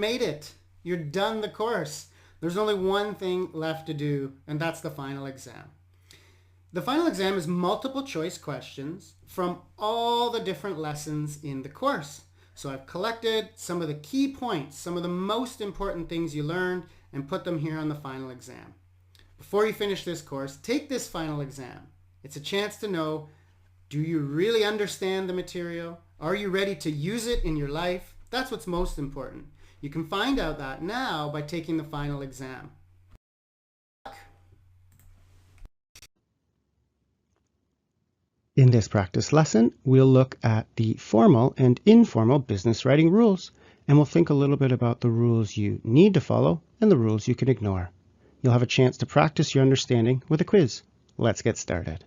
made it. You're done the course. There's only one thing left to do, and that's the final exam. The final exam is multiple choice questions from all the different lessons in the course. So I've collected some of the key points, some of the most important things you learned, and put them here on the final exam. Before you finish this course, take this final exam. It's a chance to know, do you really understand the material? Are you ready to use it in your life? That's what's most important. You can find out that now by taking the final exam. In this practice lesson, we'll look at the formal and informal business writing rules, and we'll think a little bit about the rules you need to follow and the rules you can ignore. You'll have a chance to practice your understanding with a quiz. Let's get started.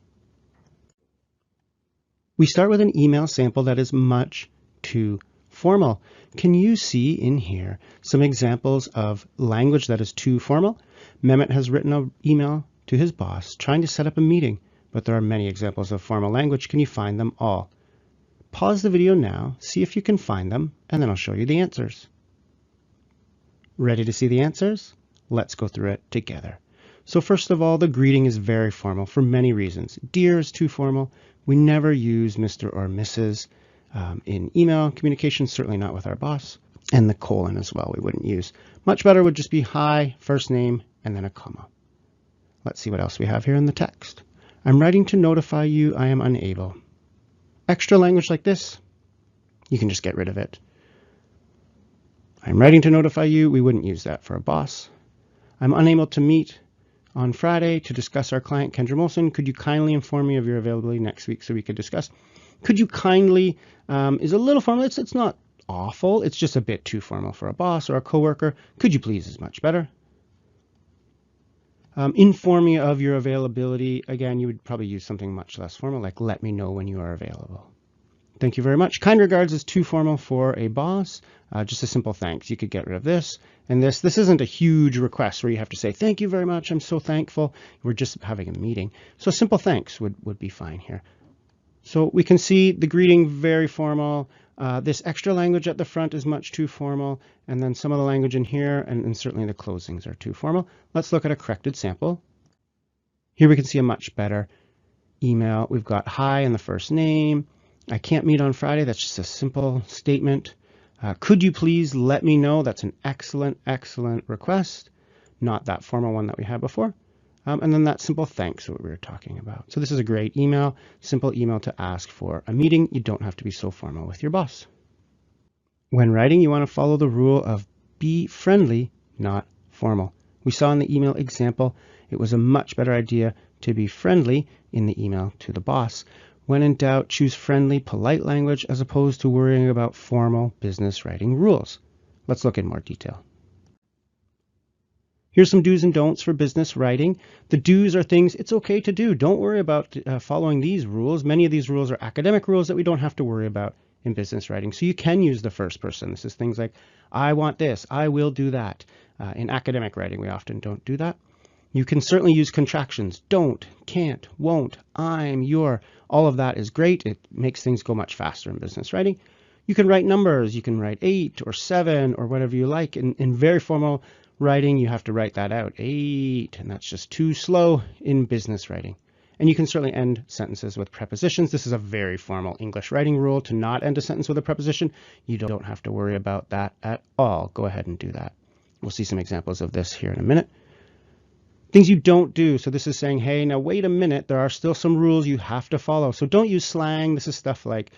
We start with an email sample that is much too formal. Can you see in here some examples of language that is too formal? Mehmet has written an email to his boss trying to set up a meeting, but there are many examples of formal language. Can you find them all? Pause the video now, see if you can find them, and then I'll show you the answers. Ready to see the answers? Let's go through it together. So first of all, the greeting is very formal for many reasons. Dear is too formal. We never use Mr. or Mrs. In email communication, certainly not with our boss. And the colon as well, we wouldn't use. Much better would just be hi, first name, and then a comma. Let's see what else we have here in the text. I'm writing to notify you I am unable. Extra language like this, you can just get rid of it. I'm writing to notify you, we wouldn't use that for a boss. I'm unable to meet on Friday to discuss our client, Kendra Molson. Could you kindly inform me of your availability next week so we could discuss? Could you kindly is a little formal. It's not awful. It's just a bit too formal for a boss or a coworker. Could you please is much better. Inform me of your availability. Again, you would probably use something much less formal, like let me know when you are available. Thank you very much. Kind regards is too formal for a boss. Just a simple thanks. You could get rid of this. And this isn't a huge request where you have to say, thank you very much. I'm so thankful. We're just having a meeting. So simple thanks would be fine here. So we can see the greeting very formal. This extra language at the front is much too formal. And then some of the language in here and certainly the closings are too formal. Let's look at a corrected sample. Here we can see a much better email. We've got hi in the first name. I can't meet on Friday. That's just a simple statement. Could you please let me know? That's an excellent, excellent request. Not that formal one that we had before. And then that simple thanks, what we were talking about. So this is a great email, simple email to ask for a meeting. You don't have to be so formal with your boss. When writing, you want to follow the rule of be friendly, not formal. We saw in the email example, it was a much better idea to be friendly in the email to the boss. When in doubt, choose friendly, polite language as opposed to worrying about formal business writing rules. Let's look in more detail. Here's some do's and don'ts for business writing. The do's are things it's okay to do. Don't worry about following these rules. Many of these rules are academic rules that we don't have to worry about in business writing. So you can use the first person. This is things like, I want this, I will do that. In academic writing, we often don't do that. You can certainly use contractions. Don't, can't, won't, I'm, your. All of that is great. It makes things go much faster in business writing. You can write numbers. You can write 8 or 7 or whatever you like. In very formal writing, you have to write that out. 8, and that's just too slow in business writing. And you can certainly end sentences with prepositions. This is a very formal English writing rule to not end a sentence with a preposition. You don't have to worry about that at all. Go ahead and do that. We'll see some examples of this here in a minute. Things you don't do. So this is saying, hey, now wait a minute. There are still some rules you have to follow. So don't use slang. This is stuff like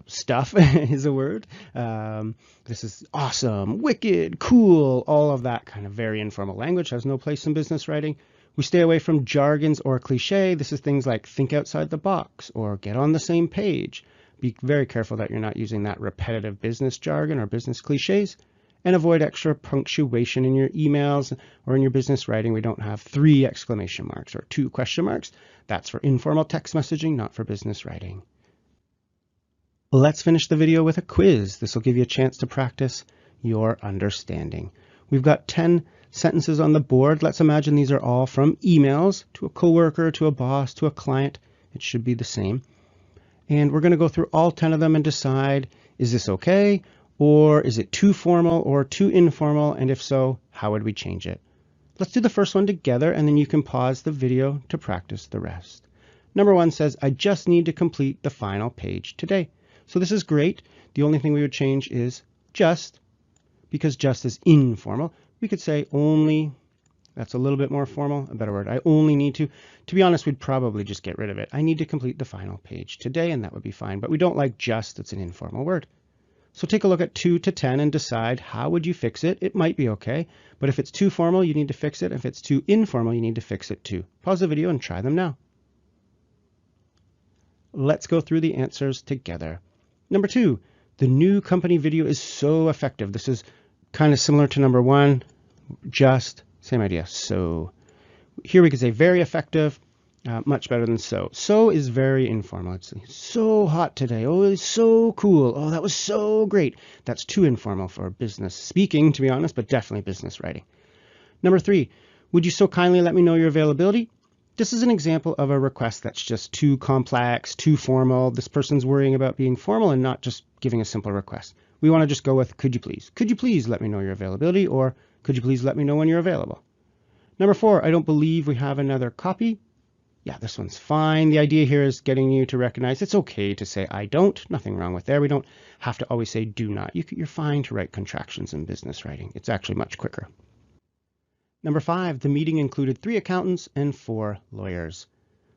stuff is a word. This is awesome, wicked, cool. All of that kind of very informal language has no place in business writing. We stay away from jargons or cliche. This is things like think outside the box or get on the same page. Be very careful that you're not using that repetitive business jargon or business cliches. And avoid extra punctuation in your emails or in your business writing. We don't have 3 exclamation marks or 2 question marks. That's for informal text messaging, not for business writing. Let's finish the video with a quiz. This will give you a chance to practice your understanding. We've got 10 sentences on the board. Let's imagine these are all from emails to a coworker, to a boss, to a client. It should be the same. And we're going to go through all 10 of them and decide, is this okay? Or is it too formal or too informal? And if so, how would we change it? Let's do the first one together, and then you can pause the video to practice the rest. Number 1 says, I just need to complete the final page today. So this is great. The only thing we would change is just, because just is informal. We could say only. That's a little bit more formal, a better word. I only need to. To be honest, we'd probably just get rid of it. I need to complete the final page today, and that would be fine. But we don't like just. It's an informal word. So take a look at 2 to 10 and decide how would you fix it. It might be okay, but if it's too formal, you need to fix it. If it's too informal, you need to fix it too. Pause the video and try them now. Let's go through the answers together. Number 2, the new company video is so effective. This is kind of similar to number 1, just, same idea. So here we could say very effective, much better than so. So is very informal. It's so hot today. Oh, it's so cool. Oh, that was so great. That's too informal for business speaking, to be honest, but definitely business writing. Number 3, would you so kindly let me know your availability? This is an example of a request that's just too complex, too formal. This person's worrying about being formal and not just giving a simple request. We want to just go with, could you please? Could you please let me know your availability? Or could you please let me know when you're available? Number 4, I don't believe we have another copy. Yeah, this one's fine. The idea here is getting you to recognize it's okay to say I don't. Nothing wrong with there. We don't have to always say do not. You're fine to write contractions in business writing. It's actually much quicker. Number 5, the meeting included 3 accountants and 4 lawyers.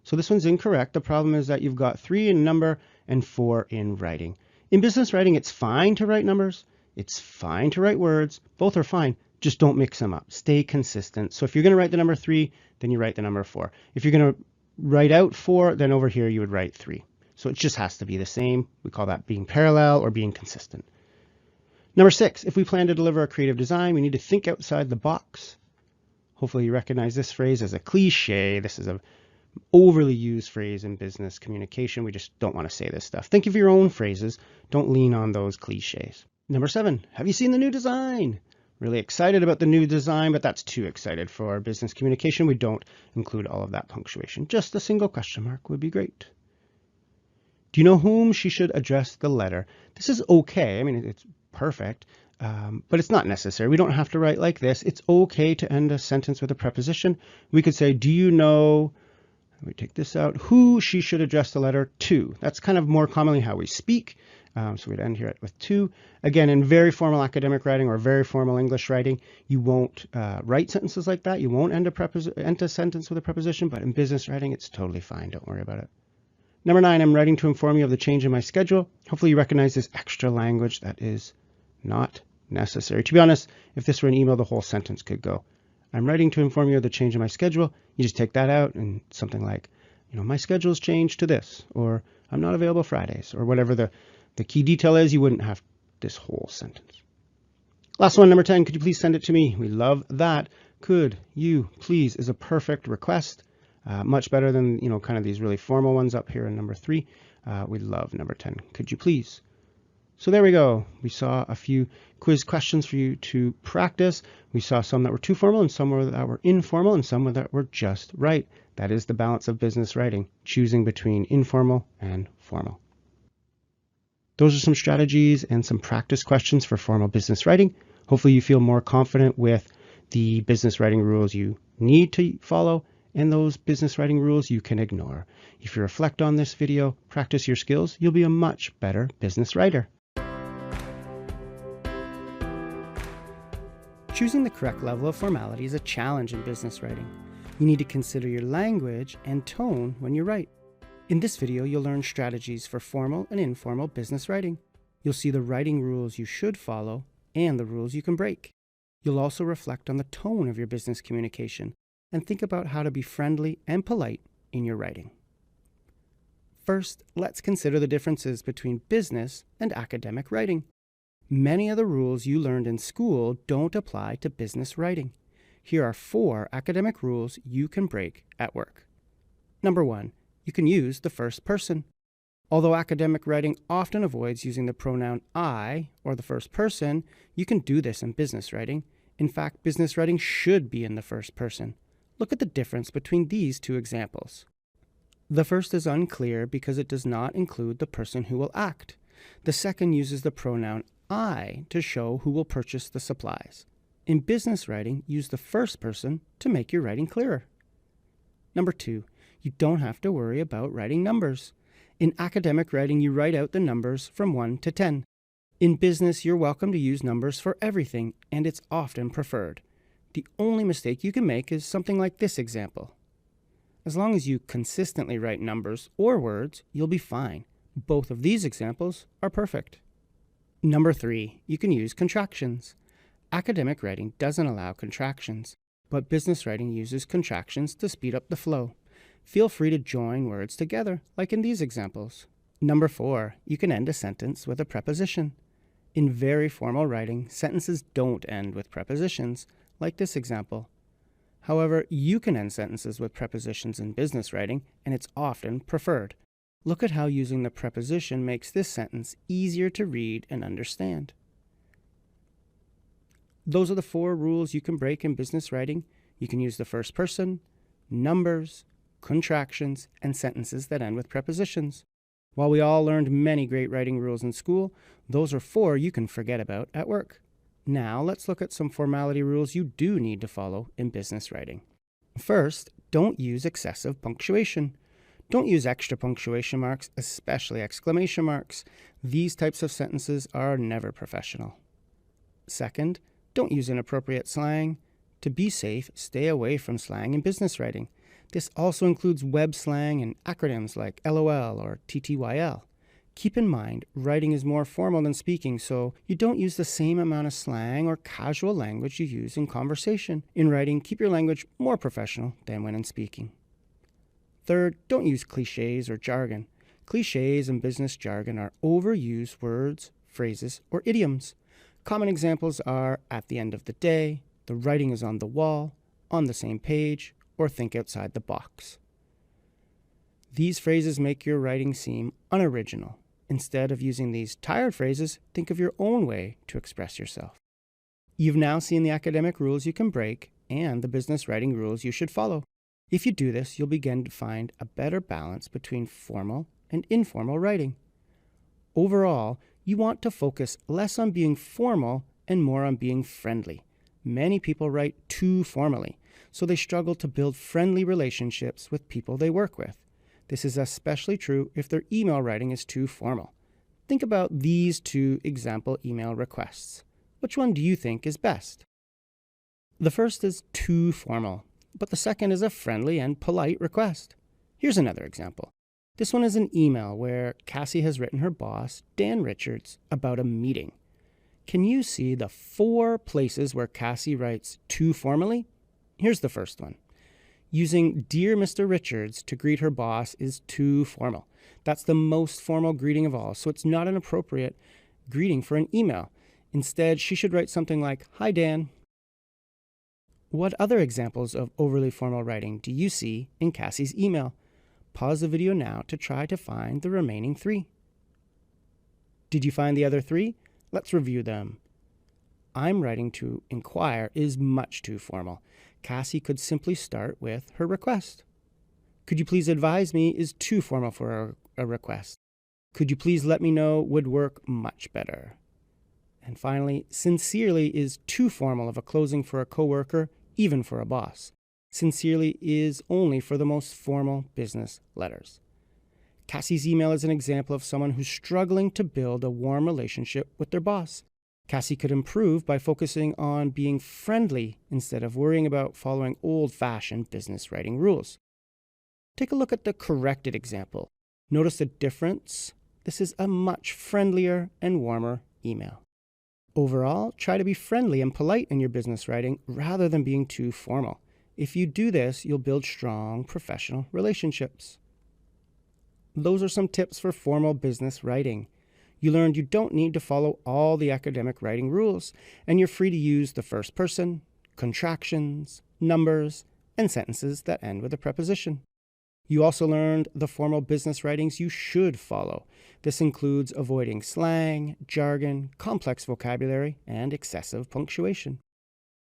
So this one's incorrect. The problem is that you've got 3 in number and 4 in writing. In business writing, it's fine to write numbers. It's fine to write words. Both are fine. Just don't mix them up. Stay consistent. So if you're going to write the number 3, then you write the number 4. If you're going to write out 4, then over here you would write 3. So it just has to be the same. We call that being parallel or being consistent. Number 6, if we plan to deliver a creative design, we need to think outside the box. Hopefully you recognize this phrase as a cliche. This is an overly used phrase in business communication. We just don't want to say this stuff. Think of your own phrases. Don't lean on those cliches. Number 7, have you seen the new design? Really excited about the new design, but that's too excited for our business communication. We don't include all of that punctuation. Just a single question mark would be great. Do you know whom she should address the letter? This is okay. I mean, it's perfect, but it's not necessary. We don't have to write like this. It's okay to end a sentence with a preposition. We could say, do you know, we take this out, who she should address the letter to? That's kind of more commonly how we speak. So we'd end here with to. Again, in very formal academic writing or very formal English writing, you won't write sentences like that. You won't end a sentence with a preposition, but in business writing, it's totally fine. Don't worry about it. Number 9, I'm writing to inform you of the change in my schedule. Hopefully you recognize this extra language that is not necessary. To be honest, if this were an email, the whole sentence could go. I'm writing to inform you of the change in my schedule. You just take that out and something like, my schedule's changed to this, or I'm not available Fridays, or whatever the key detail is. You wouldn't have this whole sentence. Last one, number 10, could you please send it to me? We love that. Could you please is a perfect request. Much better than, kind of these really formal ones up here in number 3. We love number 10. Could you please? So there we go. We saw a few quiz questions for you to practice. We saw some that were too formal and some that were informal and some that were just right. That is the balance of business writing, choosing between informal and formal. Those are some strategies and some practice questions for formal business writing. Hopefully you feel more confident with the business writing rules you need to follow and those business writing rules you can ignore. If you reflect on this video, practice your skills, you'll be a much better business writer. Choosing the correct level of formality is a challenge in business writing. You need to consider your language and tone when you write. In this video, you'll learn strategies for formal and informal business writing. You'll see the writing rules you should follow and the rules you can break. You'll also reflect on the tone of your business communication and think about how to be friendly and polite in your writing. First, let's consider the differences between business and academic writing. Many of the rules you learned in school don't apply to business writing. Here are 4 academic rules you can break at work. Number 1, you can use the first person. Although academic writing often avoids using the pronoun I or the first person, you can do this in business writing. In fact, business writing should be in the first person. Look at the difference between these 2 examples. The first is unclear because it does not include the person who will act. The second uses the pronoun I to show who will purchase the supplies. In business writing, use the first person to make your writing clearer. Number 2, you don't have to worry about writing numbers. In academic writing, you write out the numbers from 1 to 10. In business, you're welcome to use numbers for everything, and it's often preferred. The only mistake you can make is something like this example. As long as you consistently write numbers or words, you'll be fine. Both of these examples are perfect. Number 3, you can use contractions. Academic writing doesn't allow contractions, but business writing uses contractions to speed up the flow. Feel free to join words together, like in these examples. Number 4, you can end a sentence with a preposition. In very formal writing, sentences don't end with prepositions, like this example. However, you can end sentences with prepositions in business writing, and it's often preferred. Look at how using the preposition makes this sentence easier to read and understand. Those are the 4 rules you can break in business writing. You can use the first person, numbers, contractions, and sentences that end with prepositions. While we all learned many great writing rules in school, those are 4 you can forget about at work. Now let's look at some formality rules you do need to follow in business writing. First, don't use excessive punctuation. Don't use extra punctuation marks, especially exclamation marks. These types of sentences are never professional. Second, don't use inappropriate slang. To be safe, stay away from slang in business writing. This also includes web slang and acronyms like LOL or TTYL. Keep in mind, writing is more formal than speaking, so you don't use the same amount of slang or casual language you use in conversation. In writing, keep your language more professional than when in speaking. Third, don't use cliches or jargon. Cliches and business jargon are overused words, phrases, or idioms. Common examples are at the end of the day, the writing is on the wall, on the same page, or think outside the box. These phrases make your writing seem unoriginal. Instead of using these tired phrases, think of your own way to express yourself. You've now seen the academic rules you can break and the business writing rules you should follow. If you do this, you'll begin to find a better balance between formal and informal writing. Overall, you want to focus less on being formal and more on being friendly. Many people write too formally, so they struggle to build friendly relationships with people they work with. This is especially true if their email writing is too formal. Think about these 2 example email requests. Which one do you think is best? The first is too formal, but the second is a friendly and polite request. Here's another example. This one is an email where Cassie has written her boss, Dan Richards, about a meeting. Can you see the 4 places where Cassie writes too formally? Here's the first one. Using Dear Mr. Richards to greet her boss is too formal. That's the most formal greeting of all, so it's not an appropriate greeting for an email. Instead, she should write something like, Hi, Dan. What other examples of overly formal writing do you see in Cassie's email? Pause the video now to try to find the remaining 3. Did you find the other 3? Let's review them. I'm writing to inquire is much too formal. Cassie could simply start with her request. Could you please advise me is too formal for a request. Could you please let me know would work much better. And finally, sincerely is too formal of a closing for a coworker, even for a boss. Sincerely is only for the most formal business letters. Cassie's email is an example of someone who's struggling to build a warm relationship with their boss. Cassie could improve by focusing on being friendly instead of worrying about following old-fashioned business writing rules. Take a look at the corrected example. Notice the difference? This is a much friendlier and warmer email. Overall, try to be friendly and polite in your business writing rather than being too formal. If you do this, you'll build strong professional relationships. Those are some tips for formal business writing. You learned you don't need to follow all the academic writing rules, and you're free to use the first person, contractions, numbers, and sentences that end with a preposition. You also learned the formal business writings you should follow. This includes avoiding slang, jargon, complex vocabulary, and excessive punctuation.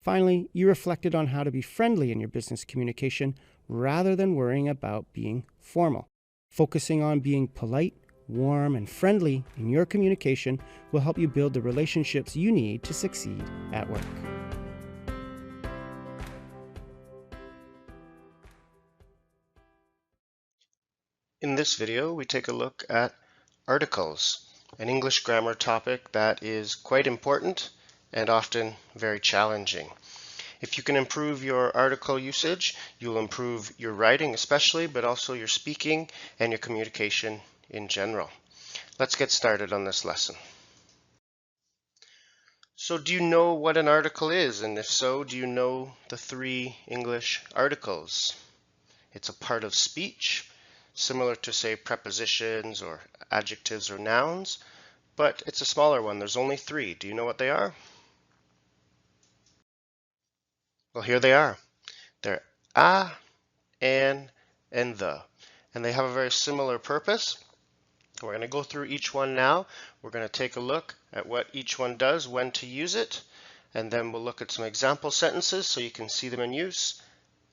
Finally, you reflected on how to be friendly in your business communication rather than worrying about being formal, focusing on being polite, warm, and friendly in your communication will help you build the relationships you need to succeed at work. In this video, we take a look at articles, an English grammar topic that is quite important and often very challenging. If you can improve your article usage, you'll improve your writing especially, but also your speaking and your communication in general. Let's get started on this lesson. So do you know what an article is? And if so, do you know the 3 English articles? It's a part of speech, similar to, say, prepositions or adjectives or nouns, but it's a smaller one. There's only 3. Do you know what they are? Well, here they are. They're a, an, and the. And they have a very similar purpose. We're going to go through each one now. We're going to take a look at what each one does, when to use it, and then we'll look at some example sentences so you can see them in use.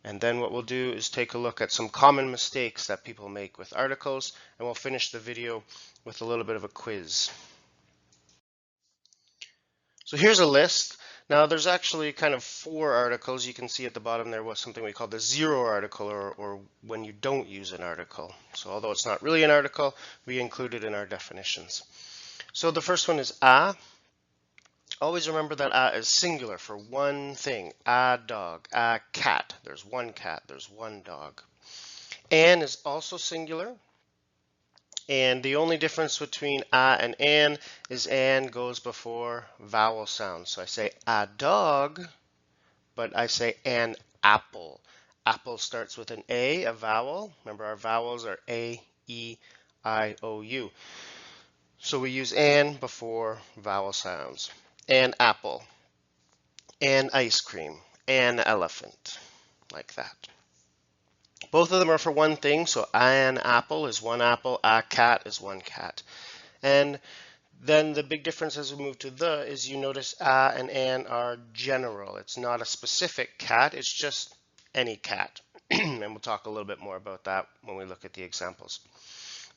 And then what we'll do is take a look at some common mistakes that people make with articles, and we'll finish the video with a little bit of a quiz. So here's a list. Now there's actually kind of 4 articles. You can see at the bottom there was something we call the 0 article, or when you don't use an article. So although it's not really an article, we include it in our definitions. So the first one is a. Always remember that a is singular for one thing. A dog, a cat. There's one cat, there's one dog. An is also singular. And the only difference between a and an is an goes before vowel sounds. So I say a dog, but I say an apple. Apple starts with an A, a vowel. Remember our vowels are A, E, I, O, U. So we use an before vowel sounds. An apple, an ice cream, an elephant, like that. Both of them are for one thing, so an apple is one apple, a cat is one cat. And then the big difference as we move to the is you notice a and an are general. It's not a specific cat, it's just any cat. And we'll talk a little bit more about that when we look at the examples.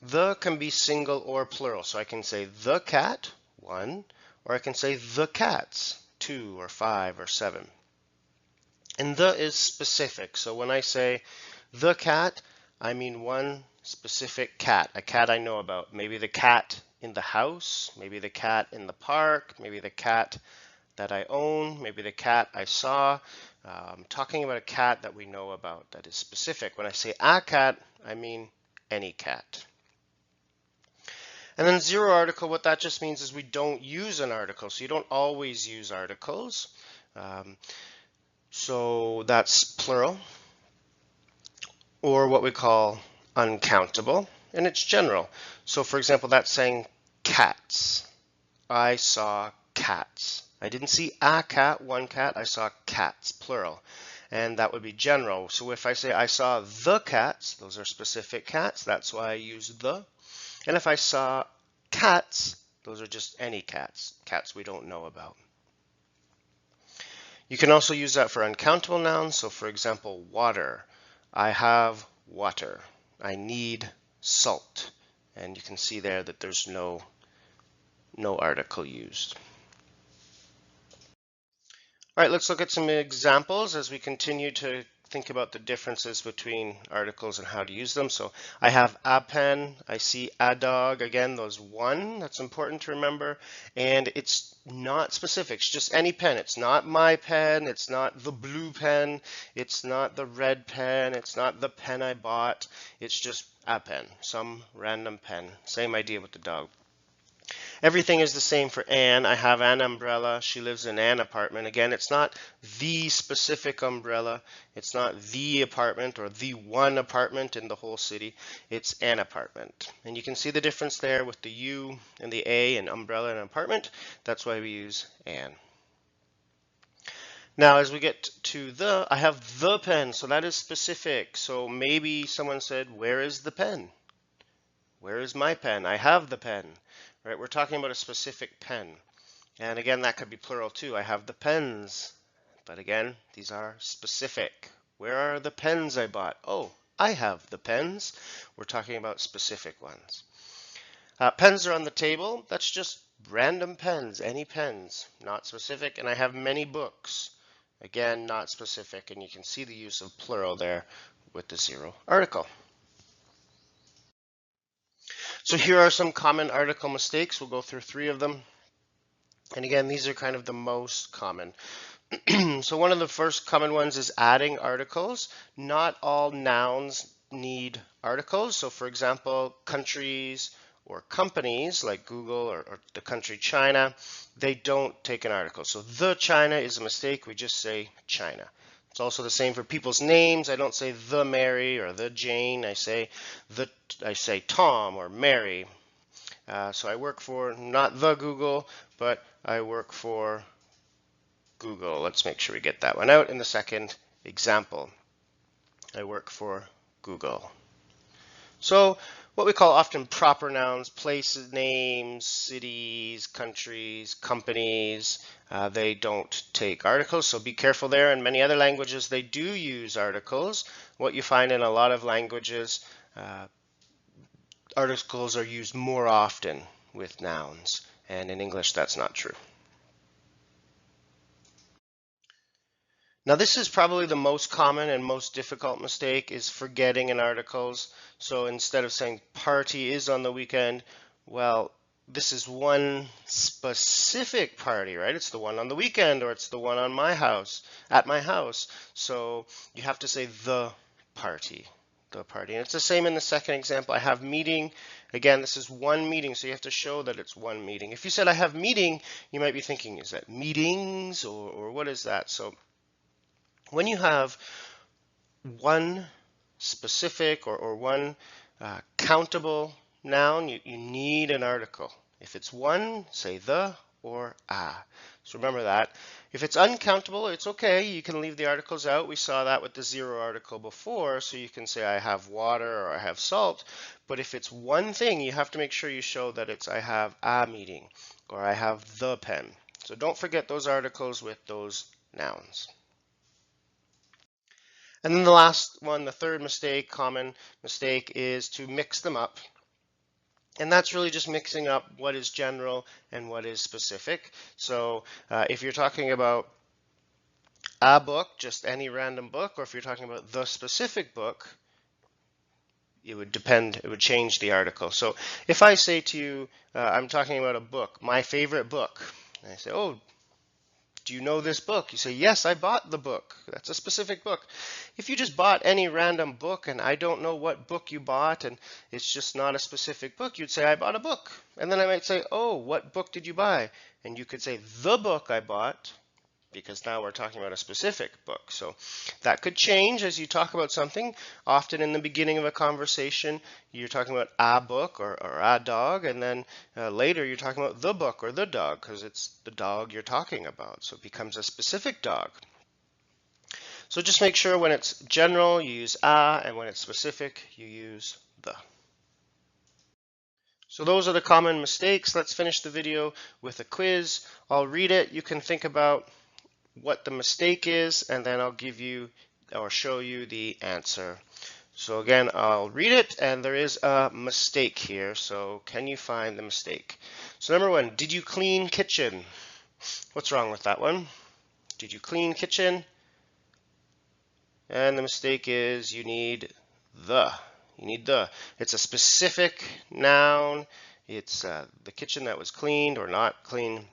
The can be single or plural, so I can say the cat, 1, or I can say the cats, 2 or 5 or 7. And the is specific, so when I say the cat, I mean one specific cat, a cat I know about. Maybe the cat in the house, maybe the cat in the park, maybe the cat that I own, maybe the cat I saw. I'm talking about a cat that we know about that is specific. When I say a cat, I mean any cat. And then 0 article, what that just means is we don't use an article. So you don't always use articles. So that's plural, or what we call uncountable, and it's general. So for example, that's saying cats. I saw cats. I didn't see a cat, one cat, I saw cats, plural. And that would be general. So if I say I saw the cats, those are specific cats, that's why I use the. And if I saw cats, those are just any cats, cats we don't know about. You can also use that for uncountable nouns. So for example, water. I have water. I need salt. And you can see there that there's no article used. All right, let's look at some examples as we continue to think about the differences between articles and how to use them. So I have a pen, I see a dog, again, those 1, that's important to remember, and it's not specific, it's just any pen. It's not my pen, it's not the blue pen, it's not the red pen, it's not the pen I bought, it's just a pen, some random pen. Same idea with the dog. Everything is the same for Anne. I have an umbrella. She lives in an apartment. Again, it's not the specific umbrella. It's not the apartment or the one apartment in the whole city. It's an apartment. And you can see the difference there with the U and the A and umbrella and apartment. That's why we use an. Now, as we get to the, I have the pen. So that is specific. So maybe someone said, where is the pen? Where is my pen? I have the pen. Right, we're talking about a specific pen. And again, that could be plural too. I have the pens. But again, these are specific. Where are the pens I bought? Oh, I have the pens. We're talking about specific ones. Pens are on the table. That's just random pens, any pens, not specific. And I have many books. Again, not specific. And you can see the use of plural there with the zero article. So here are some common article mistakes. We'll go through 3 of them. And again, these are kind of the most common. So one of the first common ones is adding articles. Not all nouns need articles. So for example, countries or companies like Google or the country China, they don't take an article. So the China is a mistake. We just say China. It's also the same for people's names. I don't say the Mary or the Jane. I say Tom or Mary. So I work for not the Google, but I work for Google. Let's make sure we get that one out in the second example. I work for Google. So what we call often proper nouns, places, names, cities, countries, companies, they don't take articles, so be careful there. In many other languages, they do use articles. What you find in a lot of languages, articles are used more often with nouns, and in English, that's not true. Now this is probably the most common and most difficult mistake, is forgetting in articles. So instead of saying party is on the weekend, well, this is one specific party, right? It's the one on the weekend, or it's the one on my house, at my house. So you have to say the party, the party. And it's the same in the second example. I have meeting. Again, this is one meeting, so you have to show that it's one meeting. If you said I have meeting, you might be thinking, is that meetings or what is that? So when you have one specific or one countable noun, you need an article. If it's one, say the or a. So remember that. If it's uncountable, it's okay. You can leave the articles out. We saw that with the zero article before, so you can say I have water or I have salt. But if it's one thing, you have to make sure you show that it's I have a meeting or I have the pen. So don't forget those articles with those nouns. And then the last one, the third mistake, common mistake, is to mix them up. And that's really just mixing up what is general and what is specific. So if you're talking about a book, just any random book, or if you're talking about the specific book, it would depend, it would change the article. So if I say to you, I'm talking about a book, my favorite book, and I say, oh, do you know this book? You say, yes, I bought the book. That's a specific book. If you just bought any random book and I don't know what book you bought and it's just not a specific book, you'd say, I bought a book. And then I might say, oh, what book did you buy? And you could say, the book I bought, because now we're talking about a specific book. So that could change as you talk about something. Often in the beginning of a conversation, you're talking about a book or a dog, and then later you're talking about the book or the dog, because it's the dog you're talking about. So it becomes a specific dog. So just make sure when it's general, you use a, and when it's specific, you use the. So those are the common mistakes. Let's finish the video with a quiz. I'll read it. You can think about what the mistake is, and then I'll give you or show you the answer. So again, I'll read it, and there is a mistake here. So can you find the mistake? So number 1, did you clean kitchen? What's wrong with that one? Did you clean kitchen? And the mistake is you need the. You need the. It's a specific noun. It's the kitchen that was cleaned or not cleaned.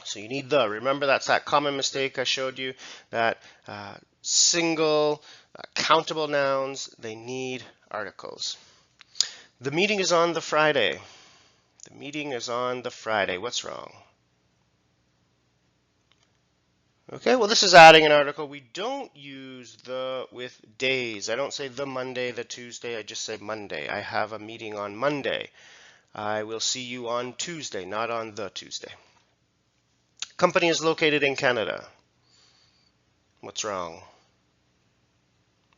So you need the. Remember, that's that common mistake I showed you, that single countable nouns, they need articles. The meeting is on the Friday. The meeting is on the Friday. What's wrong? Okay, well, this is adding an article. We don't use the with days. I don't say the Monday, the Tuesday. I just say Monday. I have a meeting on Monday. I will see you on Tuesday, not on the Tuesday. Company is located in Canada. What's wrong?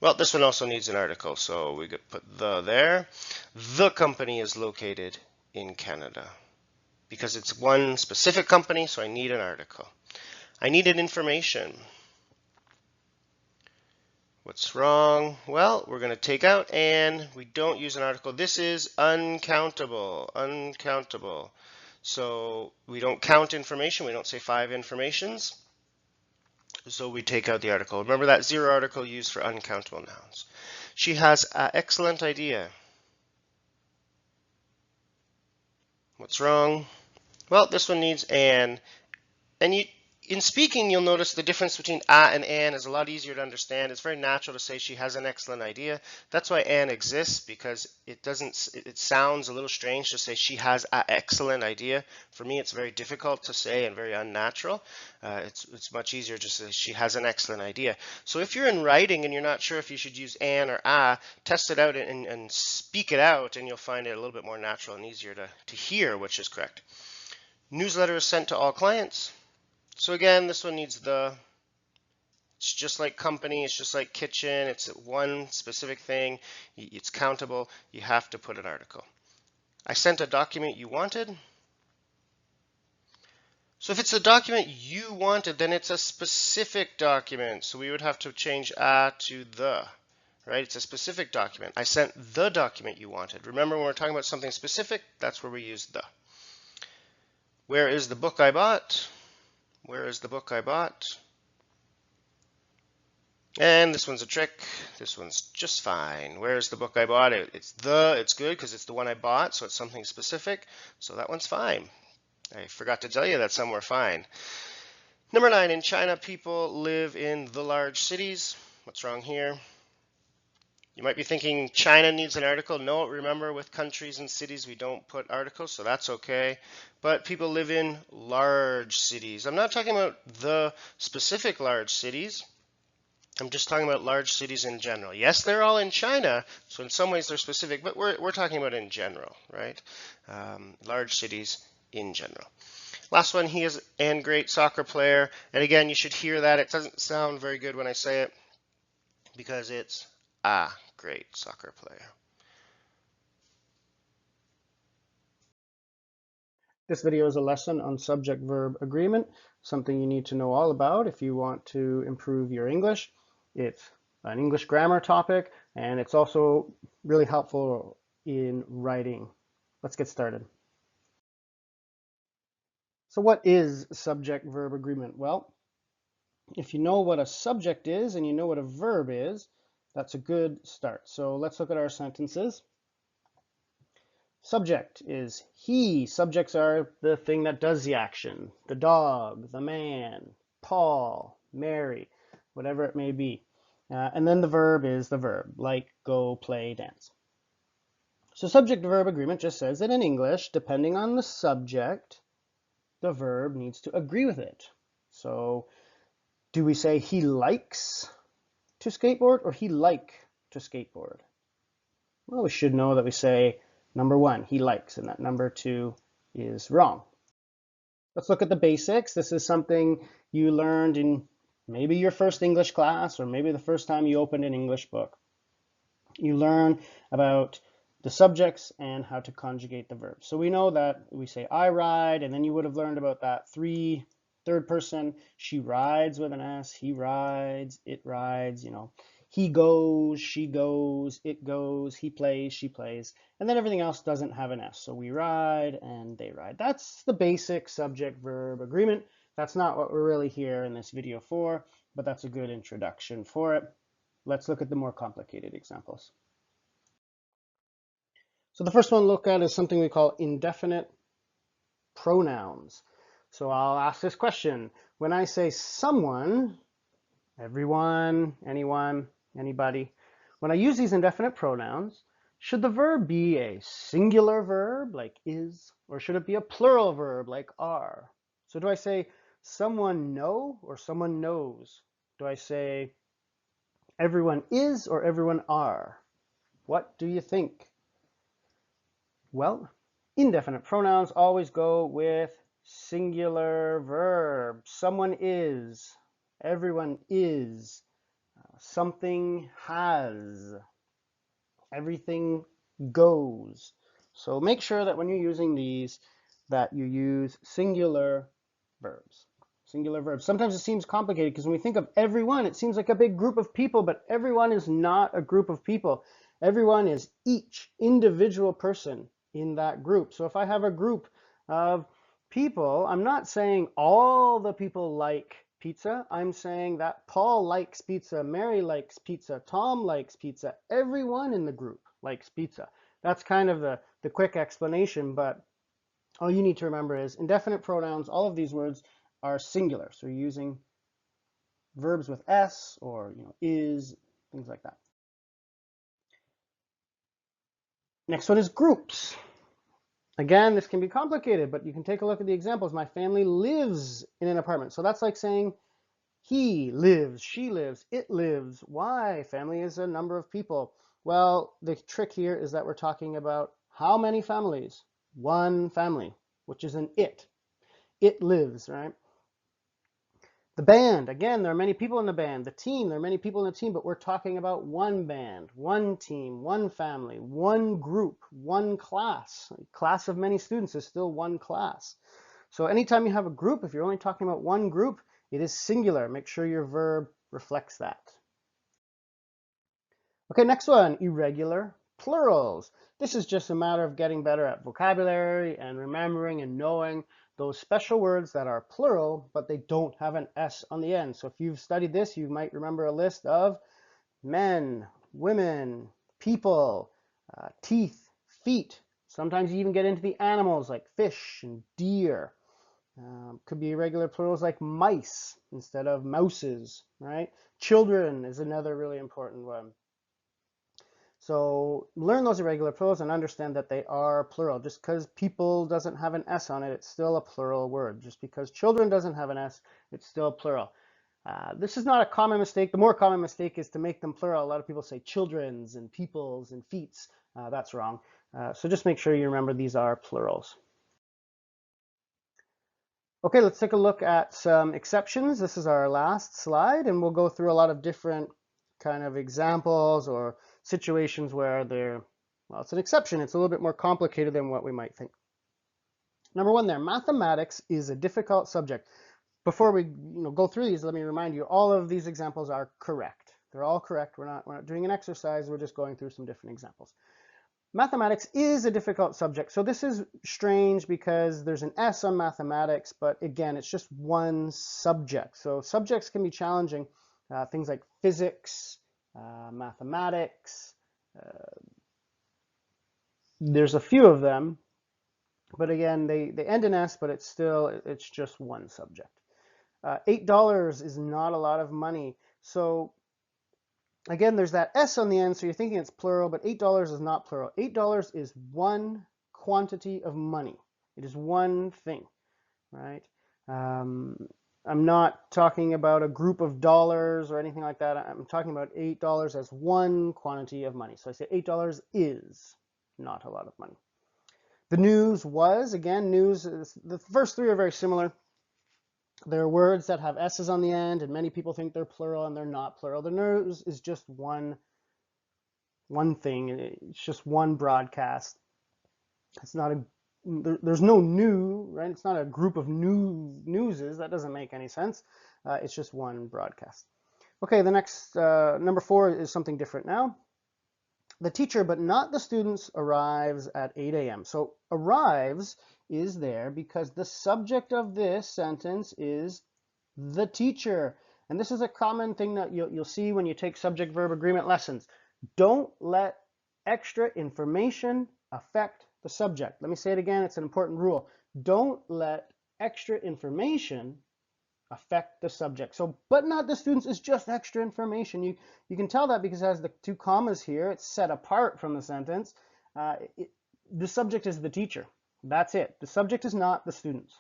Well, this one also needs an article, so we could put the there. The company is located in Canada because it's one specific company, so I need an article. I needed information. What's wrong? Well, we're going to take out and. We don't use an article. This is uncountable. Uncountable. So we don't count information. We don't say 5 informations. So we take out the article. Remember that 0 article used for uncountable nouns. She has an excellent idea. What's wrong? Well, this one needs an. And in speaking, you'll notice the difference between and an is a lot easier to understand. It's very natural to say she has an excellent idea. That's why an exists, because it sounds a little strange to say she has an excellent idea. For me, it's very difficult to say and very unnatural. It's much easier to say she has an excellent idea. So if you're in writing and you're not sure if you should use an or test it out and speak it out, and you'll find it a little bit more natural and easier to hear which is correct. Newsletter is sent to all clients. So again, this one needs the. It's just like company, it's just like kitchen, it's one specific thing, it's countable, you have to put an article. I sent a document you wanted. So if it's the document you wanted, then it's a specific document. So we would have to change to the, right? It's a specific document. I sent the document you wanted. Remember, when we're talking about something specific, that's where we use the. Where is the book I bought? Where is the book I bought? And this one's a trick. This one's just fine. Where's the book I bought? It's good because it's the one I bought, so it's something specific. So that one's fine. I forgot to tell you that some were fine. Number 9, in China, people live in the large cities. What's wrong here? You might be thinking China needs an article. No, remember, with countries and cities, we don't put articles, so that's okay. But people live in large cities. I'm not talking about the specific large cities. I'm just talking about large cities in general. Yes, they're all in China, so in some ways they're specific, but we're talking about in general, right? Large cities in general. Last one, he is a great soccer player. And again, you should hear that. It doesn't sound very good when I say it because it's a great soccer player. This video is a lesson on subject-verb agreement, something you need to know all about if you want to improve your English. It's an English grammar topic, and it's also really helpful in writing. Let's get started. So what is subject-verb agreement? Well, if you know what a subject is and you know what a verb is, that's a good start. So let's look at our sentences. Subject is he. Subjects are the thing that does the action. The dog, the man, Paul, Mary, whatever it may be. And then the verb is the verb, like go, play, dance. So subject-verb agreement just says that in English, depending on the subject, the verb needs to agree with it. So do we say he likes to skateboard or he like to skateboard? Well, we should know that we say number 1, he likes, and that number 2 is wrong. Let's look at the basics. This is something you learned in maybe your first English class or maybe the first time you opened an English book. You learn about the subjects and how to conjugate the verbs. So we know that we say I ride, and then you would have learned about that third person. She rides with an S, he rides, it rides, you know. He goes, she goes, it goes, he plays, she plays, and then everything else doesn't have an S. So we ride and they ride. That's the basic subject-verb agreement. That's not what we're really here in this video for, but that's a good introduction for it. Let's look at the more complicated examples. So the first one to look at is something we call indefinite pronouns. So I'll ask this question. When I say someone, everyone, anyone, anybody, when I use these indefinite pronouns, should the verb be a singular verb like is, or should it be a plural verb like are? So do I say someone know or someone knows? Do I say everyone is or everyone are? What do you think? Well, indefinite pronouns always go with singular verb. Someone is, everyone is, something has, everything goes. So make sure that when you're using these, that you use singular verbs. singular verbs. Sometimes it seems complicated because when we think of everyone, it seems like a big group of people, but everyone is not a group of people. Everyone is each individual person in that group. So if I have a group of people, I'm not saying all the people like pizza. I'm saying that Paul likes pizza, Mary likes pizza, Tom likes pizza. Everyone in the group likes pizza. That's kind of the quick explanation, but all you need to remember is indefinite pronouns, all of these words are singular. So you're using verbs with S or is, things like that. Next one is groups. Again, this can be complicated, but you can take a look at the examples. My family lives in an apartment. So that's like saying he lives, she lives, it lives. Why? Family is a number of people. Well, the trick here is that we're talking about how many families? One family, which is an it. It lives, right? The band, again, there are many people in the band. The team, there are many people in the team, but we're talking about one band, one team, one family, one group, one class. A class of many students is still one class. So anytime you have a group, if you're only talking about one group, it is singular. Make sure your verb reflects that. Okay, next one, irregular plurals. This is just a matter of getting better at vocabulary and remembering and knowing those special words that are plural, but they don't have an S on the end. So if you've studied this, you might remember a list of men, women, people, teeth, feet. Sometimes you even get into the animals like fish and deer. Could be irregular plurals like mice instead of mouses, right? Children is another really important one. So learn those irregular plurals and understand that they are plural. Just because people doesn't have an S on it, it's still a plural word. Just because children doesn't have an S, it's still plural. This is not a common mistake. The more common mistake is to make them plural. A lot of people say children's and people's and feet's. That's wrong. So just make sure you remember these are plurals. Okay, let's take a look at some exceptions. This is our last slide, and we'll go through a lot of different kind of examples or situations where well, it's an exception. It's a little bit more complicated than what we might think. Number one there, mathematics is a difficult subject. Before we go through these, let me remind you, all of these examples are correct. They're all correct. We're not doing an exercise. We're just going through some different examples. Mathematics is a difficult subject. So this is strange because there's an S on mathematics, but again, it's just one subject. So subjects can be challenging. Things like physics, mathematics. There's a few of them, but again, they end in S, but it's just one subject. $8 is not a lot of money. So again, there's that S on the end, so you're thinking it's plural, but $8 is not plural. $8 is one quantity of money. It is one thing, right? I'm not talking about a group of dollars or anything like that. I'm talking about $8 as one quantity of money. So I say $8 is not a lot of money. The news was, again, news, the first three are very similar. There are words that have S's on the end, and many people think they're plural, and they're not plural. The news is just one thing. It's just one broadcast. It's not there's no new, right? It's not a group of newses. That doesn't make any sense. It's just one broadcast. Okay, the next, number 4 is something different now. The teacher, but not the students, arrives at 8 a.m. So arrives is there because the subject of this sentence is the teacher. And this is a common thing that you'll see when you take subject-verb agreement lessons. Don't let extra information affect the subject. Let me say it again. It's an important rule. Don't let extra information affect the subject. So, but not the students is just extra information. You can tell that because it has the 2 commas here. It's set apart from the sentence. The subject is the teacher. That's it. The subject is not the students.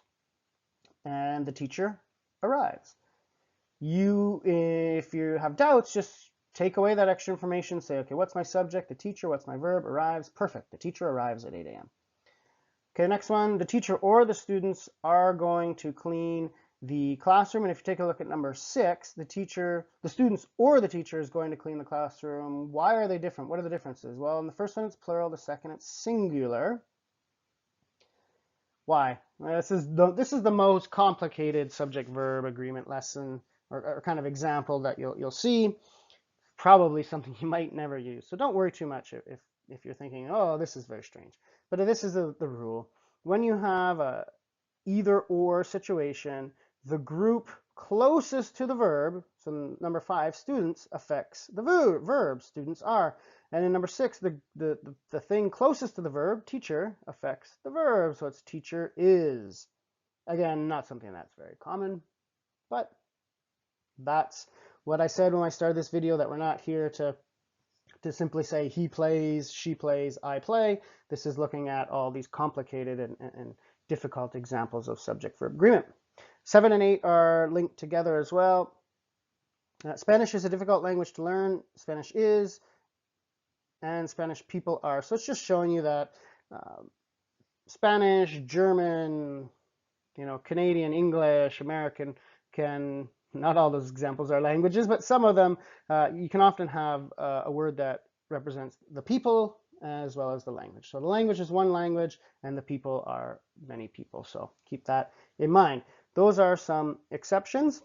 And the teacher arrives. If you have doubts, just take away that extra information. Say, okay, what's my subject? The teacher. What's my verb? Arrives. Perfect. The teacher arrives at 8 a.m. Okay, next one. The teacher or the students are going to clean the classroom. And if you take a look at number 6, the students or the teacher is going to clean the classroom. Why are they different? What are the differences? Well, in the first one, it's plural. The second, it's singular. Why? This is the most complicated subject-verb agreement lesson or kind of example that you'll see. Probably something you might never use. So don't worry too much if you're thinking, oh, this is very strange. But this is the rule. When you have a either or situation, the group closest to the verb, so number 5, students, affects the verb, students are. And in number 6, the thing closest to the verb, teacher, affects the verb, so it's teacher is. Again, not something that's very common, but that's what I said when I started this video, that we're not here to simply say he plays, she plays, I play. This is looking at all these complicated and difficult examples of subject-verb agreement. 7 and 8 are linked together as well. Spanish is a difficult language to learn. Spanish is, and Spanish people are. So it's just showing you that Spanish, German, Canadian, English, American can, not all those examples are languages, but some of them, you can often have a word that represents the people as well as the language. So the language is one language and the people are many people. So keep that in mind. Those are some exceptions,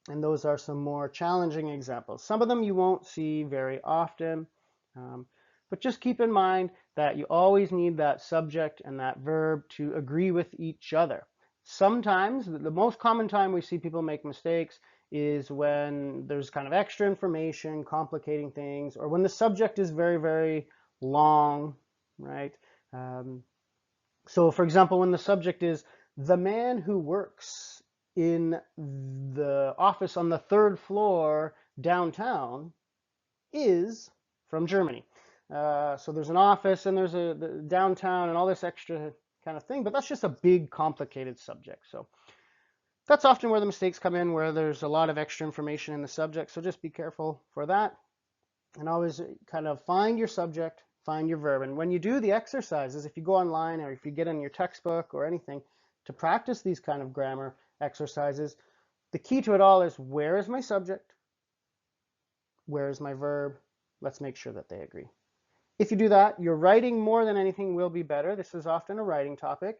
and those are some more challenging examples. Some of them you won't see very often, but just keep in mind that you always need that subject and that verb to agree with each other. Sometimes, the most common time we see people make mistakes is when there's kind of extra information, complicating things, or when the subject is very, very long, right? So for example, when the subject is the man who works in the office on the 3rd floor downtown is from Germany. So there's an office and there's the downtown and all this extra kind of thing, but that's just a big complicated subject. So that's often where the mistakes come in, where there's a lot of extra information in the subject. So just be careful for that, and always kind of find your subject, find your verb. And when you do the exercises, if you go online or if you get in your textbook or anything to practice these kind of grammar exercises, the key to it all is, where is my subject? Where is my verb? Let's make sure that they agree. If you do that, your writing more than anything will be better. This is often a writing topic,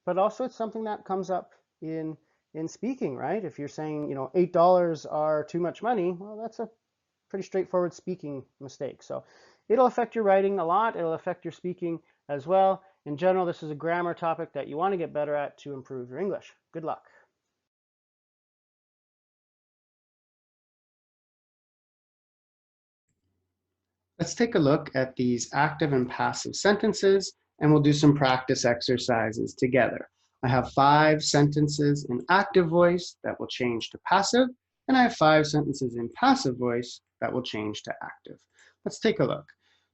but also it's something that comes up in speaking, right? If you're saying, $8 are too much money, well, that's a pretty straightforward speaking mistake. So it'll affect your writing a lot. It'll affect your speaking as well. In general, this is a grammar topic that you want to get better at to improve your English. Good luck. Let's take a look at these active and passive sentences, and we'll do some practice exercises together. I have 5 sentences in active voice that will change to passive, and I have 5 sentences in passive voice that will change to active. Let's take a look.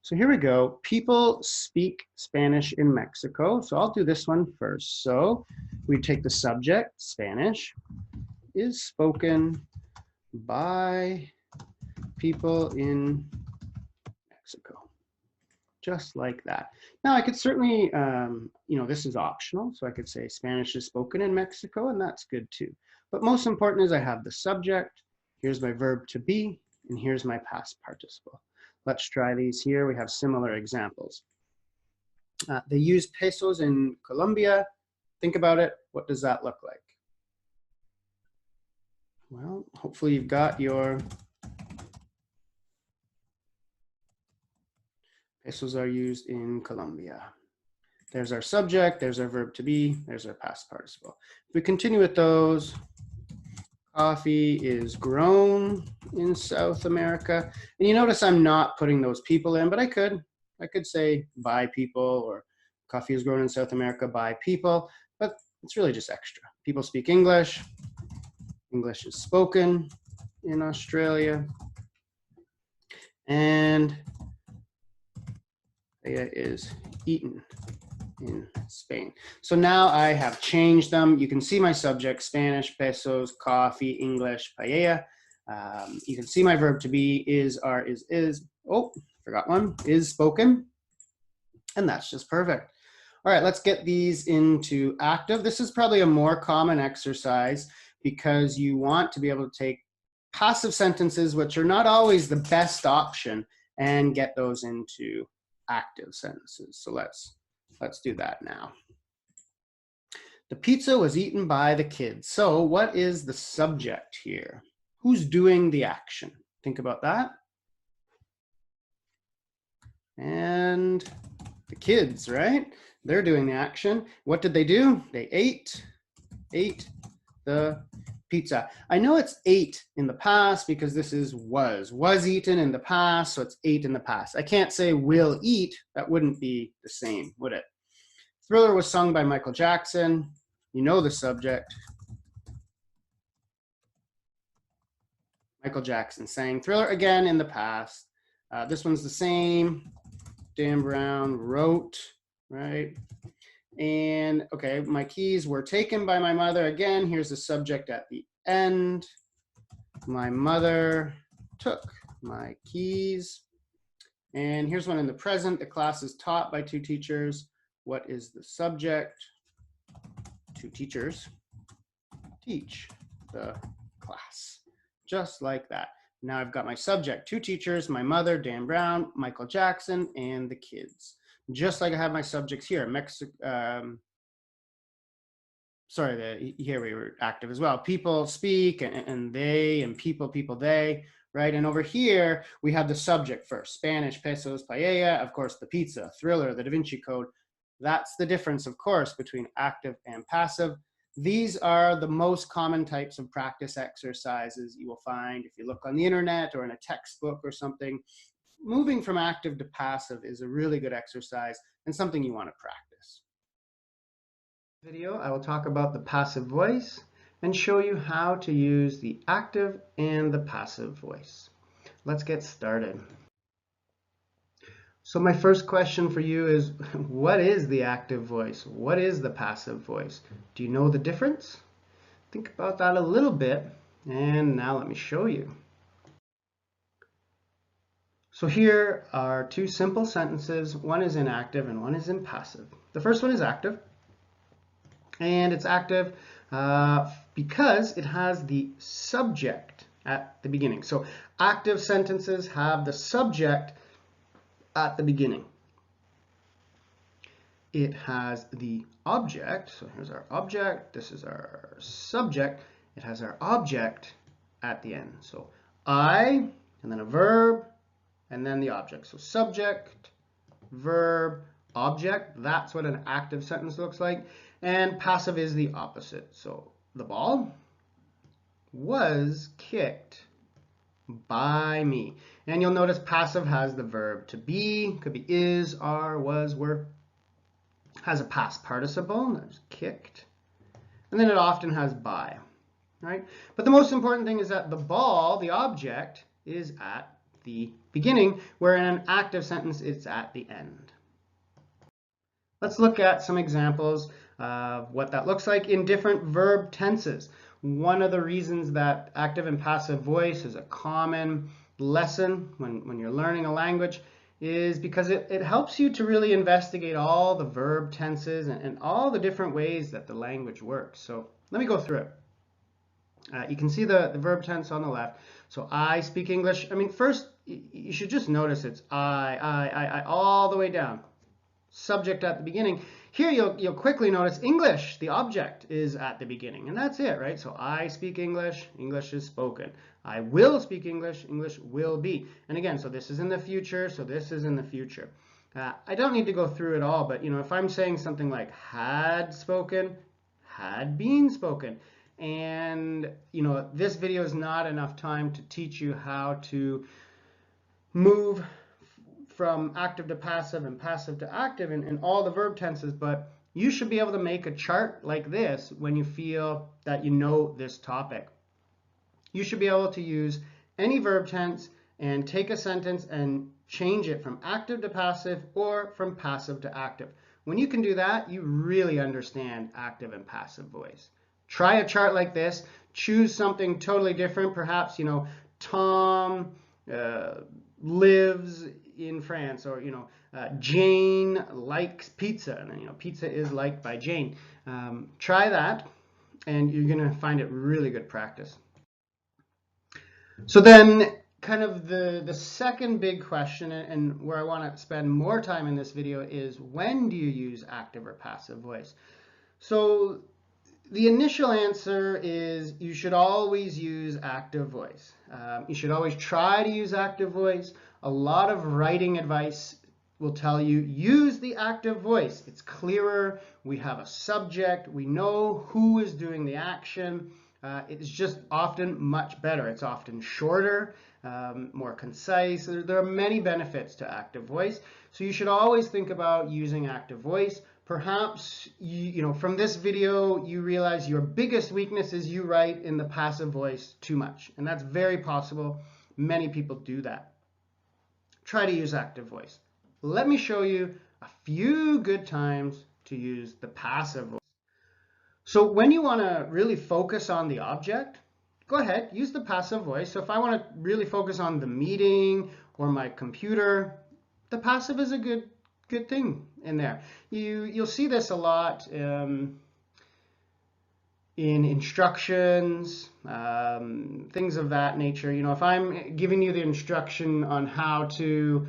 So here we go. People speak Spanish in Mexico. So I'll do this one first. So we take the subject, Spanish, is spoken by people in Mexico, just like that. Now I could certainly, this is optional, so I could say Spanish is spoken in Mexico, and that's good too. But most important is I have the subject, here's my verb to be, and here's my past participle. Let's try these here. We have similar examples. They use pesos in Colombia. Think about it. What does that look like? Well, hopefully you've got your pesos are used in Colombia. There's our subject, there's our verb to be, there's our past participle. If we continue with those, coffee is grown in South America. And you notice I'm not putting those people in, but I could say by people, or coffee is grown in South America by people, but it's really just extra. People speak English. English is spoken in Australia. And paella is eaten in Spain. So now I have changed them. You can see my subject, Spanish, pesos, coffee, English, paella. You can see my verb to be, is, are, is. Oh, forgot one, is spoken. And that's just perfect. All right, let's get these into active. This is probably a more common exercise because you want to be able to take passive sentences, which are not always the best option, and get those into active sentences. So let's do that now. The pizza was eaten by the kids. So what is the subject here? Who's doing the action? Think about that. And the kids, right? They're doing the action. What did they do? They ate the pizza. I know it's ate in the past because this is was eaten in the past, so it's ate in the past. I can't say will eat. That wouldn't be the same, would it? Thriller was sung by Michael Jackson. You know the subject. Michael Jackson sang Thriller again in the past. This one's the same. Dan Brown wrote, right? And okay, my keys were taken by my mother. Again, here's the subject at the end. My mother took my keys. And here's one in the present. The class is taught by 2 teachers. What is the subject? 2 teachers teach the class. Just like that. Now I've got my subject, 2 teachers, my mother, Dan Brown, Michael Jackson, and the kids. Just like I have my subjects here. Here we were active as well. People speak, and they, and people, they, right? And over here, we have the subject first. Spanish, pesos, paella, of course, the pizza, Thriller, the Da Vinci Code. That's the difference, of course, between active and passive. These are the most common types of practice exercises you will find if you look on the internet or in a textbook or something. Moving from active to passive is a really good exercise and something you want to practice. In this video, I will talk about the passive voice and show you how to use the active and the passive voice. Let's get started. So my first question for you is, what is the active voice? What is the passive voice? Do you know the difference? Think about that a little bit, and now let me show you. So here are 2 simple sentences. One is in active and one is in passive. The first one is active, and it's active because it has the subject at the beginning. So active sentences have the subject at the beginning. It has the object, so here's our object, this is our subject, it has our object at the end. So I, and then a verb, and then the object. So subject, verb, object, that's what an active sentence looks like. And passive is the opposite. So the ball was kicked by me. And you'll notice passive has the verb to be, could be is, are, was, were. Has a past participle, that's kicked. And then it often has by, right? But the most important thing is that the ball, the object, is at the beginning, where in an active sentence, it's at the end. Let's look at some examples of what that looks like in different verb tenses. One of the reasons that active and passive voice is a common lesson when you're learning a language is because it helps you to really investigate all the verb tenses and all the different ways that the language works. So let me go through it. You can see the verb tense on the left. So I speak English. I mean, first, you should just notice it's I, all the way down. Subject at the beginning. Here you'll quickly notice English, the object, is at the beginning. And that's it, right? So I speak English, English is spoken. I will speak English, English will be. And again, so this is in the future, so this is in the future. I don't need to go through it all, but if I'm saying something like had spoken, had been spoken, and this video is not enough time to teach you how to move from active to passive and passive to active in all the verb tenses, but you should be able to make a chart like this when you feel that you know this topic. You should be able to use any verb tense and take a sentence and change it from active to passive or from passive to active. When you can do that, you really understand active and passive voice. Try a chart like this. Choose something totally different. Perhaps, Tom lives in France, or Jane likes pizza, and pizza is liked by Jane. Try that, and you're going to find it really good practice. So then, kind of the second big question, and where I want to spend more time in this video, is when do you use active or passive voice? So The initial answer is you should always use active voice. You should always try to use active voice. A lot of writing advice will tell you use the active voice. It's clearer. We have a subject. We know who is doing the action. It's just often much better. It's often shorter, more concise. There are many benefits to active voice. So you should always think about using active voice. Perhaps from this video you realize your biggest weakness is you write in the passive voice too much, and that's very possible. Many people do that. Try to use active voice. Let me show you a few good times to use the passive voice. So when you want to really focus on the object, go ahead, use the passive voice. So if I want to really focus on the meeting or my computer, the passive is a good thing in there. You'll see this a lot in instructions, things of that nature. If I'm giving you the instruction on how to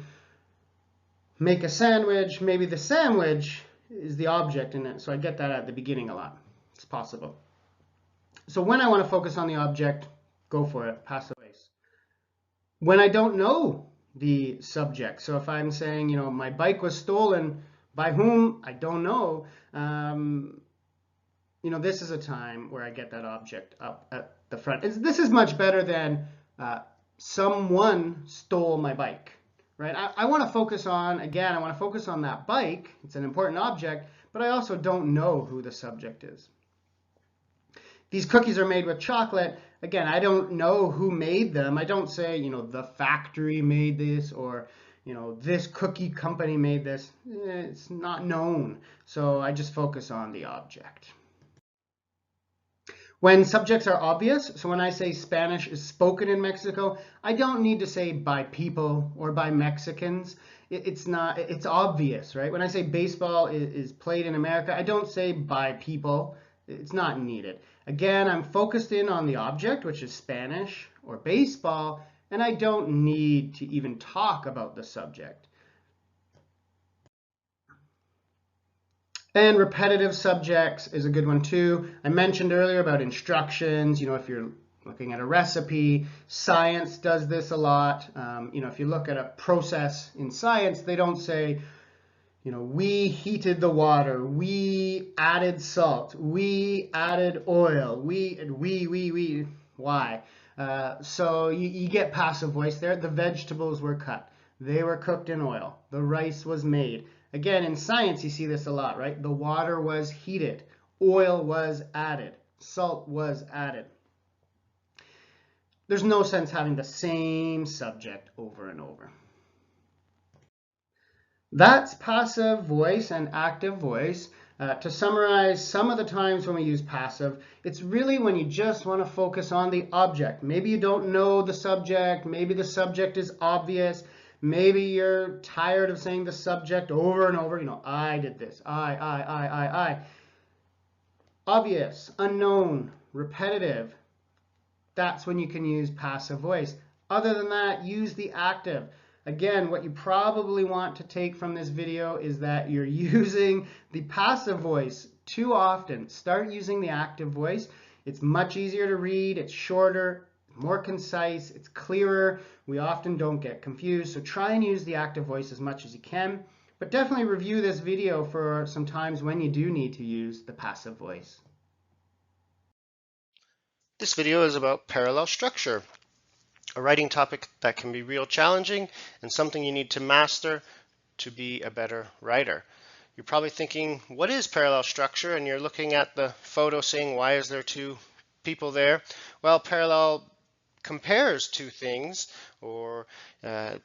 make a sandwich, maybe the sandwich is the object in it. So I get that at the beginning a lot. It's possible. So when I want to focus on the object, go for it, passive voice. When I don't know the subject, so if I'm saying, my bike was stolen, by whom, I don't know, this is a time where I get that object up at the front. This is much better than someone stole my bike, right? I want to focus on, again, I want to focus on that bike. It's an important object, but I also don't know who the subject is. These cookies are made with chocolate. Again, I don't know who made them. I don't say, the factory made this, or, this cookie company made this. It's not known. So I just focus on the object. When subjects are obvious, so when I say Spanish is spoken in Mexico, I don't need to say by people or by Mexicans. It's obvious, right? When I say baseball is played in America, I don't say by people. It's not needed. Again, I'm focused in on the object, which is Spanish or baseball, and I don't need to even talk about the subject. And repetitive subjects is a good one too. I mentioned earlier about instructions. If you're looking at a recipe, science does this a lot. If you look at a process in science, they don't say, we heated the water, we added salt, we added oil, we. Why? So you get passive voice there. The vegetables were cut. They were cooked in oil. The rice was made. Again, in science, you see this a lot, right? The water was heated. Oil was added. Salt was added. There's no sense having the same subject over and over. That's passive voice and active voice. To summarize, some of the times when we use passive, it's really when you just want to focus on the object. Maybe you don't know the subject. Maybe the subject is obvious. Maybe you're tired of saying the subject over and over. I did this. I. Obvious, unknown, repetitive. That's when you can use passive voice. Other than that, use the active. Again, what you probably want to take from this video is that you're using the passive voice too often. Start using the active voice. It's much easier to read. It's shorter, more concise. It's clearer. We often don't get confused. So try and use the active voice as much as you can. But definitely review this video for some times when you do need to use the passive voice. This video is about parallel structure, a writing topic that can be real challenging and something you need to master to be a better writer. You're probably thinking, what is parallel structure? And you're looking at the photo saying, why is there two people there? Well, parallel compares two things, or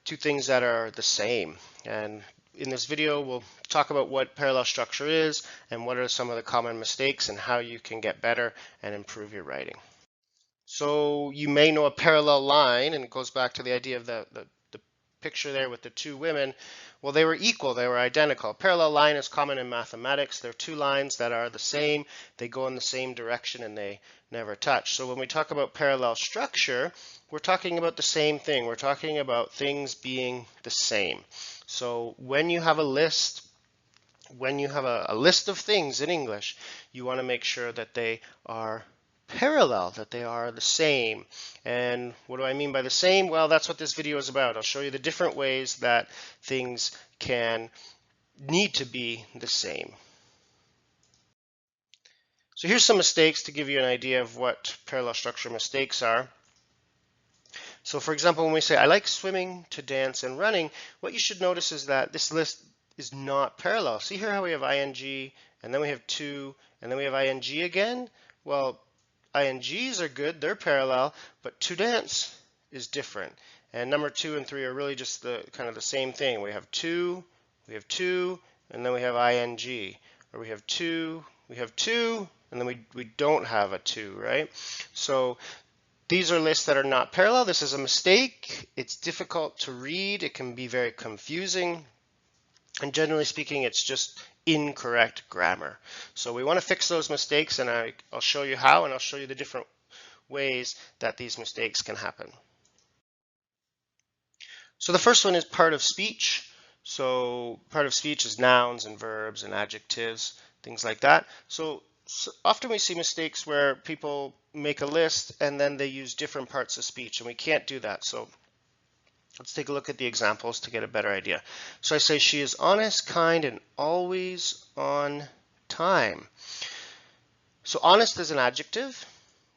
two things that are the same. And in this video, we'll talk about what parallel structure is and what are some of the common mistakes and how you can get better and improve your writing. So you may know a parallel line, and it goes back to the idea of the picture there with the two women. Well, they were equal, they were identical. A parallel line is common in mathematics. There are two lines that are the same, they go in the same direction, and they never touch. So when we talk about parallel structure, we're talking about the same thing. We're talking about things being the same. So when you have a list when you have a list of things in English, you want to make sure that they are parallel, that they are the same. And what do I mean by the same? Well, that's what this video is about. I'll show you the different ways that things can need to be the same. So here's some mistakes to give you an idea of what parallel structure mistakes are. So for example, when we say, I like swimming, to dance, and running, what you should notice is that this list is not parallel. See here how we have ing, and then we have to, and then we have ing again? Well, INGs are good, they're parallel, but to dance is different. And number 2 and 3 are really just the kind of the same thing. We have to, and then we have ing. Or we have to, and then we don't have a to, right? So these are lists that are not parallel. This is a mistake. It's difficult to read. It can be very confusing. And generally speaking, it's just incorrect grammar. So we want to fix those mistakes, and I'll show you how, and I'll show you the different ways that these mistakes can happen. So the first one is part of speech. So part of speech is nouns and verbs and adjectives, things like that. So often we see mistakes where people make a list and then they use different parts of speech, and we can't do that. So let's take a look at the examples to get a better idea. So I say she is honest, kind, and always on time. So honest is an adjective.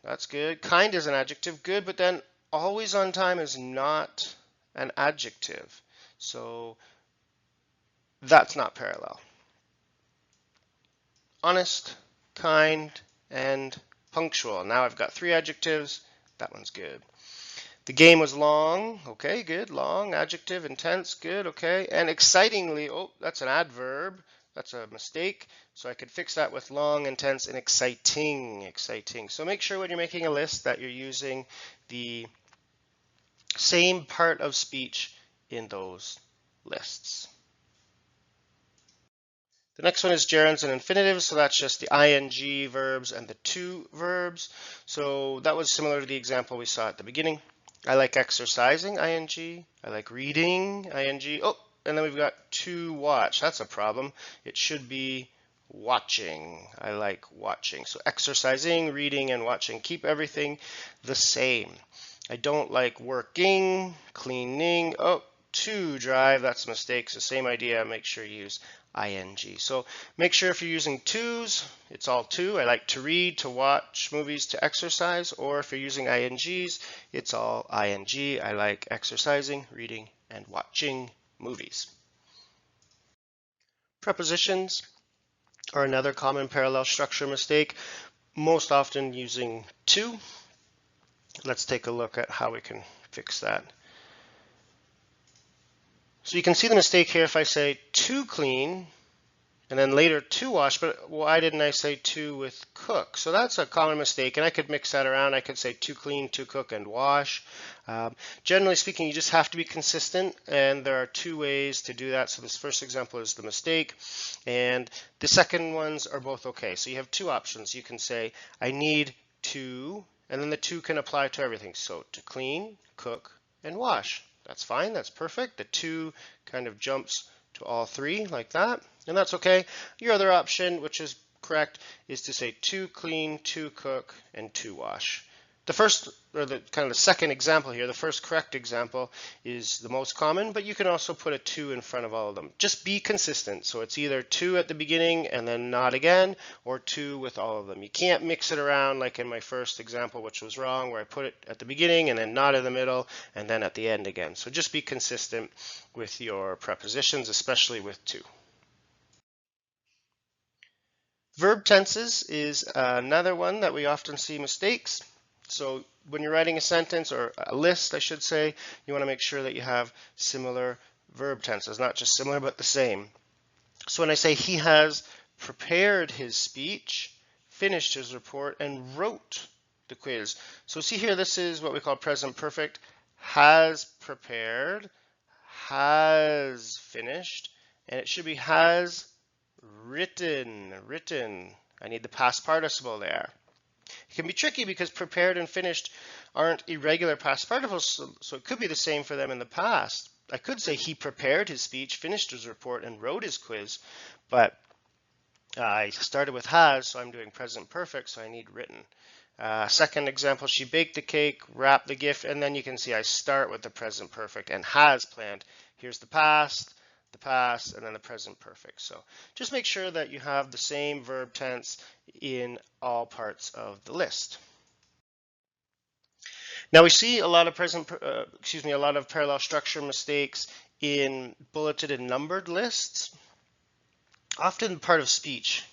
That's good. Kind is an adjective. Good. But then always on time is not an adjective. So that's not parallel. Honest, kind, and punctual. Now I've got 3 adjectives. That one's good. The game was long. Okay, good. Long, adjective, intense, good. Okay. And excitingly, oh, that's an adverb. That's a mistake. So I could fix that with long, intense, and exciting. Exciting. So make sure when you're making a list that you're using the same part of speech in those lists. The next one is gerunds and infinitives. So that's just the ing verbs and the to verbs. So that was similar to the example we saw at the beginning. I like exercising, ing. I like reading, ing. Oh, and then we've got to watch. That's a problem. It should be watching. I like watching. So exercising, reading, and watching. Keep everything the same. I don't like working, cleaning. Oh, to drive. That's a mistake. So same idea. Make sure you use ing. So make sure if you're using tos, it's all to. I like to read, to watch movies, to exercise. Or if you're using ings, it's all ing. I like exercising, reading, and watching movies. Prepositions are another common parallel structure mistake, most often using to. Let's take a look at how we can fix that. So you can see the mistake here if I say to clean and then later to wash, but why didn't I say to with cook? So that's a common mistake, and I could mix that around. I could say to clean, to cook, and wash. Generally speaking, you just have to be consistent, and there are 2 ways to do that. So this first example is the mistake, and the second ones are both okay. So you have 2 options. You can say I need to, and then the to can apply to everything. So to clean, cook, and wash. That's fine. That's perfect. The to kind of jumps to all 3 like that, and that's okay. Your other option, which is correct, is to say to clean, to cook, and to wash. The first, or the kind of the second example here, the first correct example is the most common, but you can also put a to in front of all of them. Just be consistent. So it's either to at the beginning and then not again, or to with all of them. You can't mix it around like in my first example, which was wrong, where I put it at the beginning and then not in the middle and then at the end again. So just be consistent with your prepositions, especially with to. Verb tenses is another one that we often see mistakes. So when you're writing a sentence, or a list, I should say, you want to make sure that you have similar verb tenses, not just similar, but the same. So when I say he has prepared his speech, finished his report, and wrote the quiz. So see here, this is what we call present perfect. Has prepared, has finished, and it should be has written. I need the past participle there. It can be tricky because prepared and finished aren't irregular past participles, so it could be the same for them in the past. I could say he prepared his speech, finished his report, and wrote his quiz, but I started with has, so I'm doing present perfect, so I need written. Second example, she baked the cake, wrapped the gift, and then you can see I start with the present perfect and has planned. Here's the past, and then the present perfect. So just make sure that you have the same verb tense in all parts of the list. Now we see a lot of a lot of parallel structure mistakes in bulleted and numbered lists. Often part of speech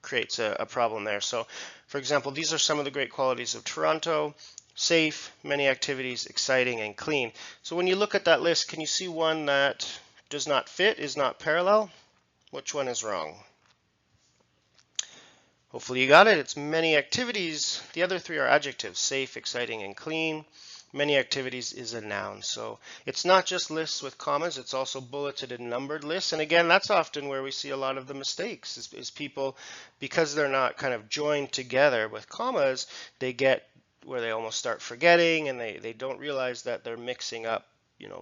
creates a problem there. So, for example, these are some of the great qualities of Toronto: safe, many activities, exciting, and clean. So when you look at that list, can you see one that does not fit, is not parallel? Which one is wrong? Hopefully you got it. It's many activities. The other three are adjectives: safe, exciting, and clean. Many activities is a noun. So it's not just lists with commas, it's also bulleted and numbered lists. And again, that's often where we see a lot of the mistakes is people, because they're not kind of joined together with commas, they get where they almost start forgetting, and they don't realize that they're mixing up,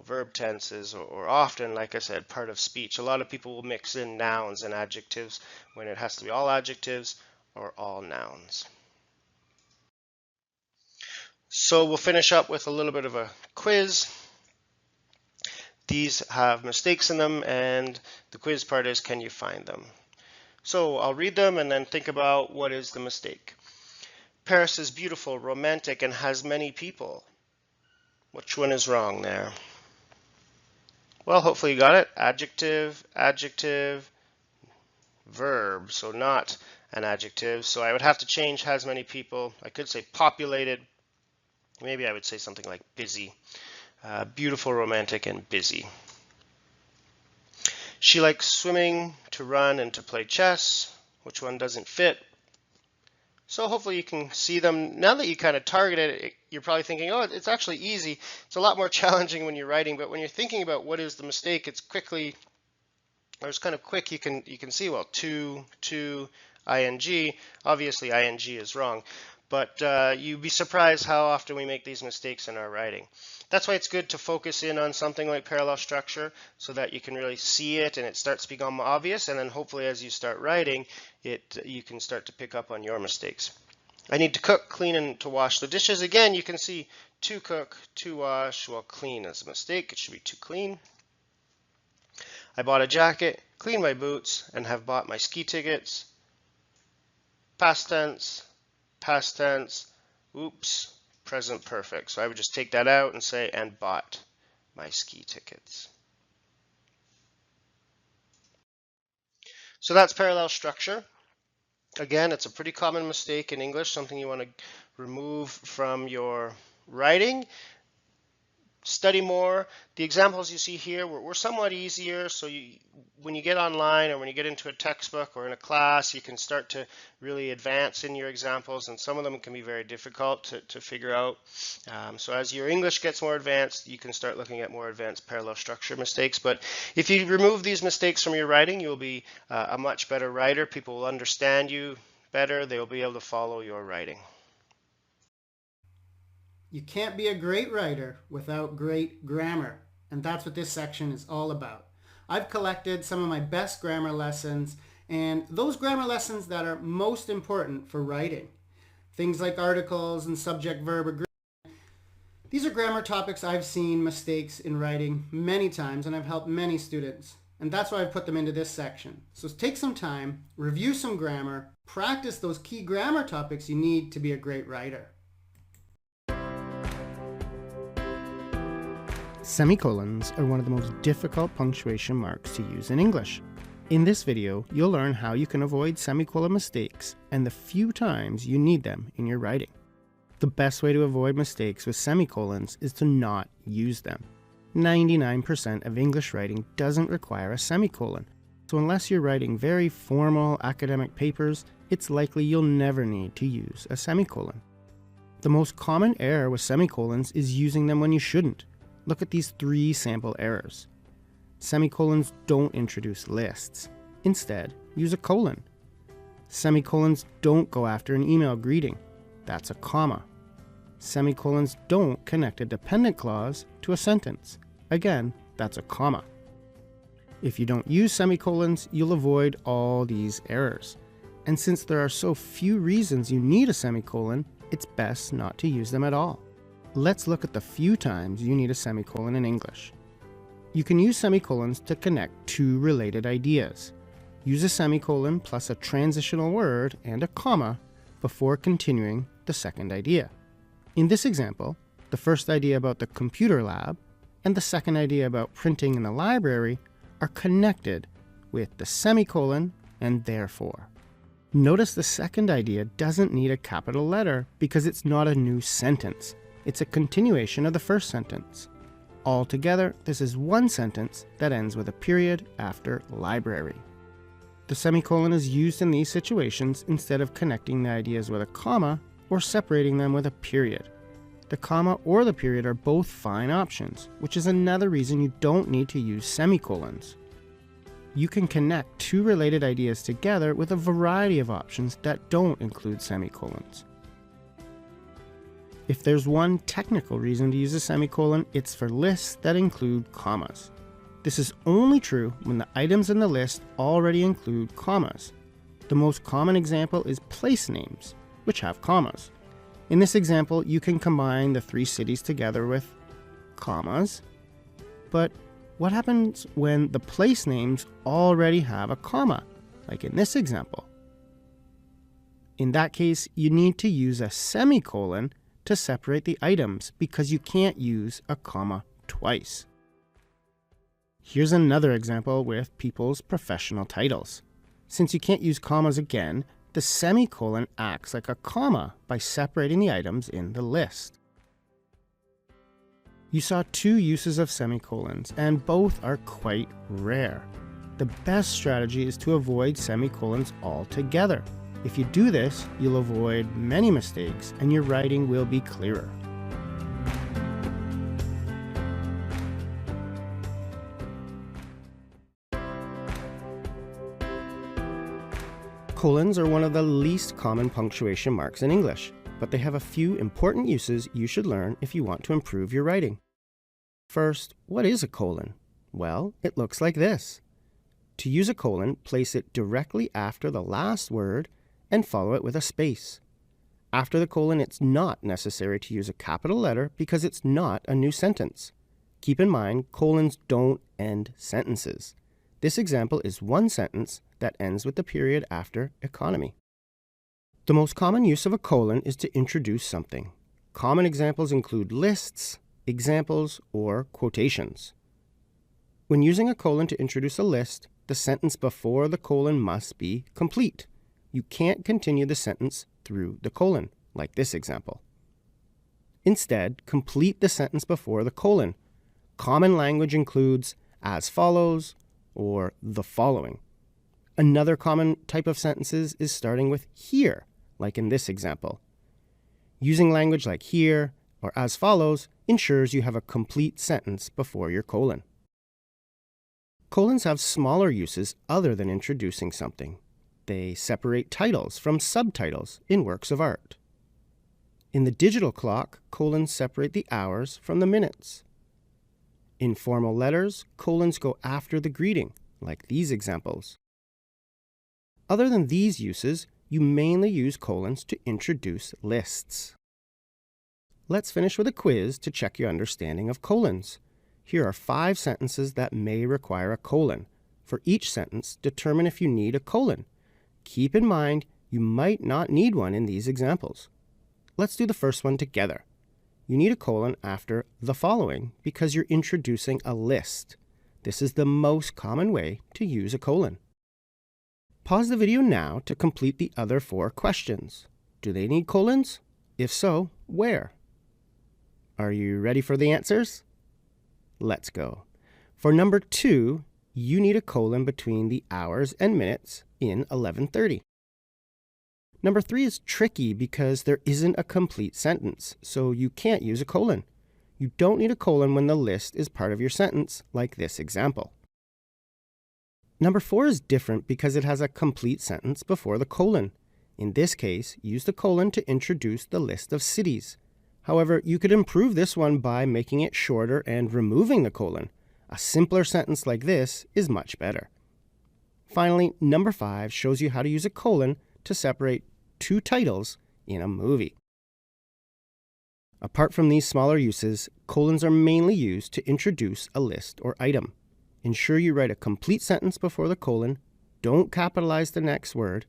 verb tenses, or often, like I said, part of speech. A lot of people will mix in nouns and adjectives when it has to be all adjectives or all nouns. So we'll finish up with a little bit of a quiz. These have mistakes in them, and the quiz part is, can you find them? So I'll read them and then think about what is the mistake. Paris is beautiful, romantic, and has many people. Which one is wrong there? Well, hopefully you got it. Adjective, adjective, verb, so not an adjective. So I would have to change has many people. I could say populated. Maybe I would say something like busy. Beautiful, romantic, and busy. She likes swimming, to run, and to play chess. Which one doesn't fit? So hopefully you can see them. Now that you kind of targeted it, you're probably thinking, oh, it's actually easy. It's a lot more challenging when you're writing, but when you're thinking about what is the mistake, it's kind of quick. You can see, well, to, ing. Obviously, ing is wrong. But you'd be surprised how often we make these mistakes in our writing. That's why it's good to focus in on something like parallel structure so that you can really see it and it starts to become obvious. And then hopefully as you start writing, you can start to pick up on your mistakes. I need to cook, clean, and to wash the dishes. Again, you can see to cook, to wash. Well, clean is a mistake. It should be to clean. I bought a jacket, cleaned my boots, and have bought my ski tickets. Past tense. Past tense, oops, present perfect. So I would just take that out and say, and bought my ski tickets. So that's parallel structure. Again, it's a pretty common mistake in English, something you want to remove from your writing. Study more. The examples you see here were somewhat easier, so when you get online or when you get into a textbook or in a class, you can start to really advance in your examples, and some of them can be very difficult to figure out. So as your English gets more advanced, you can start looking at more advanced parallel structure mistakes. But if you remove these mistakes from your writing, you'll be a much better writer. People will understand you better. They will be able to follow your writing. You can't be a great writer without great grammar, and that's what this section is all about. I've collected some of my best grammar lessons, and those grammar lessons that are most important for writing. Things like articles and subject-verb agreement. These are grammar topics I've seen mistakes in writing many times, and I've helped many students. And that's why I've put them into this section. So take some time, review some grammar, practice those key grammar topics you need to be a great writer. Semicolons are one of the most difficult punctuation marks to use in English. In this video, you'll learn how you can avoid semicolon mistakes and the few times you need them in your writing. The best way to avoid mistakes with semicolons is to not use them. 99% of English writing doesn't require a semicolon, so unless you're writing very formal academic papers, it's likely you'll never need to use a semicolon. The most common error with semicolons is using them when you shouldn't. Look at these 3 sample errors. Semicolons don't introduce lists. Instead, use a colon. Semicolons don't go after an email greeting. That's a comma. Semicolons don't connect a dependent clause to a sentence. Again, that's a comma. If you don't use semicolons, you'll avoid all these errors. And since there are so few reasons you need a semicolon, it's best not to use them at all. Let's look at the few times you need a semicolon in English. You can use semicolons to connect two related ideas. Use a semicolon plus a transitional word and a comma before continuing the second idea. In this example, the first idea about the computer lab and the second idea about printing in the library are connected with the semicolon and therefore. Notice the second idea doesn't need a capital letter because it's not a new sentence. It's a continuation of the first sentence. Altogether, this is one sentence that ends with a period after library. The semicolon is used in these situations instead of connecting the ideas with a comma or separating them with a period. The comma or the period are both fine options, which is another reason you don't need to use semicolons. You can connect two related ideas together with a variety of options that don't include semicolons. If there's one technical reason to use a semicolon, it's for lists that include commas. This is only true when the items in the list already include commas. The most common example is place names, which have commas. In this example, you can combine the three cities together with commas. But what happens when the place names already have a comma, like in this example? In that case, you need to use a semicolon to separate the items because you can't use a comma twice. Here's another example with people's professional titles. Since you can't use commas again, the semicolon acts like a comma by separating the items in the list. You saw two uses of semicolons, and both are quite rare. The best strategy is to avoid semicolons altogether. If you do this, you'll avoid many mistakes and your writing will be clearer. Colons are one of the least common punctuation marks in English, but they have a few important uses you should learn if you want to improve your writing. First, what is a colon? Well, it looks like this. To use a colon, place it directly after the last word and follow it with a space. After the colon, it's not necessary to use a capital letter because it's not a new sentence. Keep in mind, colons don't end sentences. This example is one sentence that ends with the period after economy. The most common use of a colon is to introduce something. Common examples include lists, examples, or quotations. When using a colon to introduce a list, the sentence before the colon must be complete. You can't continue the sentence through the colon, like this example. Instead, complete the sentence before the colon. Common language includes as follows or the following. Another common type of sentences is starting with here, like in this example. Using language like here or as follows ensures you have a complete sentence before your colon. Colons have smaller uses other than introducing something. They separate titles from subtitles in works of art. In the digital clock, colons separate the hours from the minutes. In formal letters, colons go after the greeting, like these examples. Other than these uses, you mainly use colons to introduce lists. Let's finish with a quiz to check your understanding of colons. Here are 5 sentences that may require a colon. For each sentence, determine if you need a colon. Keep in mind, you might not need one in these examples. Let's do the first one together. You need a colon after the following because you're introducing a list. This is the most common way to use a colon. Pause the video now to complete the other 4 questions. Do they need colons? If so, where? Are you ready for the answers? Let's go. For number 2, you need a colon between the hours and minutes in 11:30. Number 3 is tricky because there isn't a complete sentence, so you can't use a colon. You don't need a colon when the list is part of your sentence, like this example. Number 4 is different because it has a complete sentence before the colon. In this case, use the colon to introduce the list of cities. However, you could improve this one by making it shorter and removing the colon. A A simpler sentence like this is much better. Finally, number 5 shows you how to use a colon to separate two titles in a movie. Apart from these smaller uses, colons are mainly used to introduce a list or item. Ensure you write a complete sentence before the colon, don't capitalize the next word,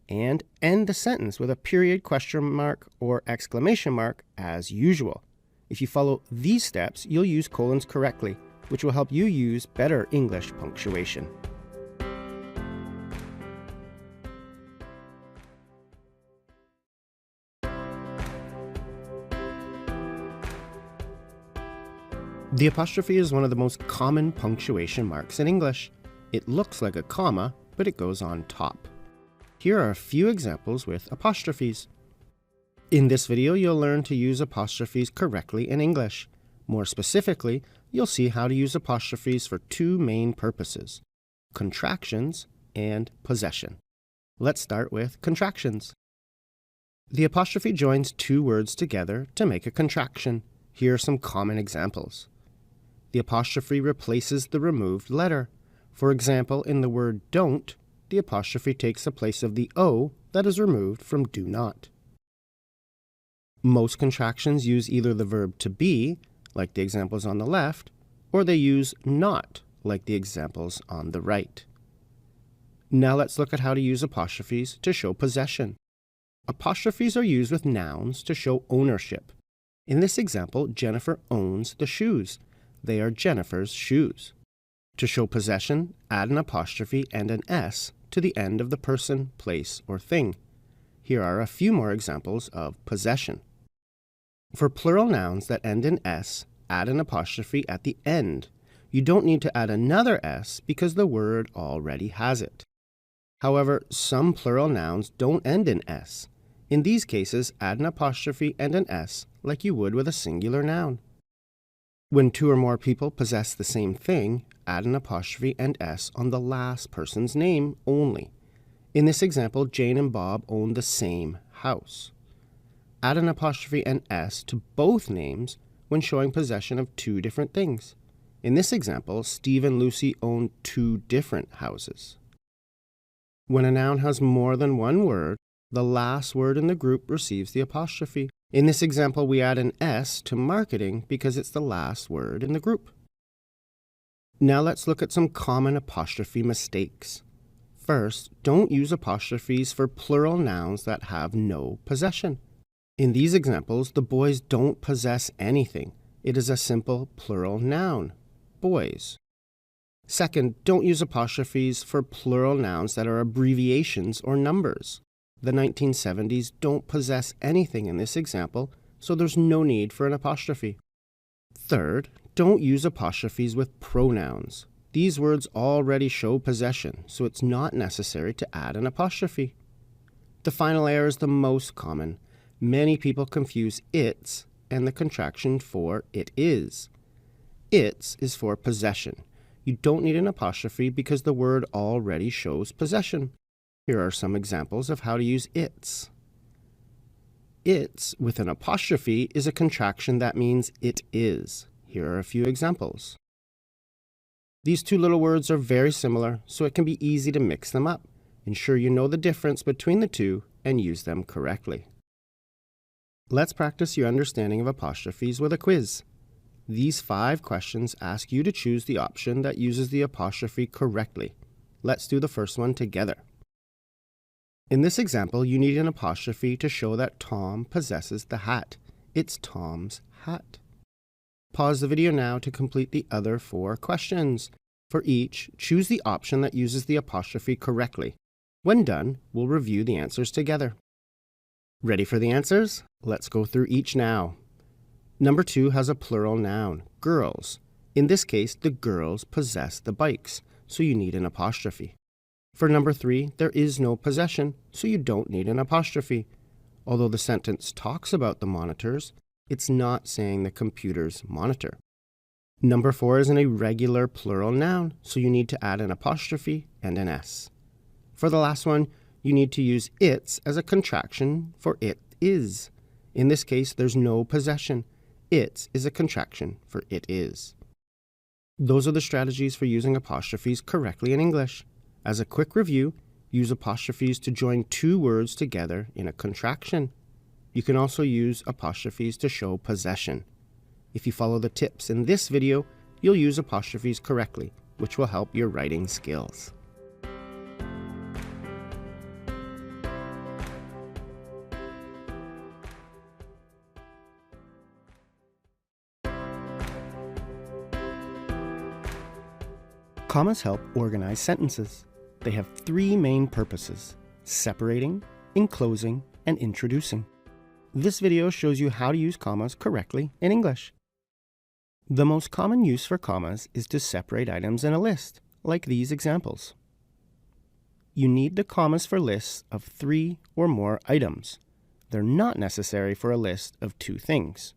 and end the sentence with a period, question mark, or exclamation mark as usual. If you follow these steps, you'll use colons correctly, which will help you use better English punctuation. The apostrophe is one of the most common punctuation marks in English. It looks like a comma, but it goes on top. Here are a few examples with apostrophes. In this video, you'll learn to use apostrophes correctly in English. More specifically, you'll see how to use apostrophes for two main purposes: contractions and possession. Let's start with contractions. The apostrophe joins two words together to make a contraction. Here are some common examples. The apostrophe replaces the removed letter. For example, in the word don't, the apostrophe takes the place of the O that is removed from do not. Most contractions use either the verb to be, like the examples on the left, or they use not, like the examples on the right. Now let's look at how to use apostrophes to show possession. Apostrophes are used with nouns to show ownership. In this example, Jennifer owns the shoes. They are Jennifer's shoes. To show possession, add an apostrophe and an S to the end of the person, place, or thing. Here are a few more examples of possession. For plural nouns that end in S, add an apostrophe at the end. You don't need to add another S because the word already has it. However, some plural nouns don't end in S. In these cases, add an apostrophe and an S like you would with a singular noun. When two or more people possess the same thing, add an apostrophe and S on the last person's name only. In this example, Jane and Bob own the same house. Add an apostrophe and S to both names when showing possession of two different things. In this example, Steve and Lucy own two different houses. When a noun has more than one word, the last word in the group receives the apostrophe. In this example, we add an S to marketing because it's the last word in the group. Now let's look at some common apostrophe mistakes. First, don't use apostrophes for plural nouns that have no possession. In these examples, the boys don't possess anything. It is a simple plural noun, boys. Second, don't use apostrophes for plural nouns that are abbreviations or numbers. The 1970s don't possess anything in this example, so there's no need for an apostrophe. Third, don't use apostrophes with pronouns. These words already show possession, so it's not necessary to add an apostrophe. The final error is the most common. Many people confuse its and the contraction for it is. Its is for possession. You don't need an apostrophe because the word already shows possession. Here are some examples of how to use its. Its with an apostrophe is a contraction that means it is. Here are a few examples. These two little words are very similar, so it can be easy to mix them up. Ensure you know the difference between the two and use them correctly. Let's practice your understanding of apostrophes with a quiz. These 5 questions ask you to choose the option that uses the apostrophe correctly. Let's do the first one together. In this example, you need an apostrophe to show that Tom possesses the hat. It's Tom's hat. Pause the video now to complete the other 4 questions. For each, choose the option that uses the apostrophe correctly. When done, we'll review the answers together. Ready for the answers? Let's go through each now. Number 2 has a plural noun, girls. In this case, the girls possess the bikes, so you need an apostrophe. For number 3, there is no possession, so you don't need an apostrophe. Although the sentence talks about the monitors, it's not saying the computers monitor. Number 4 is an irregular plural noun, so you need to add an apostrophe and an S. For the last one, you need to use its as a contraction for it is. In this case, there's no possession. Its is a contraction for it is. Those are the strategies for using apostrophes correctly in English. As a quick review, use apostrophes to join two words together in a contraction. You can also use apostrophes to show possession. If you follow the tips in this video, you'll use apostrophes correctly, which will help your writing skills. Commas help organize sentences. They have three main purposes: separating, enclosing, and introducing. This video shows you how to use commas correctly in English. The most common use for commas is to separate items in a list, like these examples. You need the commas for lists of 3 or more items. They're not necessary for a list of 2 things.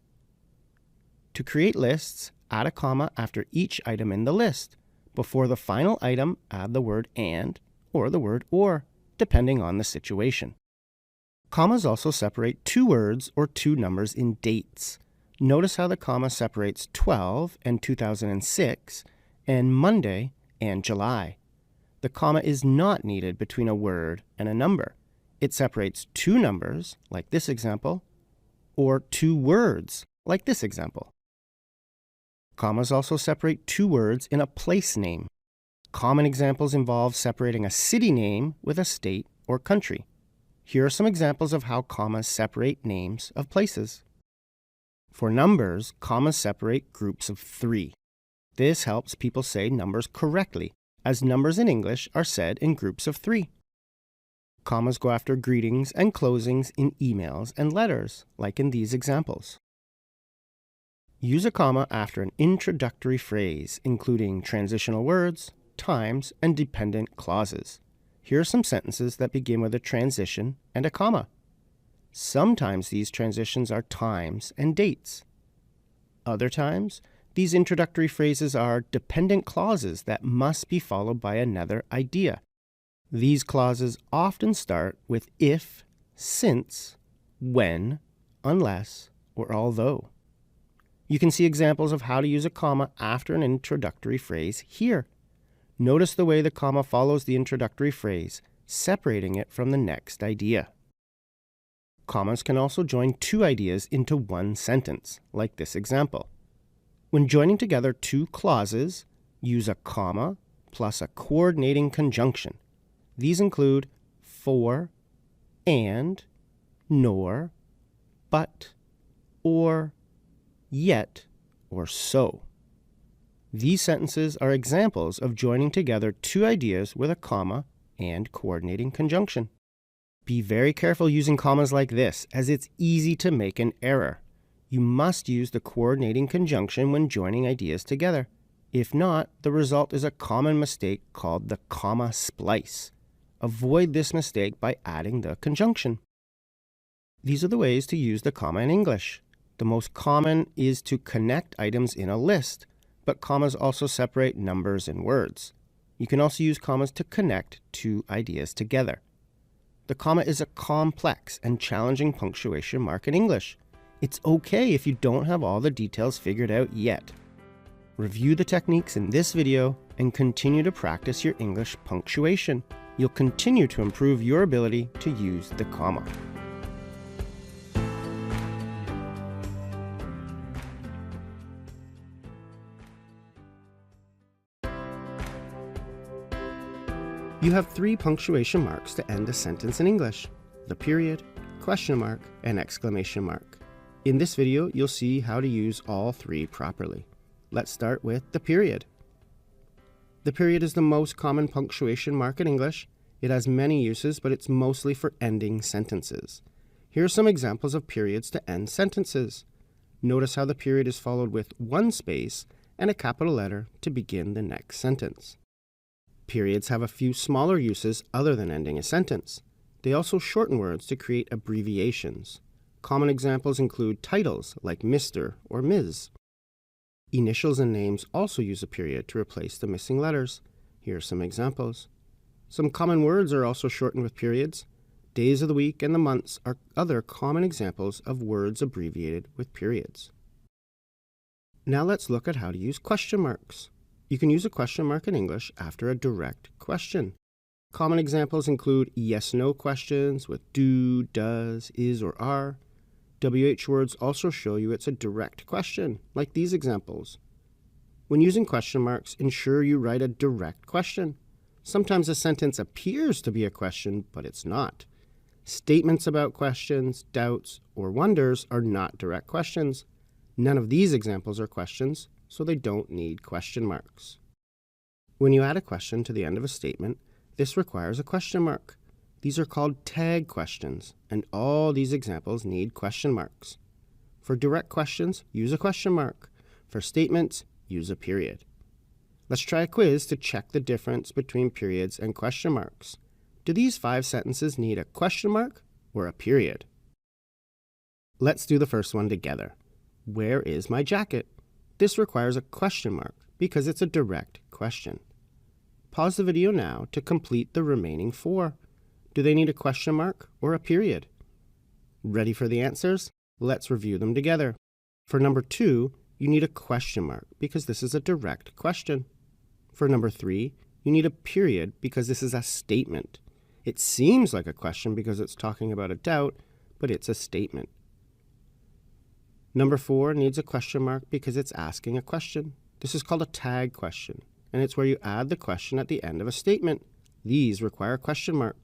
To create lists, add a comma after each item in the list. Before the final item, add the word and or the word or, depending on the situation. Commas also separate 2 words or 2 numbers in dates. Notice how the comma separates 12 and 2006 and Monday and July. The comma is not needed between a word and a number. It separates 2 numbers, like this example, or 2 words, like this example. Commas also separate 2 words in a place name. Common examples involve separating a city name with a state or country. Here are some examples of how commas separate names of places. For numbers, commas separate groups of 3. This helps people say numbers correctly, as numbers in English are said in groups of 3. Commas go after greetings and closings in emails and letters, like in these examples. Use a comma after an introductory phrase, including transitional words, times, and dependent clauses. Here are some sentences that begin with a transition and a comma. Sometimes these transitions are times and dates. Other times, these introductory phrases are dependent clauses that must be followed by another idea. These clauses often start with if, since, when, unless, or although. You can see examples of how to use a comma after an introductory phrase here. Notice the way the comma follows the introductory phrase, separating it from the next idea. Commas can also join 2 ideas into one sentence, like this example. When joining together 2 clauses, use a comma plus a coordinating conjunction. These include for, and, nor, but, or, yet, or so. These sentences are examples of joining together 2 ideas with a comma and coordinating conjunction. Be very careful using commas like this, as it's easy to make an error. You must use the coordinating conjunction when joining ideas together. If not, the result is a common mistake called the comma splice. Avoid this mistake by adding the conjunction. These are the ways to use the comma in English. The most common is to connect items in a list, but commas also separate numbers and words. You can also use commas to connect 2 ideas together. The comma is a complex and challenging punctuation mark in English. It's okay if you don't have all the details figured out yet. Review the techniques in this video and continue to practice your English punctuation. You'll continue to improve your ability to use the comma. You have 3 punctuation marks to end a sentence in English: the period, question mark, and exclamation mark. In this video, you'll see how to use all 3 properly. Let's start with the period. The period is the most common punctuation mark in English. It has many uses, but it's mostly for ending sentences. Here are some examples of periods to end sentences. Notice how the period is followed with 1 space and a capital letter to begin the next sentence. Periods have a few smaller uses other than ending a sentence. They also shorten words to create abbreviations. Common examples include titles like Mr. or Ms. Initials and names also use a period to replace the missing letters. Here are some examples. Some common words are also shortened with periods. Days of the week and the months are other common examples of words abbreviated with periods. Now let's look at how to use question marks. You can use a question mark in English after a direct question. Common examples include yes-no questions with do, does, is, or are. WH words also show you it's a direct question, like these examples. When using question marks, ensure you write a direct question. Sometimes a sentence appears to be a question, but it's not. Statements about questions, doubts, or wonders are not direct questions. None of these examples are questions, so they don't need question marks. When you add a question to the end of a statement, this requires a question mark. These are called tag questions, and all these examples need question marks. For direct questions, use a question mark. For statements, use a period. Let's try a quiz to check the difference between periods and question marks. Do these 5 sentences need a question mark or a period? Let's do the first one together. Where is my jacket? This requires a question mark because it's a direct question. Pause the video now to complete the remaining 4. Do they need a question mark or a period? Ready for the answers? Let's review them together. For number 2, you need a question mark because this is a direct question. For number 3, you need a period because this is a statement. It seems like a question because it's talking about a doubt, but it's a statement. Number 4 needs a question mark because it's asking a question. This is called a tag question, and it's where you add the question at the end of a statement. These require a question mark.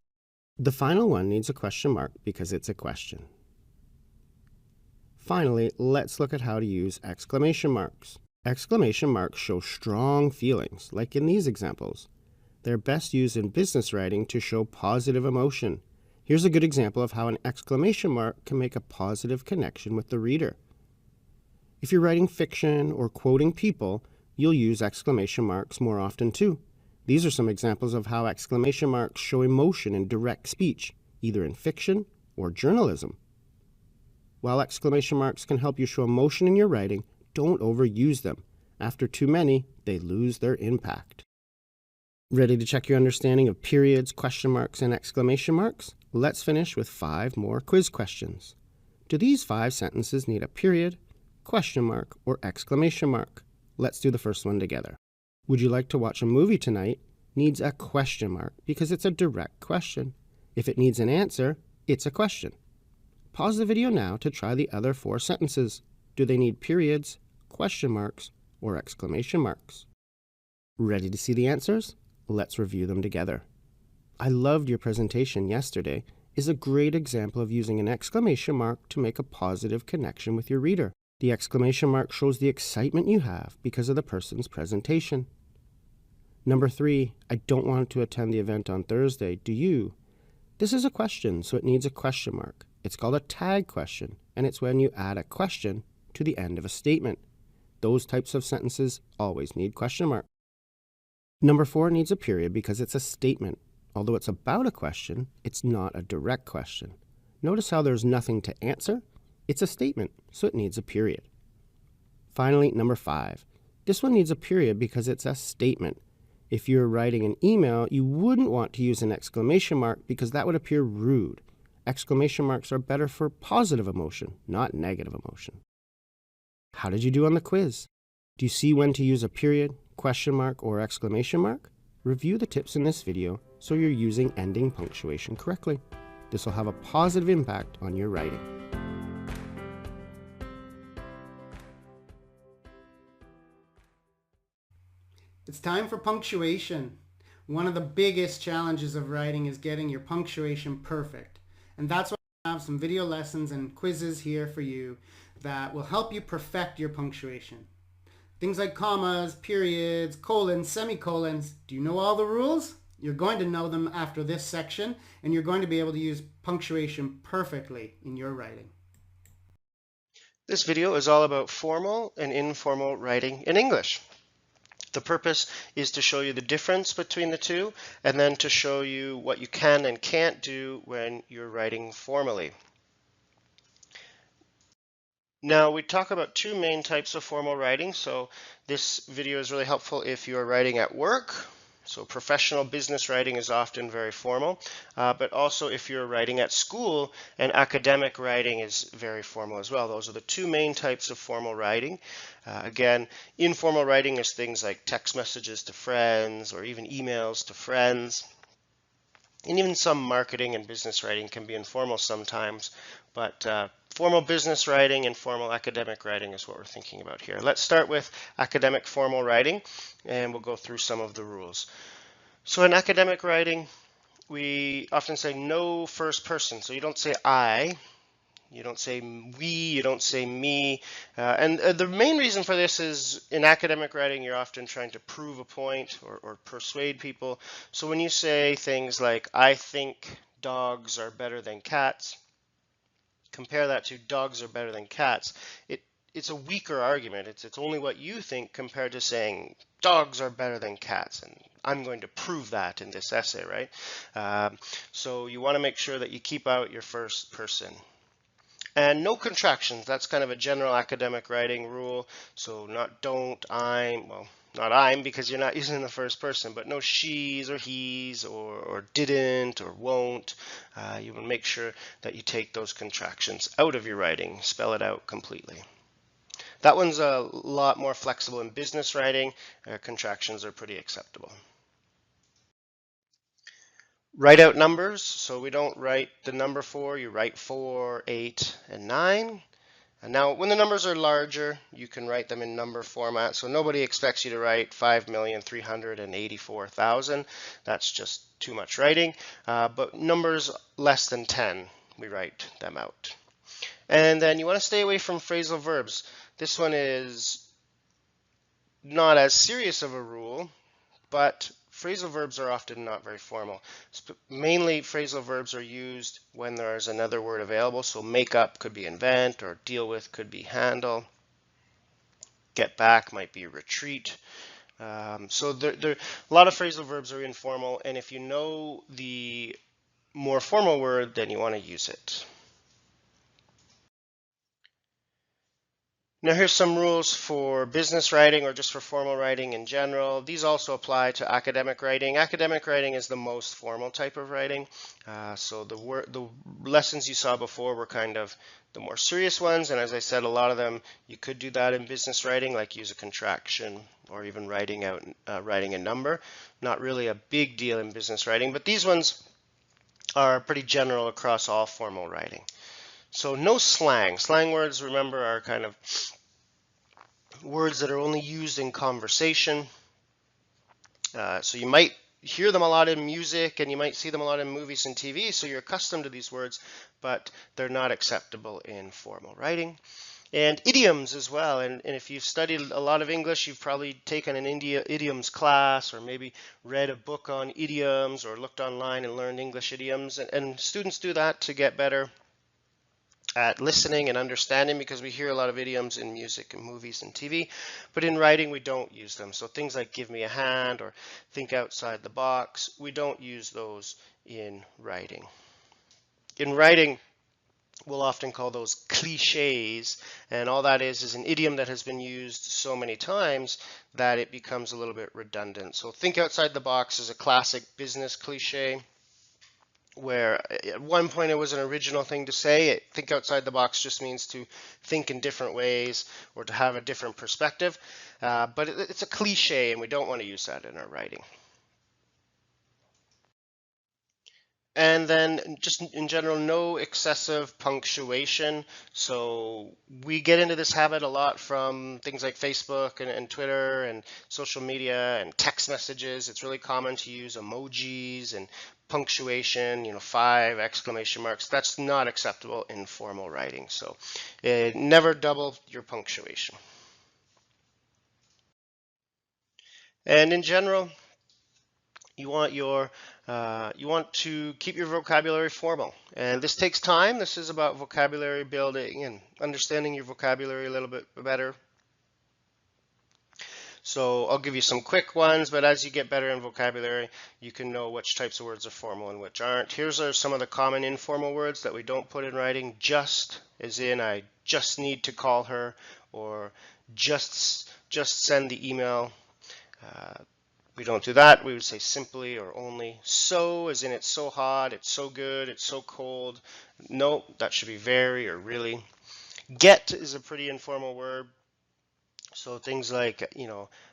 The final one needs a question mark because it's a question. Finally, let's look at how to use exclamation marks. Exclamation marks show strong feelings, like in these examples. They're best used in business writing to show positive emotion. Here's a good example of how an exclamation mark can make a positive connection with the reader. If you're writing fiction or quoting people, you'll use exclamation marks more often too. These are some examples of how exclamation marks show emotion in direct speech, either in fiction or journalism. While exclamation marks can help you show emotion in your writing, don't overuse them. After too many, they lose their impact. Ready to check your understanding of periods, question marks, and exclamation marks? Let's finish with 5 more quiz questions. Do these 5 sentences need a period, question mark, or exclamation mark? Let's do the first one together. Would you like to watch a movie tonight? Needs a question mark because it's a direct question. If it needs an answer, it's a question. Pause the video now to try the other 4 sentences. Do they need periods, question marks, or exclamation marks? Ready to see the answers? Let's review them together. I loved your presentation yesterday is a great example of using an exclamation mark to make a positive connection with your reader. The exclamation mark shows the excitement you have because of the person's presentation. Number 3, I don't want to attend the event on Thursday, do you? This is a question, so it needs a question mark. It's called a tag question, and it's when you add a question to the end of a statement. Those types of sentences always need question marks. Number 4 needs a period because it's a statement. Although it's about a question, it's not a direct question. Notice how there's nothing to answer? It's a statement, so it needs a period. Finally, number 5. This one needs a period because it's a statement. If you're writing an email, you wouldn't want to use an exclamation mark because that would appear rude. Exclamation marks are better for positive emotion, not negative emotion. How did you do on the quiz? Do you see when to use a period, question mark, or exclamation mark? Review the tips in this video so you're using ending punctuation correctly. This will have a positive impact on your writing. It's time for punctuation. One of the biggest challenges of writing is getting your punctuation perfect. And that's why I have some video lessons and quizzes here for you that will help you perfect your punctuation. Things like commas, periods, colons, semicolons. Do you know all the rules? You're going to know them after this section, and you're going to be able to use punctuation perfectly in your writing. This video is all about formal and informal writing in English. The purpose is to show you the difference between the two, and then to show you what you can and can't do when you're writing formally. Now, we talk about 2 main types of formal writing, so this video is really helpful if you're writing at work. So professional business writing is often very formal, but also if you're writing at school, and academic writing is very formal as well. Those are the two main types of formal writing. Again, informal writing is things like text messages to friends or even emails to friends. And even some marketing and business writing can be informal sometimes, but formal business writing and formal academic writing is what we're thinking about here. Let's start with academic formal writing, and we'll go through some of the rules. So in academic writing, we often say no first person. So you don't say I, you don't say we, you don't say me. And the main reason for this is in academic writing, you're often trying to prove a point or persuade people. So when you say things like, I think dogs are better than cats, compare that to dogs are better than cats, it's a weaker argument. It's only what you think compared to saying dogs are better than cats. And I'm going to prove that in this essay, right? So you want to make sure that you keep out your first person. And no contractions. That's kind of a general academic writing rule. So not don't, I'm, well, not I'm because you're not using the first person, but no she's or he's or didn't or won't. You will make sure that you take those contractions out of your writing, spell it out completely. That one's a lot more flexible in business writing. Contractions are pretty acceptable. Write out numbers, so we don't write the number 4, you write 4, 8, and 9. And now when the numbers are larger, you can write them in number format, so nobody expects you to write 5,384,000. That's just too much writing. But numbers less than 10, we write them out. And then you want to stay away from phrasal verbs. This one is not as serious of a rule, but phrasal verbs are often not very formal. Mainly phrasal verbs are used when there's another word available. So make up could be invent, or deal with could be handle. Get back might be retreat. So a lot of phrasal verbs are informal, and if you know the more formal word, then you want to use it. Now here's some rules for business writing or just for formal writing in general. These also apply to academic writing. Academic writing is the most formal type of writing. So the lessons you saw before were kind of the more serious ones, and as I said, a lot of them you could do that in business writing, like use a contraction or even writing a number. Not really a big deal in business writing, but these ones are pretty general across all formal writing. So no slang. Slang words, remember, are kind of words that are only used in conversation. So you might hear them a lot in music, and you might see them a lot in movies and TV, so you're accustomed to these words, but they're not acceptable in formal writing. And idioms as well, and if you've studied a lot of English, you've probably taken an idioms class, or maybe read a book on idioms, or looked online and learned English idioms, and students do that to get better at listening and understanding, because we hear a lot of idioms in music and movies and TV, but in writing we don't use them. So things like give me a hand or think outside the box, we don't use those in writing. In writing, we'll often call those cliches, and all that is an idiom that has been used so many times that it becomes a little bit redundant. So think outside the box is a classic business cliche, where at one point it was an original thing to say. Think outside the box just means to think in different ways or to have a different perspective. But it's a cliche, and we don't want to use that in our writing. And then just in general, no excessive punctuation. So we get into this habit a lot from things like Facebook and Twitter and social media and text messages. It's really common to use emojis and punctuation, 5 exclamation marks. That's not acceptable in formal writing. So never double your punctuation. And in general, you want to keep your vocabulary formal, and this takes time. This is about vocabulary building and understanding your vocabulary a little bit better. So I'll give you some quick ones, but as you get better in vocabulary, you can know which types of words are formal and which aren't. Here's some of the common informal words that we don't put in writing. Just, as in I just need to call her, or just send the email. We don't do that. We would say simply or only. So, as in it's so hot, it's so good, it's so cold. No, that should be very or really. Get is a pretty informal word. So things like,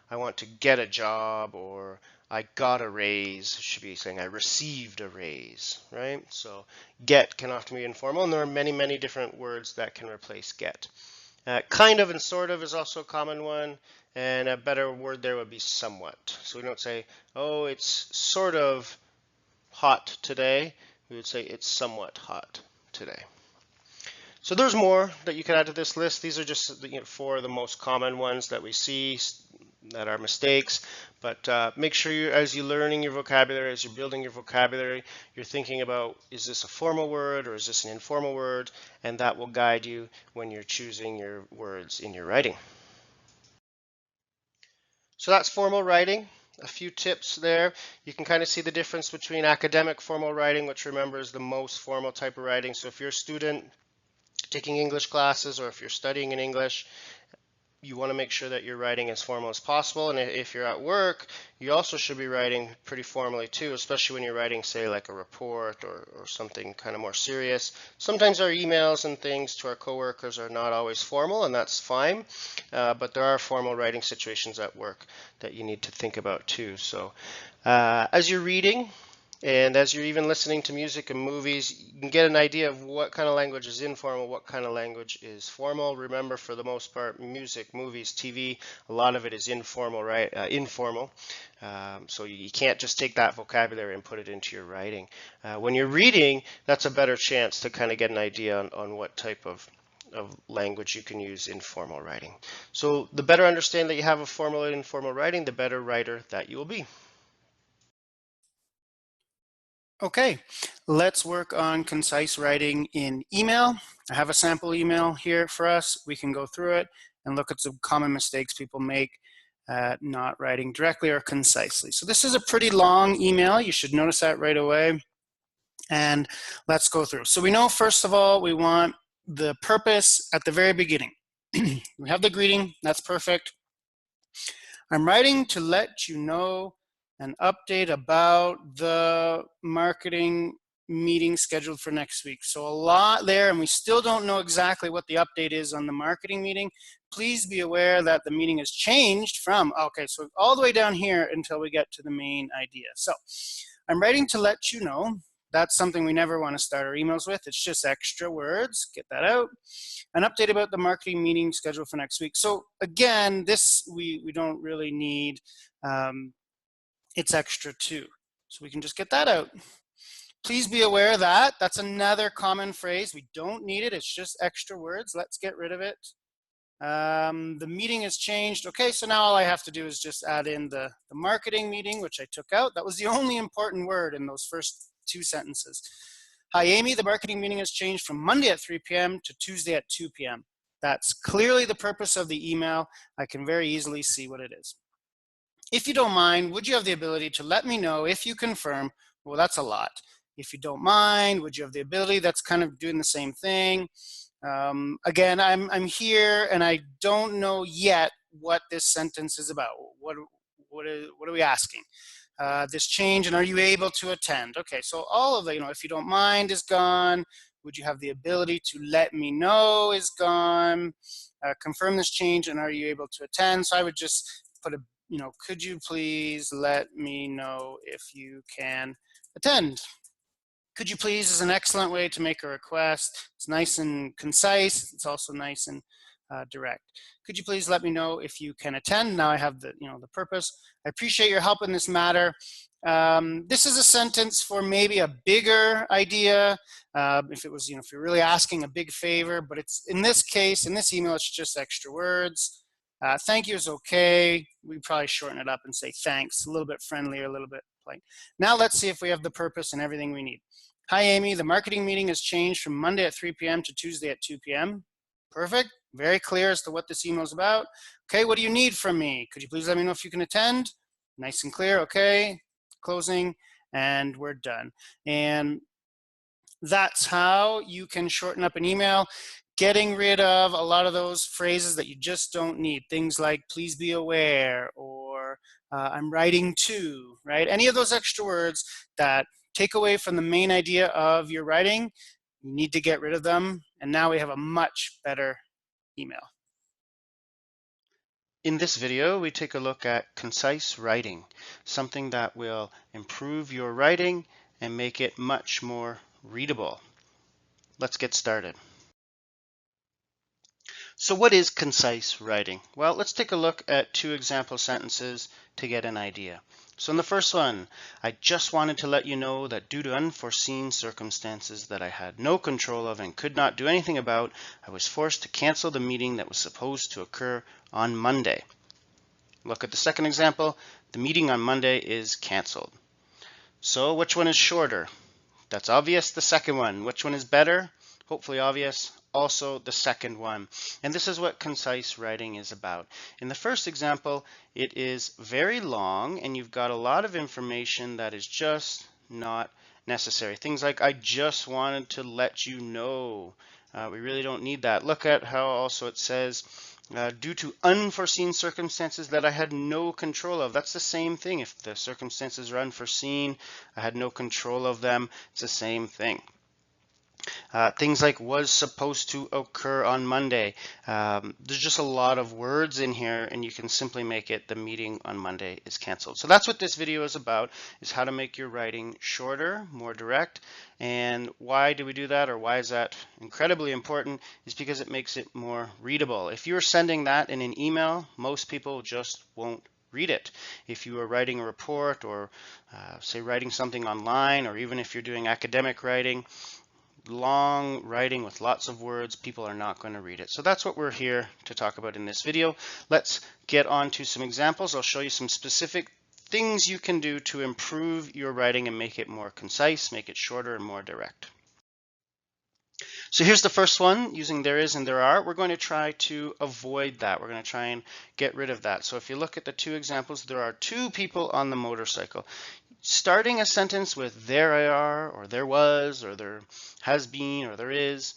I want to get a job, or I got a raise should be saying I received a raise, right? So get can often be informal, and there are many, many different words that can replace get. Kind of and sort of is also a common one, and a better word there would be somewhat. So we don't say, oh, it's sort of hot today. We would say it's somewhat hot today. So there's more that you can add to this list. These are just four of the most common ones that we see that are mistakes. But make sure as you're learning your vocabulary, as you're building your vocabulary, you're thinking about, is this a formal word or is this an informal word? And that will guide you when you're choosing your words in your writing. So that's formal writing. A few tips there. You can kind of see the difference between academic formal writing, which remember is the most formal type of writing. So if you're a student taking English classes, or if you're studying in English, you want to make sure that you're writing as formal as possible. And if you're at work, you also should be writing pretty formally too, especially when you're writing, say, like a report or something kind of more serious. Sometimes our emails and things to our coworkers are not always formal, and that's fine. But there are formal writing situations at work that you need to think about too. So as you're reading, and as you're even listening to music and movies, you can get an idea of what kind of language is informal, what kind of language is formal. Remember, for the most part, music, movies, TV, a lot of it is informal, right? Informal. So you can't just take that vocabulary and put it into your writing. When you're reading, that's a better chance to kind of get an idea on what type of language you can use in formal writing. So the better understanding that you have of formal and informal writing, the better writer that you will be. Okay, let's work on concise writing in email. I have a sample email here for us. We can go through it and look at some common mistakes people make not writing directly or concisely. So this is a pretty long email. You should notice that right away. And let's go through. So we know, first of all, we want the purpose at the very beginning. We have the greeting. That's perfect. I'm writing to let you know an update about the marketing meeting scheduled for next week. So a lot there, and we still don't know exactly what the update is on the marketing meeting. Please be aware that the meeting has changed from, okay, so all the way down here until we get to the main idea. So I'm writing to let you know. That's something we never want to start our emails with. It's just extra words. Get that out. An update about the marketing meeting scheduled for next week. So again, this we don't really need. It's extra too. So we can just get that out. Please be aware that that's another common phrase. We don't need it. It's just extra words. Let's get rid of it. The meeting has changed. Okay, so now all I have to do is just add in the marketing meeting, which I took out. That was the only important word in those first two sentences. Hi, Amy. The marketing meeting has changed from Monday at 3 p.m. to Tuesday at 2 p.m. That's clearly the purpose of the email. I can very easily see what it is. If you don't mind, would you have the ability to let me know if you confirm? Well, that's a lot. If you don't mind, would you have the ability? That's kind of doing the same thing. Again, I'm here and I don't know yet what this sentence is about. What are we asking? This change, and are you able to attend? Okay, so all of the, if you don't mind is gone. Would you have the ability to let me know is gone. Confirm this change, and are you able to attend? So I would just put a, could you please let me know if you can attend? Could you please is an excellent way to make a request. It's nice and concise. It's also nice and direct. Could you please let me know if you can attend? Now I have the, the purpose. I appreciate your help in this matter. This is a sentence for maybe a bigger idea. If it was, if you're really asking a big favor, but it's in this case, in this email, it's just extra words. Thank you is okay. We probably shorten it up and say thanks, a little bit friendlier, a little bit polite. Now let's see if we have the purpose and everything we need. Hi, Amy. The marketing meeting has changed from Monday at 3 p.m. to Tuesday at 2 p.m. Perfect. Very clear as to what this email is about. Okay, what do you need from me? Could you please let me know if you can attend? Nice and clear. Okay, closing, and we're done. And that's how you can shorten up an email, getting rid of a lot of those phrases that you just don't need. Things like please be aware, or I'm writing to, right? Any of those extra words that take away from the main idea of your writing, you need to get rid of them. And now we have a much better email. In this video, we take a look at concise writing, something that will improve your writing and make it much more readable. Let's get started. So what is concise writing? Well, let's take a look at 2 example sentences to get an idea. So in the first one, I just wanted to let you know that due to unforeseen circumstances that I had no control of and could not do anything about, I was forced to cancel the meeting that was supposed to occur on Monday. Look at the second example. The meeting on Monday is canceled. So which one is shorter? That's obvious, the second one. Which one is better? Hopefully obvious. Also the second one. And this is what concise writing is about. In the first example, it is very long and you've got a lot of information that is just not necessary. Things like, I just wanted to let you know. We really don't need that. Look at how also it says, due to unforeseen circumstances that I had no control of. That's the same thing. If the circumstances are unforeseen, I had no control of them, it's the same thing. Things like was supposed to occur on Monday. There's just a lot of words in here and you can simply make it the meeting on Monday is canceled. So that's what this video is about, is how to make your writing shorter, more direct. And why do we do that, or why is that incredibly important, is because it makes it more readable. If you're sending that in an email, most people just won't read it. If you are writing a report or say writing something online, or even if you're doing academic writing, long writing with lots of words, people are not going to read it. So that's what we're here to talk about in this video. Let's get on to some examples. I'll show you some specific things you can do to improve your writing and make it more concise, make it shorter and more direct. So here's the first one, using there is and there are. We're going to try to avoid that. We're going to try and get rid of that. So if you look at the 2 examples, there are 2 people on the motorcycle. Starting a sentence with there I are, or there was, or there has been, or there is,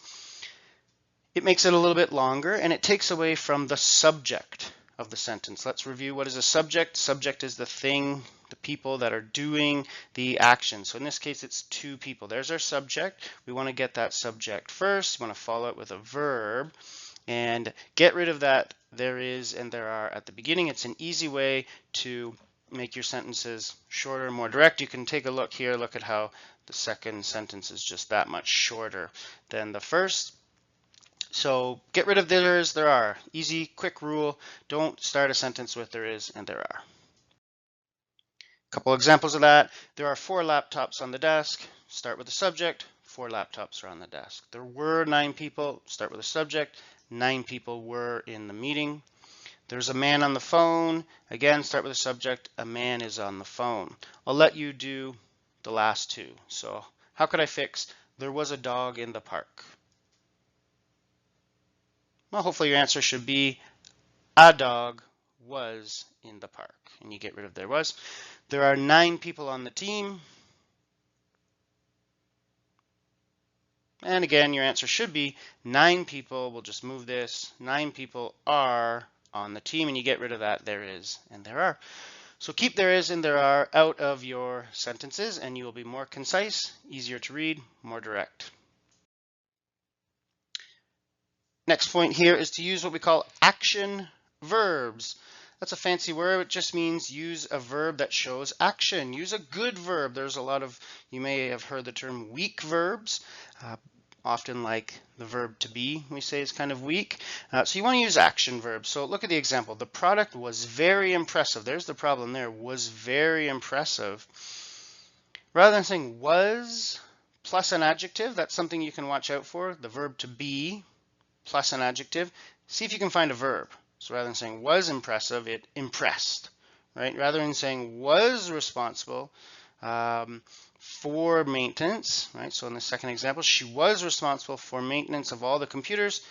it makes it a little bit longer and it takes away from the subject of the sentence. Let's review what is a subject. Subject is the thing, the people that are doing the action. So in this case, it's 2 people. There's our subject. We want to get that subject first. We want to follow it with a verb and get rid of that there is and there are at the beginning. It's an easy way to make your sentences shorter and more direct. You can take a look here. Look at how the second sentence is just that much shorter than the first. So get rid of there is, there are. Easy, quick rule. Don't start a sentence with there is and there are. A couple examples of that. There are 4 laptops on the desk. Start with the subject. 4 laptops are on the desk. There were 9 people. Start with the subject. 9 people were in the meeting. There's a man on the phone. Again, start with the subject. A man is on the phone. I'll let you do the last 2. So how could I fix there was a dog in the park? Well, hopefully your answer should be a dog was in the park. And you get rid of there was. There are 9 people on the team. And again, your answer should be 9 people. We'll just move this. 9 people are on the team, and you get rid of that there is and there are. So keep there is and there are out of your sentences and you will be more concise, easier to read, more direct. Next point here is to use what we call action verbs. That's a fancy word. It just means use a verb that shows action. Use a good verb. There's a lot of, you may have heard the term weak verbs. Often like the verb to be, we say is kind of weak. So you want to use action verbs. So look at the example. The product was very impressive. There's the problem there. Was very impressive. Rather than saying was plus an adjective, that's something you can watch out for. The verb to be plus an adjective. See if you can find a verb. So rather than saying was impressive, it impressed, right? Rather than saying was responsible, for maintenance, right? So in the second example, she was responsible for maintenance of all the computers.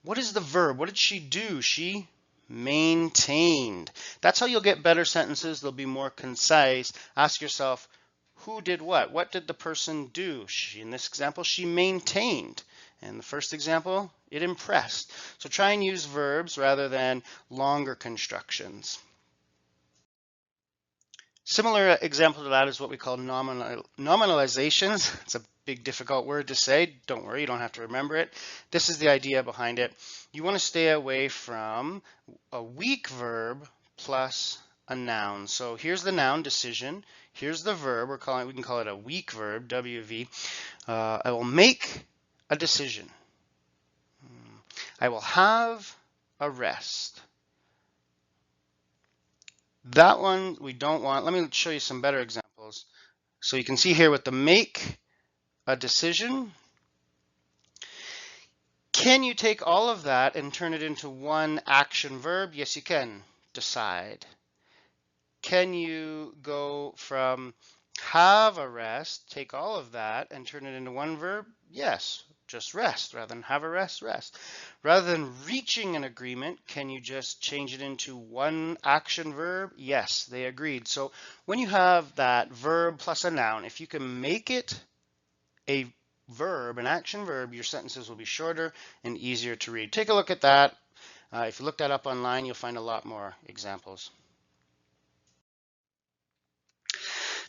What is the verb? What did she do? She maintained. That's how you'll get better sentences. They'll be more concise. Ask yourself, who did what? What did the person do? In this example, she maintained. In the first example, it impressed. So try and use verbs rather than longer constructions. Similar example to that is what we call nominalizations. It's a big difficult word to say. Don't worry, you don't have to remember it. This is the idea behind it. You want to stay away from a weak verb plus a noun. So here's the noun, decision. Here's the verb. We can call it a weak verb, WV. I will make a decision. I will have a rest. That one we don't want. Let me show you some better examples. So you can see here with the make a decision. Can you take all of that and turn it into one action verb? Yes, you can. Decide. Can you go from have a rest, take all of that and turn it into one verb? Yes, just rest rather than have a rest, rest. Rather than reaching an agreement, can you just change it into one action verb? Yes, they agreed. So when you have that verb plus a noun, if you can make it a verb, an action verb, your sentences will be shorter and easier to read. Take a look at that. If you look that up online, you'll find a lot more examples.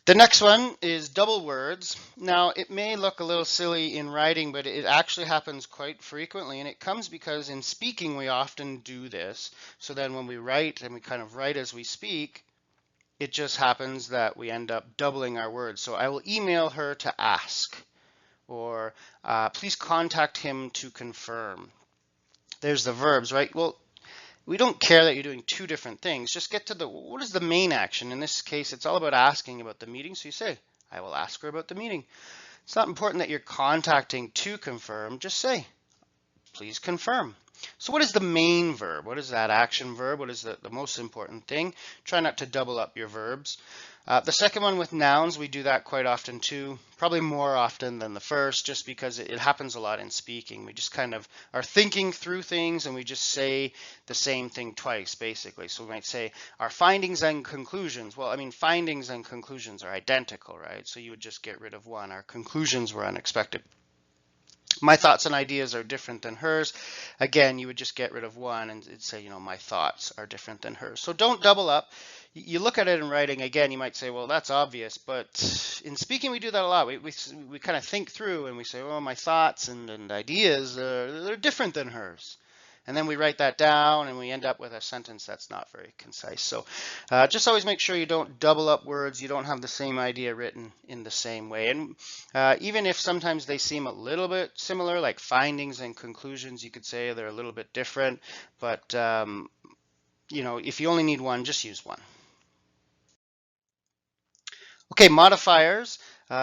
The next one is double words. Now, it may look a little silly in writing, but it actually happens quite frequently, and it comes because in speaking we often do this. So then when we write and we kind of write as we speak, it just happens that we end up doubling our words. So I will email her to ask, or please contact him to confirm. There's the verbs, right? Well, we don't care that you're doing two different things. Just get to what is the main action? In this case, it's all about asking about the meeting. So you say, I will ask her about the meeting. It's not important that you're contacting to confirm. Just say, please confirm. So what is the main verb? What is that action verb? What is the most important thing? Try not to double up your verbs. The second one with nouns, we do that quite often too, probably more often than the first, just because it happens a lot in speaking. We just kind of are thinking through things and we just say the same thing twice, basically. So we might say our findings and conclusions. Well, I mean, findings and conclusions are identical, right? So you would just get rid of one. Our conclusions were unexpected. My thoughts and ideas are different than hers. Again, you would just get rid of one and it'd say, my thoughts are different than hers. So don't double up. You look at it in writing, again, you might say, well, that's obvious. But in speaking, we do that a lot. We kind of think through and we say, well, my thoughts and ideas, they're different than hers. And then we write that down and we end up with a sentence that's not very concise. So just always make sure you don't double up words. You don't have the same idea written in the same way. And even if sometimes they seem a little bit similar, like findings and conclusions, you could say they're a little bit different. But, if you only need one, just use one. Okay, modifiers.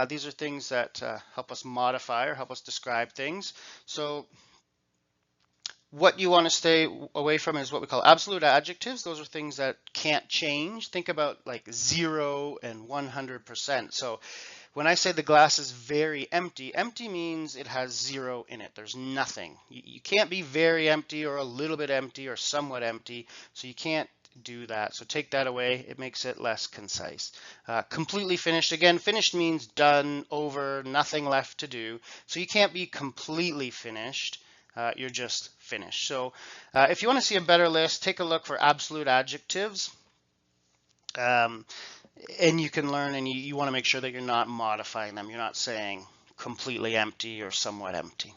These are things that help us modify or help us describe things. So what you want to stay away from is what we call absolute adjectives. Those are things that can't change. Think about like 0 and 100%. So when I say the glass is very empty, empty means it has 0 in it. There's nothing. You can't be very empty or a little bit empty or somewhat empty. So you can't do that. So take that away. It makes it less concise. Completely finished. Again, finished means done, over, nothing left to do. So you can't be completely finished. You're just finished. So if you want to see a better list, take a look for absolute adjectives. And you can learn, and you want to make sure that you're not modifying them. You're not saying completely empty or somewhat empty.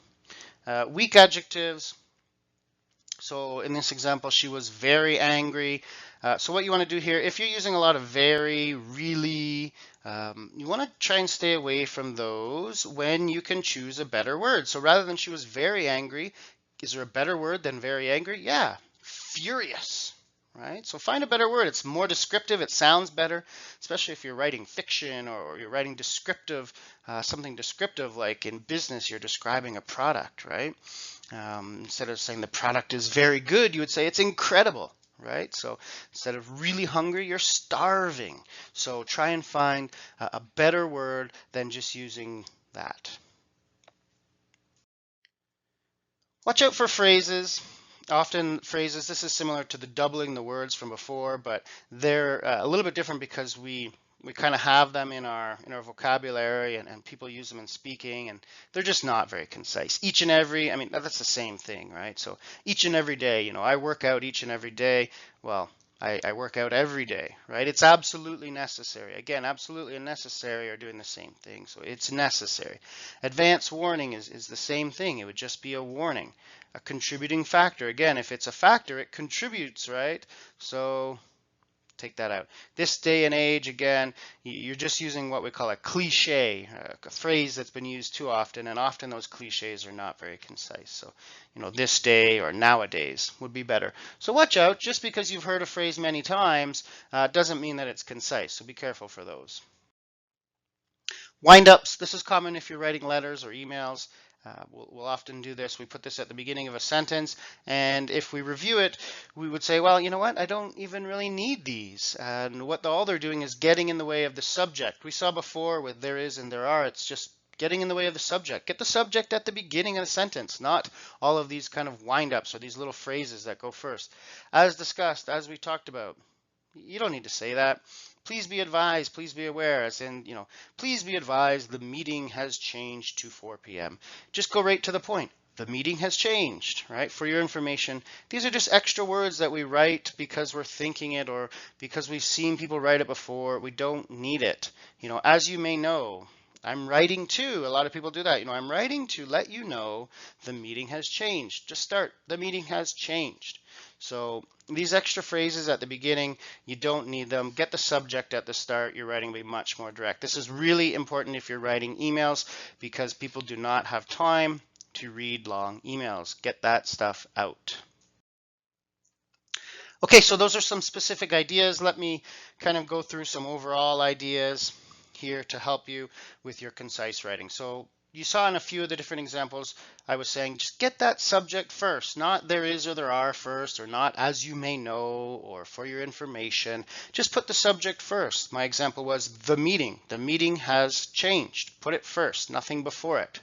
Weak adjectives. So in this example, she was very angry. So what you want to do here, if you're using a lot of very, really, you want to try and stay away from those when you can choose a better word. So rather than she was very angry, is there a better word than very angry? Yeah, furious, right? So find a better word. It's more descriptive. It sounds better, especially if you're writing fiction or you're writing descriptive, something descriptive like in business, you're describing a product, right? Instead of saying the product is very good, you would say it's incredible, right? So instead of really hungry, you're starving. So try and find a better word than just using that. Watch out for phrases. Often phrases, this is similar to the doubling the words from before, but they're a little bit different because we kind of have them in our vocabulary and people use them in speaking, and they're just not very concise. Each and every, I mean, that's the same thing, right? So each and every day, I work out each and every day. Well, I work out every day, right? It's absolutely necessary. Again, absolutely and necessary are doing the same thing, so it's necessary. Advance warning is the same thing. It would just be a warning. A contributing factor. Again, if it's a factor, it contributes, right? So take that out. This day and age, again, you're just using what we call a cliche, a phrase that's been used too often, and often those cliches are not very concise. So, this day or nowadays would be better. So watch out. Just because you've heard a phrase many times doesn't mean that it's concise. So be careful for those. Wind-ups. This is common if you're writing letters or emails. We'll often do this. We put this at the beginning of a sentence, and if we review it, we would say, well, you know what? I don't even really need these. And what all they're doing is getting in the way of the subject. We saw before with there is and there are, it's just getting in the way of the subject. Get the subject at the beginning of the sentence, not all of these kind of wind-ups or these little phrases that go first. As discussed, as we talked about, you don't need to say that. Please be advised, please be aware, as in, please be advised the meeting has changed to 4 p.m. Just go right to the point. The meeting has changed, right? For your information, these are just extra words that we write because we're thinking it or because we've seen people write it before. We don't need it. As you may know, I'm writing to, a lot of people do that. I'm writing to let you know the meeting has changed. Just start, the meeting has changed. So these extra phrases at the beginning, you don't need them. Get the subject at the start. Your writing will be much more direct. This is really important if you're writing emails because people do not have time to read long emails. Get that stuff out. Okay, so those are some specific ideas. Let me kind of go through some overall ideas here to help you with your concise writing. So you saw in a few of the different examples, I was saying just get that subject first, not there is or there are first, or not as you may know, or for your information. Just put the subject first. My example was the meeting. The meeting has changed. Put it first, nothing before it.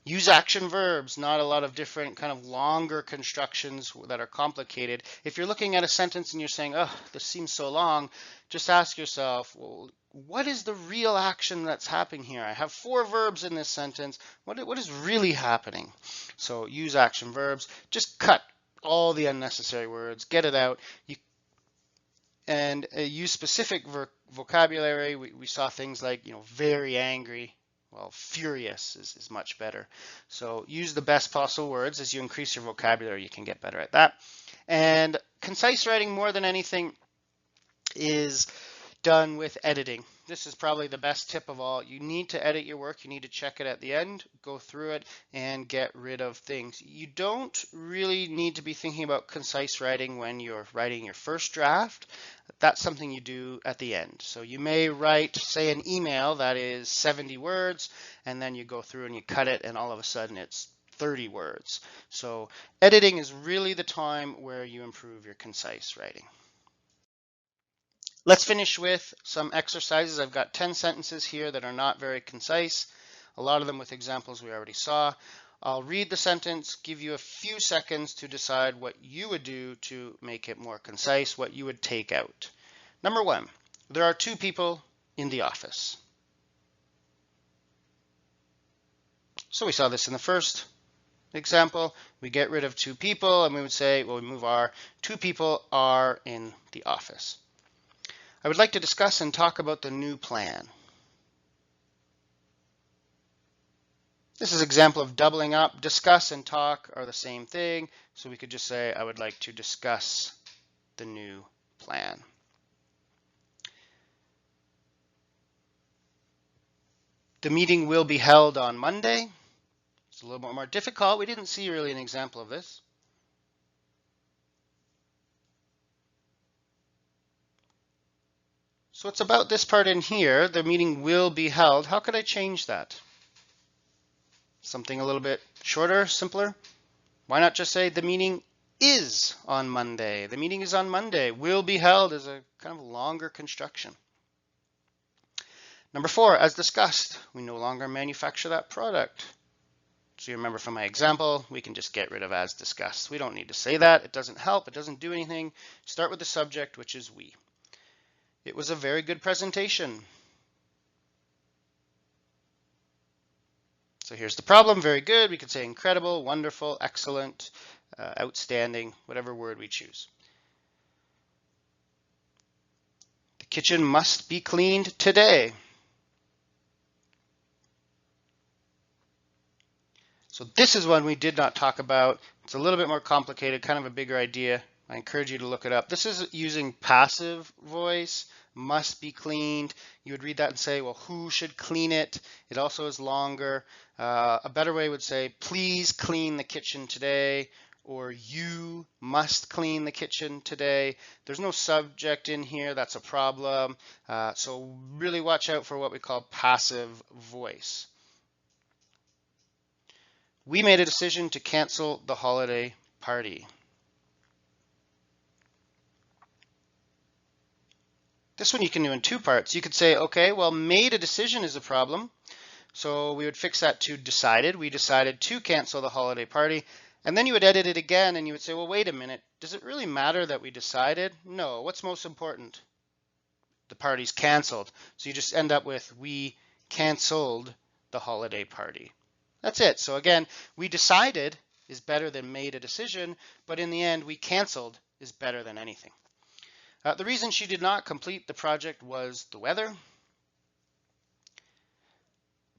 Use action verbs, not a lot of different kind of longer constructions that are complicated. If you're looking at a sentence and you're saying, oh, this seems so long, just ask yourself, well, what is the real action that's happening here? I have 4 verbs in this sentence. What is really happening? So use action verbs. Just cut all the unnecessary words. Get it out. And use specific vocabulary. We saw things like, very angry. Well, furious is much better. So use the best possible words. As you increase your vocabulary, you can get better at that. And concise writing, more than anything, is done with editing. This is probably the best tip of all. You need to edit your work. You need to check it at the end, go through it, and get rid of things. You don't really need to be thinking about concise writing when you're writing your first draft. That's something you do at the end. So you may write, say, an email that is 70 words, and then you go through and you cut it, and all of a sudden it's 30 words. So editing is really the time where you improve your concise writing. Let's finish with some exercises. I've got 10 sentences here that are not very concise, a lot of them with examples we already saw. I'll read the sentence, give you a few seconds to decide what you would do to make it more concise, what you would take out. Number 1, there are 2 people in the office. So we saw this in the first example. We get rid of 2 people and we would say, well, we move our 2 people are in the office. I would like to discuss and talk about the new plan. This is an example of doubling up. Discuss and talk are the same thing, so we could just say, I would like to discuss the new plan. The meeting will be held on Monday. It's a little bit more difficult. We didn't see really an example of this. So it's about this part in here. The meeting will be held. How could I change that? Something a little bit shorter, simpler? Why not just say the meeting is on Monday? The meeting is on Monday. Will be held as a kind of longer construction. Number 4, as discussed, we no longer manufacture that product. So you remember from my example, we can just get rid of as discussed. We don't need to say that. It doesn't help. It doesn't do anything. Start with the subject, which is we. It was a very good presentation. So here's the problem. Very good. We could say incredible, wonderful, excellent, outstanding, whatever word we choose. kitchen must be cleaned today. So this is one we did not talk about. It's a little bit more complicated, kind of a bigger idea. I encourage you to look it up. This is using passive voice, must be cleaned. You would read that and say, well, who should clean it? It also is longer. A better way would say, please clean the kitchen today, or you must clean the kitchen today. There's no subject in here. That's a problem. So really watch out for what we call passive voice. We made a decision to cancel the holiday party. This one you can do in two parts. You could say, okay, well, made a decision is a problem. So we would fix that to decided. We decided to cancel the holiday party. And then you would edit it again and you would say, well, wait a minute. Does it really matter that we decided? No. What's most important? The party's canceled. So you just end up with, we canceled the holiday party. That's it. So again, we decided is better than made a decision, but in the end, we canceled is better than anything. The reason she did not complete the project was the weather.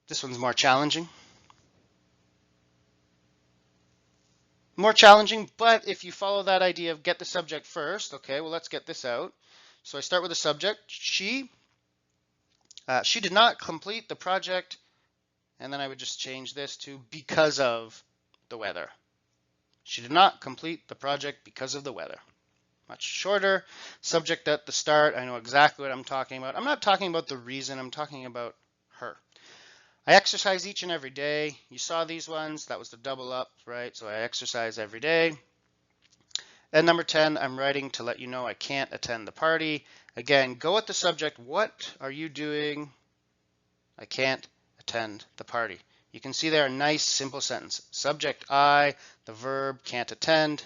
This one's more challenging. More challenging, but if you follow that idea of get the subject first, okay, well, let's get this out. So I start with the subject, she did not complete the project, and then I would just change this to because of the weather. She did not complete the project because of the weather. Much shorter. Subject at the start. I know exactly what I'm talking about. I'm not talking about the reason. I'm talking about her. I exercise each and every day. You saw these ones. That was the double up, right? So I exercise every day. And number 10, I'm writing to let you know I can't attend the party. Again, go with the subject. What are you doing? I can't attend the party. You can see there a nice simple sentence. Subject I, the verb can't attend,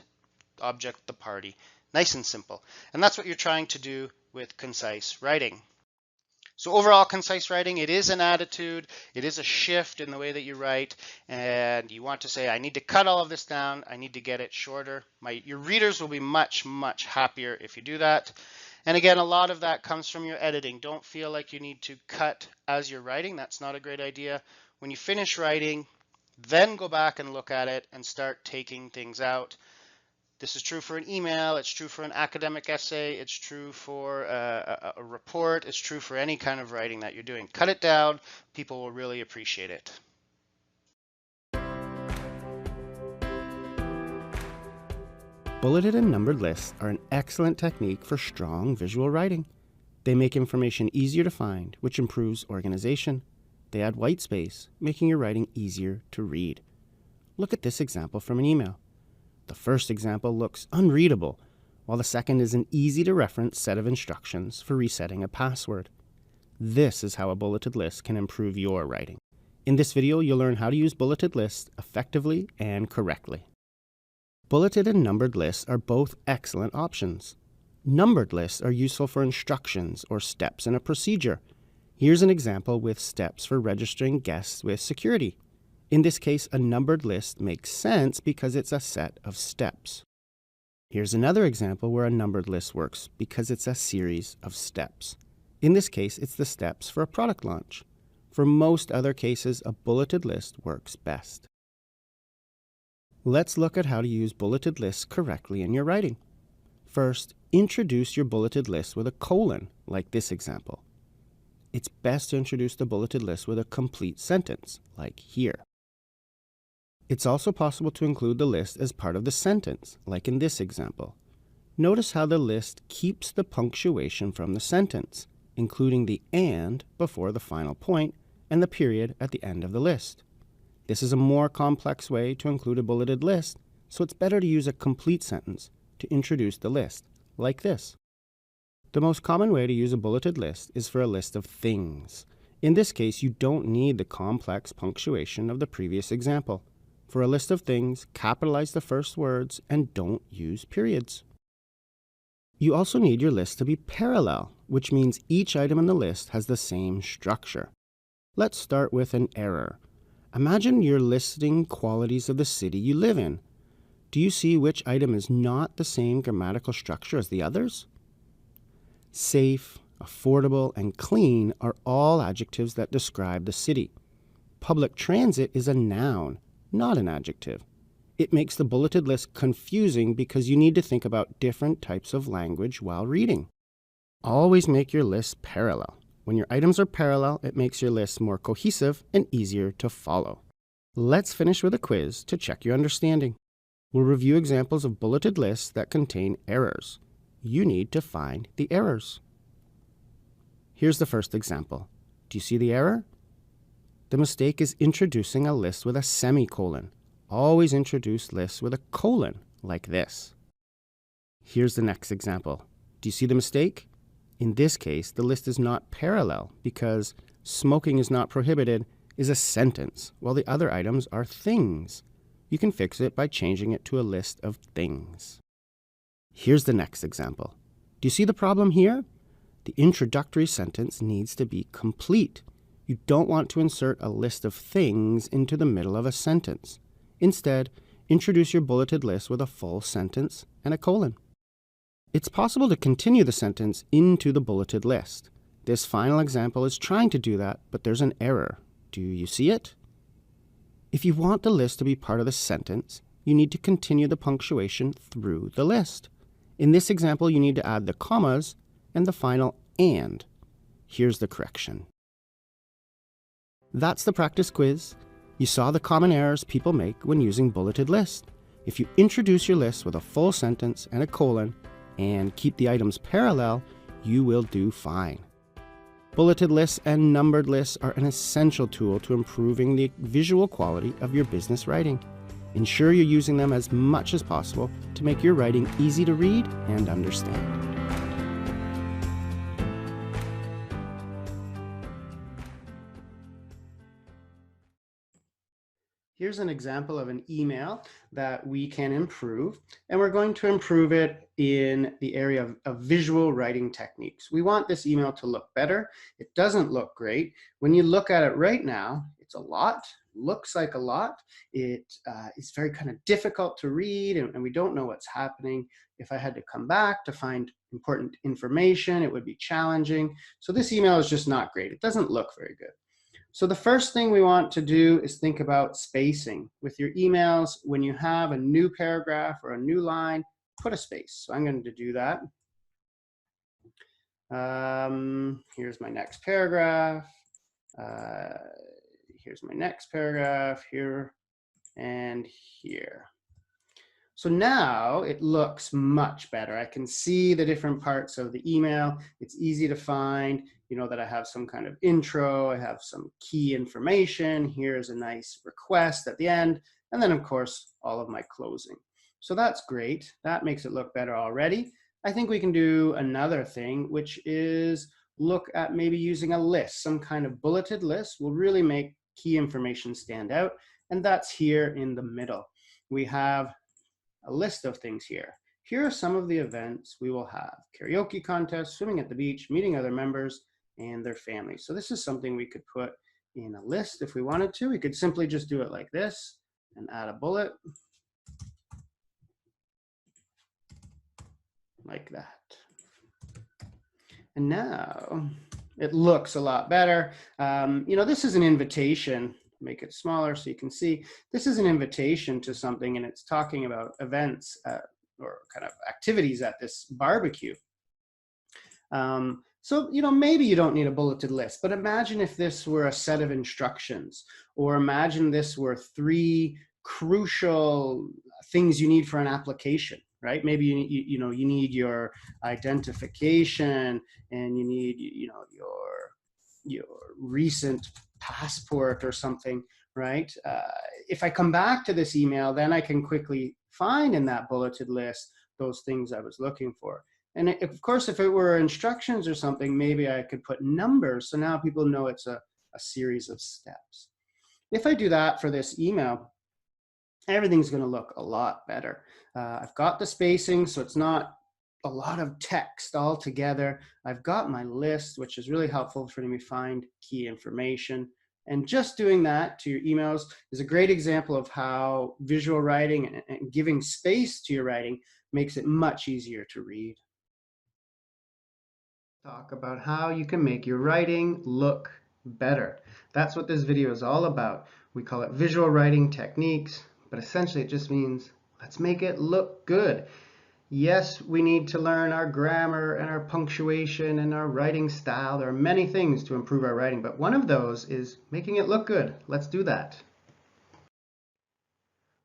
object the party. Nice and simple. And that's what you're trying to do with concise writing. So overall, concise writing, it is an attitude. It is a shift in the way that you write. And you want to say, I need to cut all of this down. I need to get it shorter. Your readers will be much, much happier if you do that. And again, a lot of that comes from your editing. Don't feel like you need to cut as you're writing. That's not a great idea. When you finish writing, then go back and look at it and start taking things out. This is true for an email, it's true for an academic essay, it's true for a report, it's true for any kind of writing that you're doing. Cut it down, people will really appreciate it. Bulleted and numbered lists are an excellent technique for strong visual writing. They make information easier to find, which improves organization. They add white space, making your writing easier to read. Look at this example from an email. The first example looks unreadable, while the second is an easy-to-reference set of instructions for resetting a password. This is how a bulleted list can improve your writing. In this video, you'll learn how to use bulleted lists effectively and correctly. Bulleted and numbered lists are both excellent options. Numbered lists are useful for instructions or steps in a procedure. Here's an example with steps for registering guests with security. In this case, a numbered list makes sense because it's a set of steps. Here's another example where a numbered list works because it's a series of steps. In this case, it's the steps for a product launch. For most other cases, a bulleted list works best. Let's look at how to use bulleted lists correctly in your writing. First, introduce your bulleted list with a colon, like this example. It's best to introduce the bulleted list with a complete sentence, like here. It's also possible to include the list as part of the sentence, like in this example. Notice how the list keeps the punctuation from the sentence, including the and before the final point and the period at the end of the list. This is a more complex way to include a bulleted list, so it's better to use a complete sentence to introduce the list, like this. The most common way to use a bulleted list is for a list of things. In this case, you don't need the complex punctuation of the previous example. For a list of things, capitalize the first words and don't use periods. You also need your list to be parallel, which means each item in the list has the same structure. Let's start with an error. Imagine you're listing qualities of the city you live in. Do you see which item is not the same grammatical structure as the others? Safe, Affordable and clean are all adjectives that describe the city. Public transit is a noun, not an adjective. It makes the bulleted list confusing because you need to think about different types of language while reading. Always make your list parallel. When your items are parallel, it makes your list more cohesive and easier to follow. Let's finish with a quiz to check your understanding. We'll review examples of bulleted lists that contain errors. You need to find the errors. Here's the first example. Do you see the error? The mistake is introducing a list with a semicolon. Always introduce lists with a colon, like this. Here's the next example. Do you see the mistake? In this case, the list is not parallel because smoking is not prohibited is a sentence, while the other items are things. You can fix it by changing it to a list of things. Here's the next example. Do you see the problem here? The introductory sentence needs to be complete. You don't want to insert a list of things into the middle of a sentence. Instead, introduce your bulleted list with a full sentence and a colon. It's possible to continue the sentence into the bulleted list. This final example is trying to do that, but there's an error. Do you see it? If you want the list to be part of the sentence, you need to continue the punctuation through the list. In this example, you need to add the commas and the final and. Here's the correction. That's the practice quiz. You saw the common errors people make when using bulleted lists. If you introduce your list with a full sentence and a colon and keep the items parallel, you will do fine. Bulleted lists and numbered lists are an essential tool to improving the visual quality of your business writing. Ensure you're using them as much as possible to make your writing easy to read and understand. Here's an example of an email that we can improve, and we're going to improve it in the area of visual writing techniques. We want this email to look better. It doesn't look great. When you look at it right now, it's a lot, looks like a lot. It is very kind of difficult to read, and we don't know what's happening. If I had to come back to find important information, it would be challenging. So this email is just not great. It doesn't look very good. So the first thing we want to do is think about spacing. With your emails, when you have a new paragraph or a new line, put a space. So I'm going to do that. Here's my next paragraph. Here's my next paragraph here and here. So now it looks much better. I can see the different parts of the email. It's easy to find, you know, that I have some kind of intro, I have some key information. Here's a nice request at the end. And then of course, all of my closing. So that's great. That makes it look better already. I think we can do another thing, which is look at maybe using a list. Some kind of bulleted list will really make key information stand out. And that's here in the middle. We have a list of things here. Here are some of the events we will have: karaoke contest, swimming at the beach, meeting other members and their families. So this is something we could put in a list if we wanted to. We could simply just do it like this and add a bullet like that. And now it looks a lot better. You know, this is an invitation. Make it smaller so you can see. This is an invitation to something, and it's talking about events or kind of activities at this barbecue. So, you know, maybe you don't need a bulleted list, but imagine if this were a set of instructions, or imagine this were 3 crucial things you need for an application, right? Maybe you need your identification, and you need, you know, your recent passport or something, right? If I come back to this email, then I can quickly find in that bulleted list those things I was looking for. And of course, if it were instructions or something, maybe I could put numbers. So now people know it's a series of steps. If I do that for this email, everything's going to look a lot better. I've got the spacing, so it's not a lot of text all together. I've got my list, which is really helpful for me to find key information. And just doing that to your emails is a great example of how visual writing and giving space to your writing makes it much easier to read. Talk about how you can make your writing look better. That's what this video is all about. We call it visual writing techniques, but essentially it just means let's make it look good. Yes, we need to learn our grammar and our punctuation and our writing style. There are many things to improve our writing, but one of those is making it look good. Let's do that.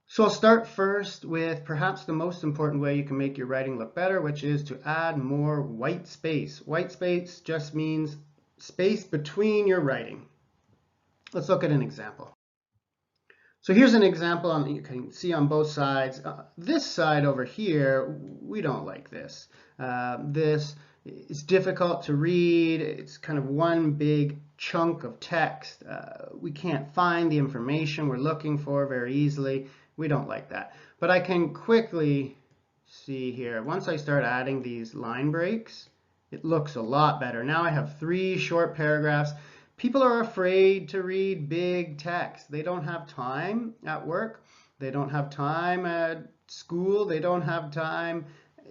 So I'll start first with perhaps the most important way you can make your writing look better, which is to add more white space. White space just means space between your writing. Let's look at an example. So here's an example you can see on both sides. This side over here, we don't like this. This is difficult to read. It's kind of one big chunk of text. We can't find the information we're looking for very easily. We don't like that. But I can quickly see here, once I start adding these line breaks, it looks a lot better. Now I have 3 short paragraphs. People are afraid to read big text. They don't have time at work. They don't have time at school. They don't have time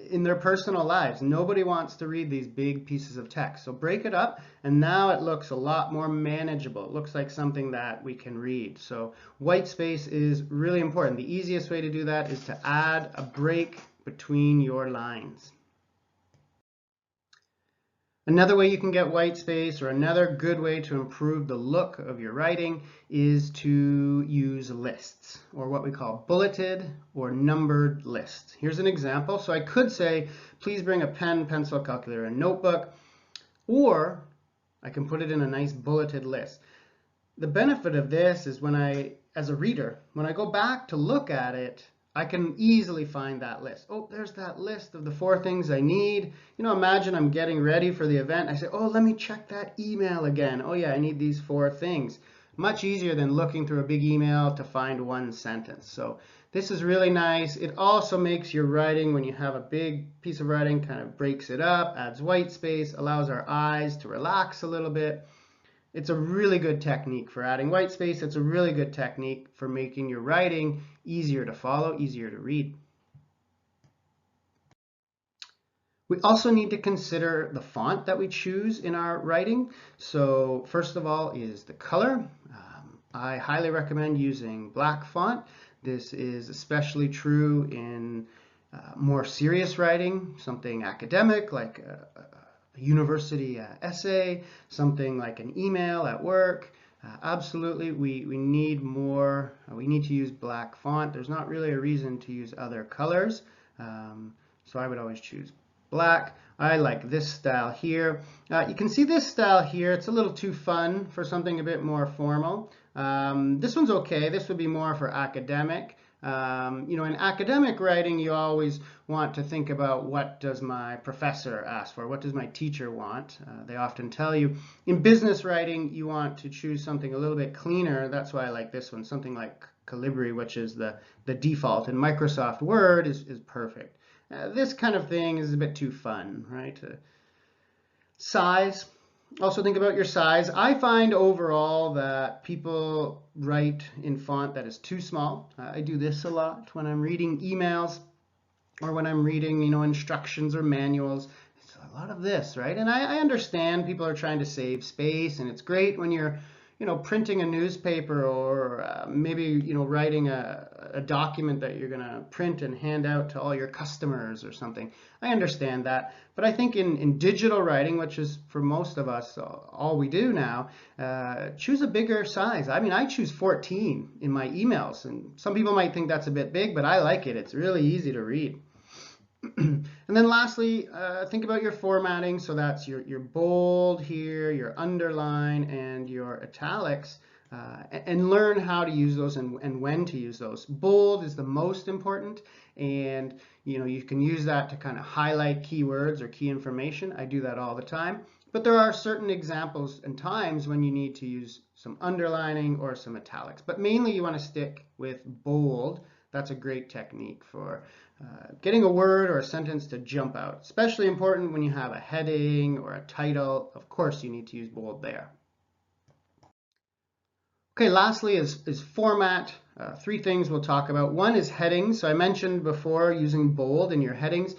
in their personal lives. Nobody wants to read these big pieces of text. So break it up, and now it looks a lot more manageable. It looks like something that we can read. So white space is really important. The easiest way to do that is to add a break between your lines. Another way you can get white space, or another good way to improve the look of your writing, is to use lists, or what we call bulleted or numbered lists. Here's an example. So I could say, please bring a pen, pencil, calculator, and notebook, or I can put it in a nice bulleted list. The benefit of this is as a reader, when I go back to look at it, I can easily find that list. Oh, there's that list of the 4 things I need. Imagine I'm getting ready for the event. I say, oh, let me check that email again. Oh yeah, I need these 4 things. Much easier than looking through a big email to find one sentence. So this is really nice. It also makes your writing, when you have a big piece of writing, kind of breaks it up, adds white space, allows our eyes to relax a little bit. It's a really good technique for adding white space. It's a really good technique for making your writing easier to follow, easier to read. We also need to consider the font that we choose in our writing. So first of all is the color. I highly recommend using black font. This is especially true in more serious writing, something academic like a university essay, something like an email at work. Absolutely, we need to use black font. There's not really a reason to use other colors, so I would always choose black. I like this style here. You can see this style here. It's a little too fun for something a bit more formal. This one's okay. This would be more for academic. In academic writing, you always want to think about, what does my professor ask for? What does my teacher want? They often tell you. In business writing, you want to choose something a little bit cleaner. That's why I like this one, something like Calibri, which is the default. And Microsoft Word is perfect. This kind of thing is a bit too fun, right? Size. Also think about your size. I find overall that people write in font that is too small. I do this a lot when I'm reading emails or when I'm reading, instructions or manuals. It's a lot of this, right? And I understand people are trying to save space, and it's great when you're printing a newspaper or maybe, writing a document that you're going to print and hand out to all your customers or something. I understand that. But I think in digital writing, which is for most of us all we do now, choose a bigger size. I mean, I choose 14 in my emails, and some people might think that's a bit big, but I like it. It's really easy to read. And then lastly, think about your formatting. So that's your bold here, your underline, and your italics, and learn how to use those and when to use those. Bold is the most important, and you can use that to kind of highlight keywords or key information. I do that all the time. But there are certain examples and times when you need to use some underlining or some italics. But mainly you want to stick with bold. That's a great technique for getting a word or a sentence to jump out. Especially important when you have a heading or a title. Of course, you need to use bold there. Okay, lastly is format. 3 things we'll talk about. One is headings. So I mentioned before using bold in your headings.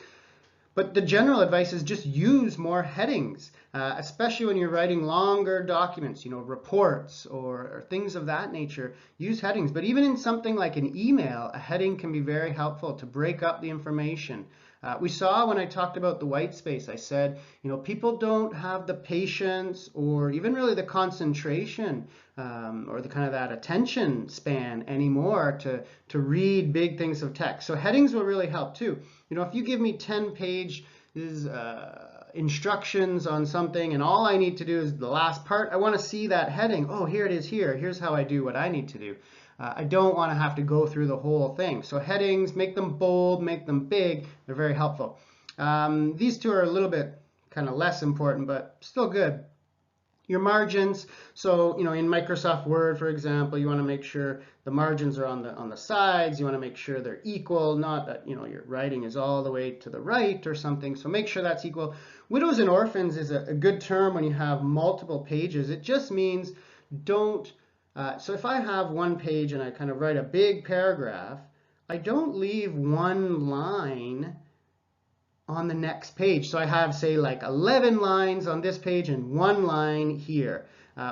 But the general advice is just use more headings, especially when you're writing longer documents, reports or things of that nature. Use headings. But even in something like an email, a heading can be very helpful to break up the information. We saw when I talked about the white space, I said, people don't have the patience or even really the concentration or the kind of that attention span anymore to read big things of text. So headings will really help too. If you give me 10 pages instructions on something and all I need to do is the last part, I want to see that heading. Oh, here it is here. Here's how I do what I need to do. I don't want to have to go through the whole thing. So headings, make them bold, make them big. They're very helpful. These two are a little bit kind of less important, but still good. Your margins. So, in Microsoft Word, for example, you want to make sure the margins are on the sides. You want to make sure they're equal, not that, your writing is all the way to the right or something. So make sure that's equal. Widows and orphans is a good term when you have multiple pages. It just means don't. So if I have one page and I kind of write a big paragraph, I don't leave one line on the next page. So I have, say, like 11 lines on this page and one line here.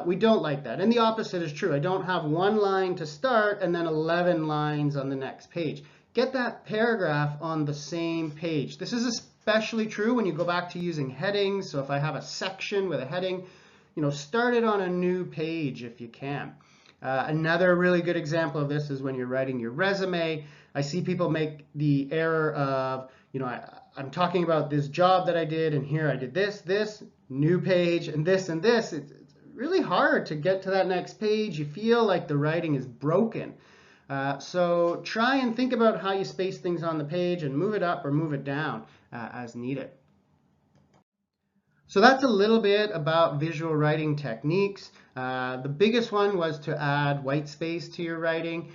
We don't like that. And the opposite is true. I don't have one line to start and then 11 lines on the next page. Get that paragraph on the same page. This is especially true when you go back to using headings. So if I have a section with a heading, start it on a new page if you can. Another really good example of this is when you're writing your resume. I see people make the error of, I'm talking about this job that I did, and here I did this, new page, and this and this. It's really hard to get to that next page. You feel like the writing is broken. So try and think about how you space things on the page and move it up or move it down as needed. So that's a little bit about visual writing techniques. The biggest one was to add white space to your writing.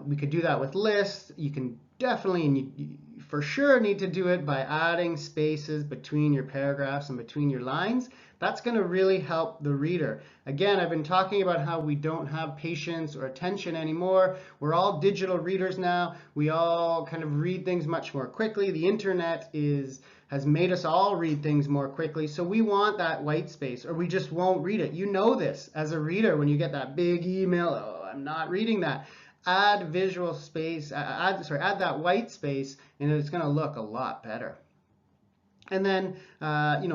We could do that with lists. You can definitely, and you for sure need to do it by adding spaces between your paragraphs and between your lines. That's going to really help the reader. Again, I've been talking about how we don't have patience or attention anymore. We're all digital readers now. We all kind of read things much more quickly. The internet has made us all read things more quickly. So we want that white space or we just won't read it. You know this as a reader when you get that big email, oh, I'm not reading that. Add visual space, add that white space, and it's going to look a lot better. And then,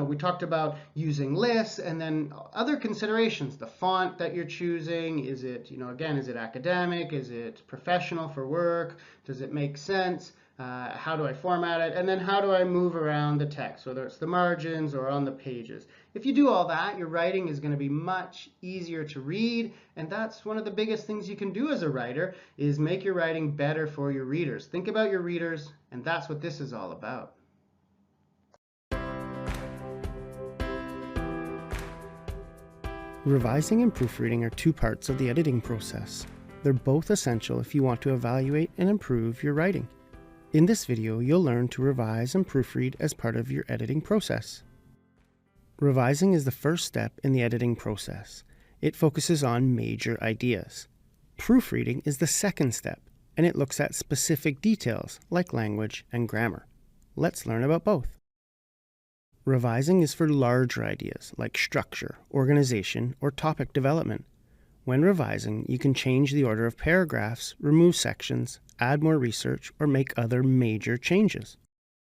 we talked about using lists and then other considerations. The font that you're choosing, is it, again, is it academic? Is it professional for work? Does it make sense? How do I format it? And then how do I move around the text, whether it's the margins or on the pages? If you do all that, your writing is going to be much easier to read. And that's one of the biggest things you can do as a writer is make your writing better for your readers. Think about your readers, and that's what this is all about. Revising and proofreading are two parts of the editing process. They're both essential if you want to evaluate and improve your writing. In this video, you'll learn to revise and proofread as part of your editing process. Revising is the first step in the editing process. It focuses on major ideas. Proofreading is the second step, and it looks at specific details like language and grammar. Let's learn about both. Revising is for larger ideas like structure, organization, or topic development. When revising, you can change the order of paragraphs, remove sections, add more research, or make other major changes.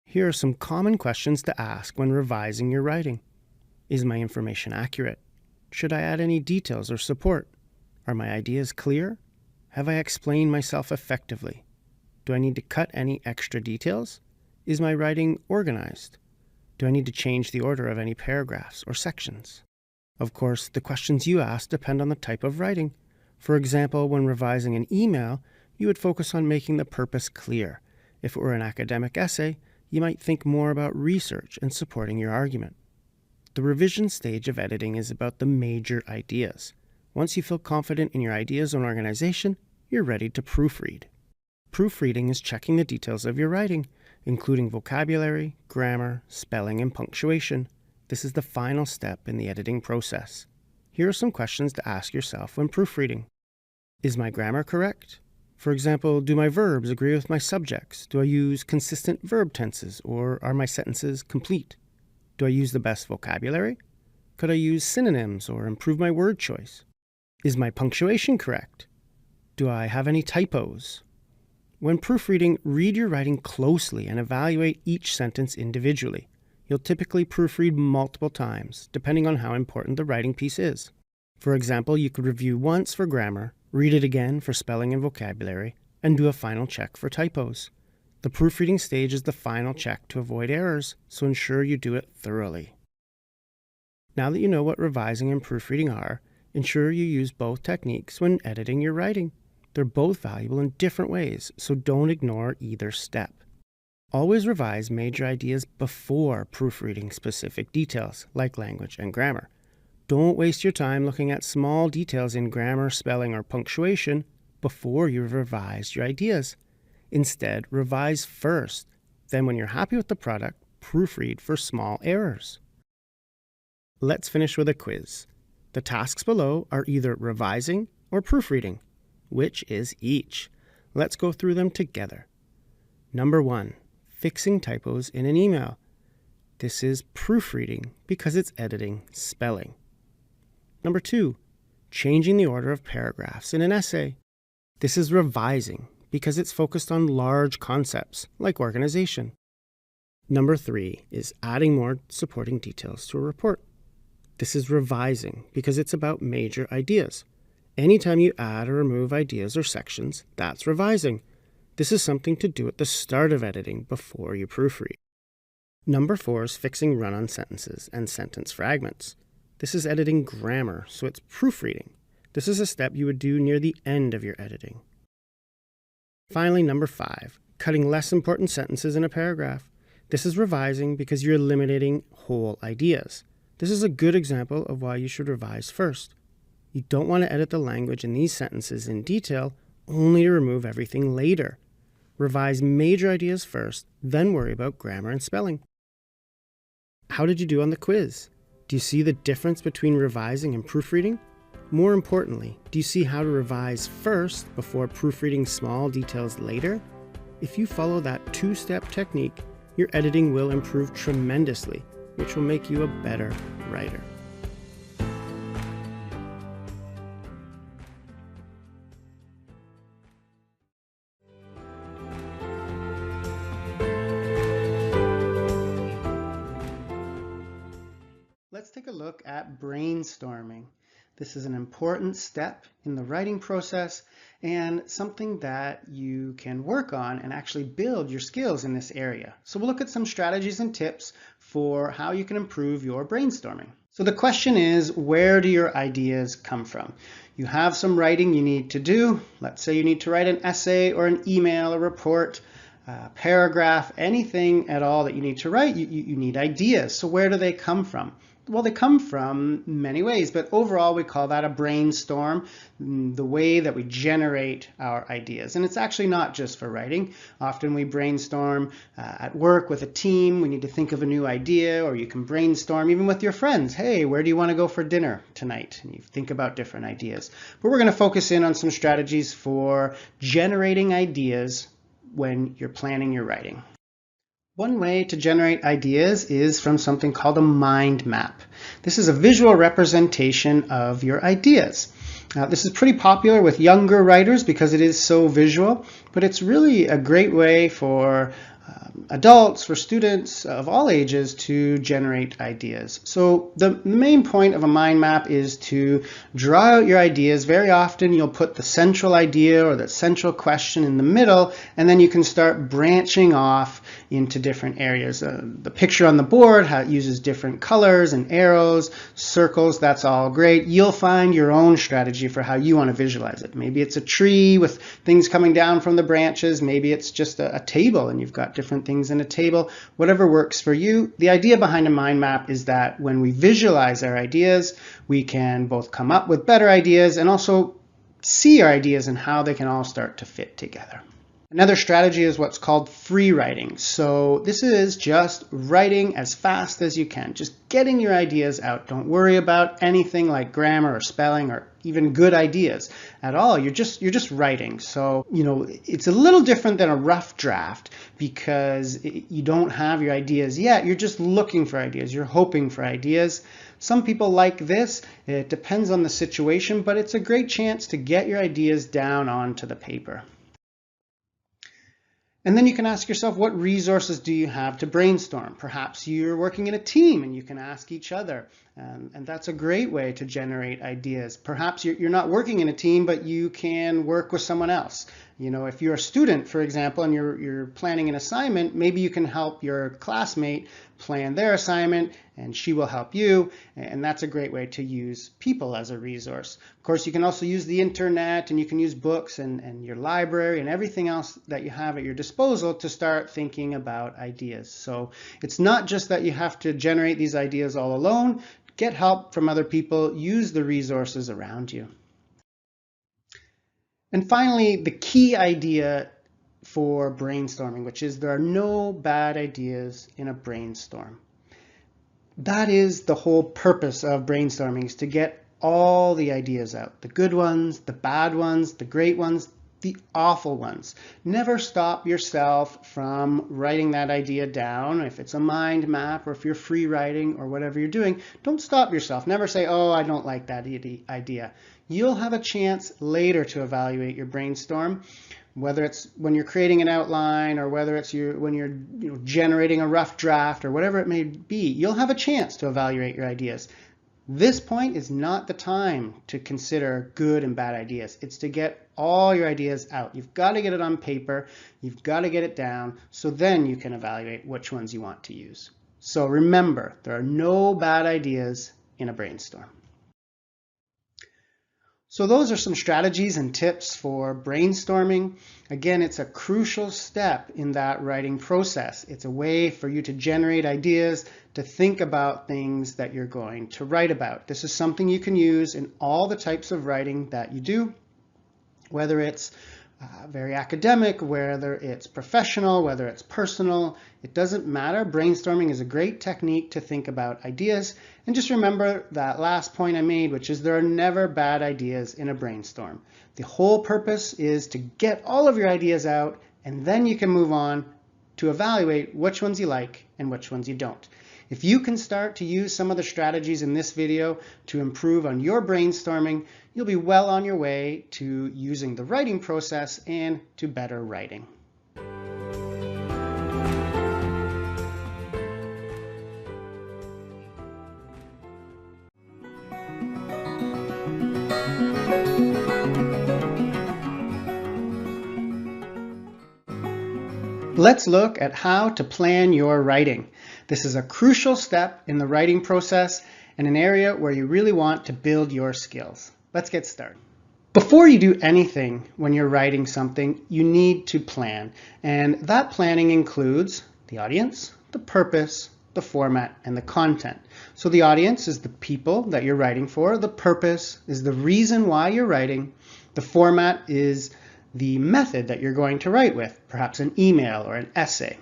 Here are some common questions to ask when revising your writing. Is my information accurate? Should I add any details or support? Are my ideas clear? Have I explained myself effectively? Do I need to cut any extra details? Is my writing organized? Do I need to change the order of any paragraphs or sections? Of course, the questions you ask depend on the type of writing. For example, when revising an email, you would focus on making the purpose clear. If it were an academic essay, you might think more about research and supporting your argument. The revision stage of editing is about the major ideas. Once you feel confident in your ideas and organization, you're ready to proofread. Proofreading is checking the details of your writing, including vocabulary, grammar, spelling, and punctuation. This is the final step in the editing process. Here are some questions to ask yourself when proofreading. Is my grammar correct? For example, do my verbs agree with my subjects? Do I use consistent verb tenses, or are my sentences complete? Do I use the best vocabulary? Could I use synonyms or improve my word choice? Is my punctuation correct? Do I have any typos? When proofreading, read your writing closely and evaluate each sentence individually. You'll typically proofread multiple times, depending on how important the writing piece is. For example, you could review once for grammar, read it again for spelling and vocabulary, and do a final check for typos. The proofreading stage is the final check to avoid errors, so ensure you do it thoroughly. Now that you know what revising and proofreading are, ensure you use both techniques when editing your writing. They're both valuable in different ways, so don't ignore either step. Always revise major ideas before proofreading specific details, like language and grammar. Don't waste your time looking at small details in grammar, spelling, or punctuation before you've revised your ideas. Instead, revise first. Then when you're happy with the product, proofread for small errors. Let's finish with a quiz. The tasks below are either revising or proofreading. Which is each? Let's go through them together. Number 1, fixing typos in an email. This is proofreading because it's editing spelling. Number 2, changing the order of paragraphs in an essay. This is revising because it's focused on large concepts like organization. Number 3 is adding more supporting details to a report. This is revising because it's about major ideas. Anytime you add or remove ideas or sections, that's revising. This is something to do at the start of editing before you proofread. Number 4 is fixing run-on sentences and sentence fragments. This is editing grammar, so it's proofreading. This is a step you would do near the end of your editing. Finally, number 5, cutting less important sentences in a paragraph. This is revising because you're eliminating whole ideas. This is a good example of why you should revise first. You don't want to edit the language in these sentences in detail, only to remove everything later. Revise major ideas first, then worry about grammar and spelling. How did you do on the quiz? Do you see the difference between revising and proofreading? More importantly, do you see how to revise first before proofreading small details later? If you follow that 2-step technique, your editing will improve tremendously, which will make you a better writer. Let's take a look at brainstorming. This is an important step in the writing process and something that you can work on and actually build your skills in this area. So we'll look at some strategies and tips for how you can improve your brainstorming. So the question is, where do your ideas come from? You have some writing you need to do. Let's say you need to write an essay or an email, a report, a paragraph, anything at all that you need to write. You need ideas. So where do they come from? Well, they come from many ways, but overall we call that a brainstorm, the way that we generate our ideas. And it's actually not just for writing. Often we brainstorm at work with a team. We need to think of a new idea, or you can brainstorm even with your friends. Hey, where do you want to go for dinner tonight? And you think about different ideas. But we're going to focus in on some strategies for generating ideas when you're planning your writing. One way to generate ideas is from something called a mind map. This is a visual representation of your ideas. This is pretty popular with younger writers because it is so visual, but it's really a great way for adults, for students of all ages to generate ideas. So the main point of a mind map is to draw out your ideas. Very often you'll put the central idea or the central question in the middle, and then you can start branching off into different areas. The picture on the board uses different colors and arrows, circles. That's all great. You'll find your own strategy for how you want to visualize it. Maybe it's a tree with things coming down from the branches. Maybe it's just a table and you've got different things in a table. Whatever works for you. The idea behind a mind map is that when we visualize our ideas, we can both come up with better ideas and also see our ideas and how they can all start to fit together. Another strategy is what's called free writing. So this is just writing as fast as you can, just getting your ideas out. Don't worry about anything like grammar or spelling or even good ideas at all. You're just writing. So, it's a little different than a rough draft because you don't have your ideas yet. You're just looking for ideas. You're hoping for ideas. Some people like this. It depends on the situation, but it's a great chance to get your ideas down onto the paper. And then you can ask yourself, what resources do you have to brainstorm? Perhaps you're working in a team and you can ask each other. And that's a great way to generate ideas. Perhaps you're not working in a team, but you can work with someone else. If you're a student, for example, and you're planning an assignment, maybe you can help your classmate plan their assignment and she will help you. And that's a great way to use people as a resource. Of course, you can also use the internet and you can use books and your library and everything else that you have at your disposal to start thinking about ideas. So it's not just that you have to generate these ideas all alone. Get help from other people. Use the resources around you. And finally, the key idea for brainstorming, which is there are no bad ideas in a brainstorm. That is the whole purpose of brainstorming, is to get all the ideas out. The good ones, the bad ones, the great ones, the awful ones. Never stop yourself from writing that idea down. If it's a mind map or if you're free writing or whatever you're doing, don't stop yourself. Never say, oh, I don't like that idea. You'll have a chance later to evaluate your brainstorm, whether it's when you're creating an outline or whether it's when you're generating a rough draft or whatever it may be. You'll have a chance to evaluate your ideas. This point is not the time to consider good and bad ideas. It's to get all your ideas out. You've got to get it on paper. You've got to get it down. So then you can evaluate which ones you want to use. So remember, there are no bad ideas in a brainstorm. So those are some strategies and tips for brainstorming. Again, it's a crucial step in that writing process. It's a way for you to generate ideas, to think about things that you're going to write about. This is something you can use in all the types of writing that you do, whether it's very academic, whether it's professional, whether it's personal. It doesn't matter. Brainstorming is a great technique to think about ideas. And just remember that last point I made, which is there are never bad ideas in a brainstorm. The whole purpose is to get all of your ideas out, and then you can move on to evaluate which ones you like and which ones you don't. If you can start to use some of the strategies in this video to improve on your brainstorming, you'll be well on your way to using the writing process and to better writing. Let's look at how to plan your writing. This is a crucial step in the writing process and an area where you really want to build your skills. Let's get started. Before you do anything when you're writing something, you need to plan. And that planning includes the audience, the purpose, the format, and the content. So the audience is the people that you're writing for. The purpose is the reason why you're writing. The format is the method that you're going to write with, perhaps an email or an essay.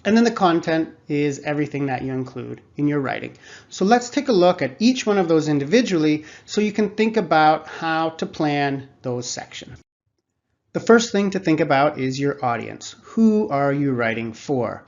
And then the content is everything that you include in your writing. So let's take a look at each one of those individually so you can think about how to plan those sections. The first thing to think about is your audience. Who are you writing for?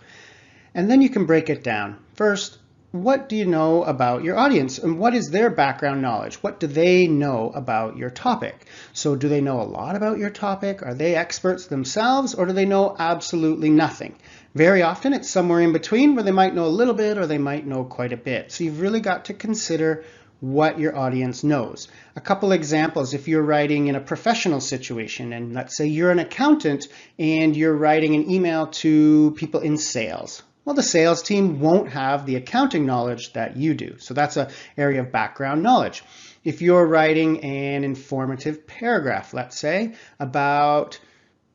And then you can break it down. First, what do you know about your audience and what is their background knowledge? What do they know about your topic? So do they know a lot about your topic? Are they experts themselves or do they know absolutely nothing? Very often it's somewhere in between where they might know a little bit or they might know quite a bit. So you've really got to consider what your audience knows. A couple examples, if you're writing in a professional situation and let's say you're an accountant and you're writing an email to people in sales. Well, the sales team won't have the accounting knowledge that you do. So that's an area of background knowledge. If you're writing an informative paragraph, let's say, about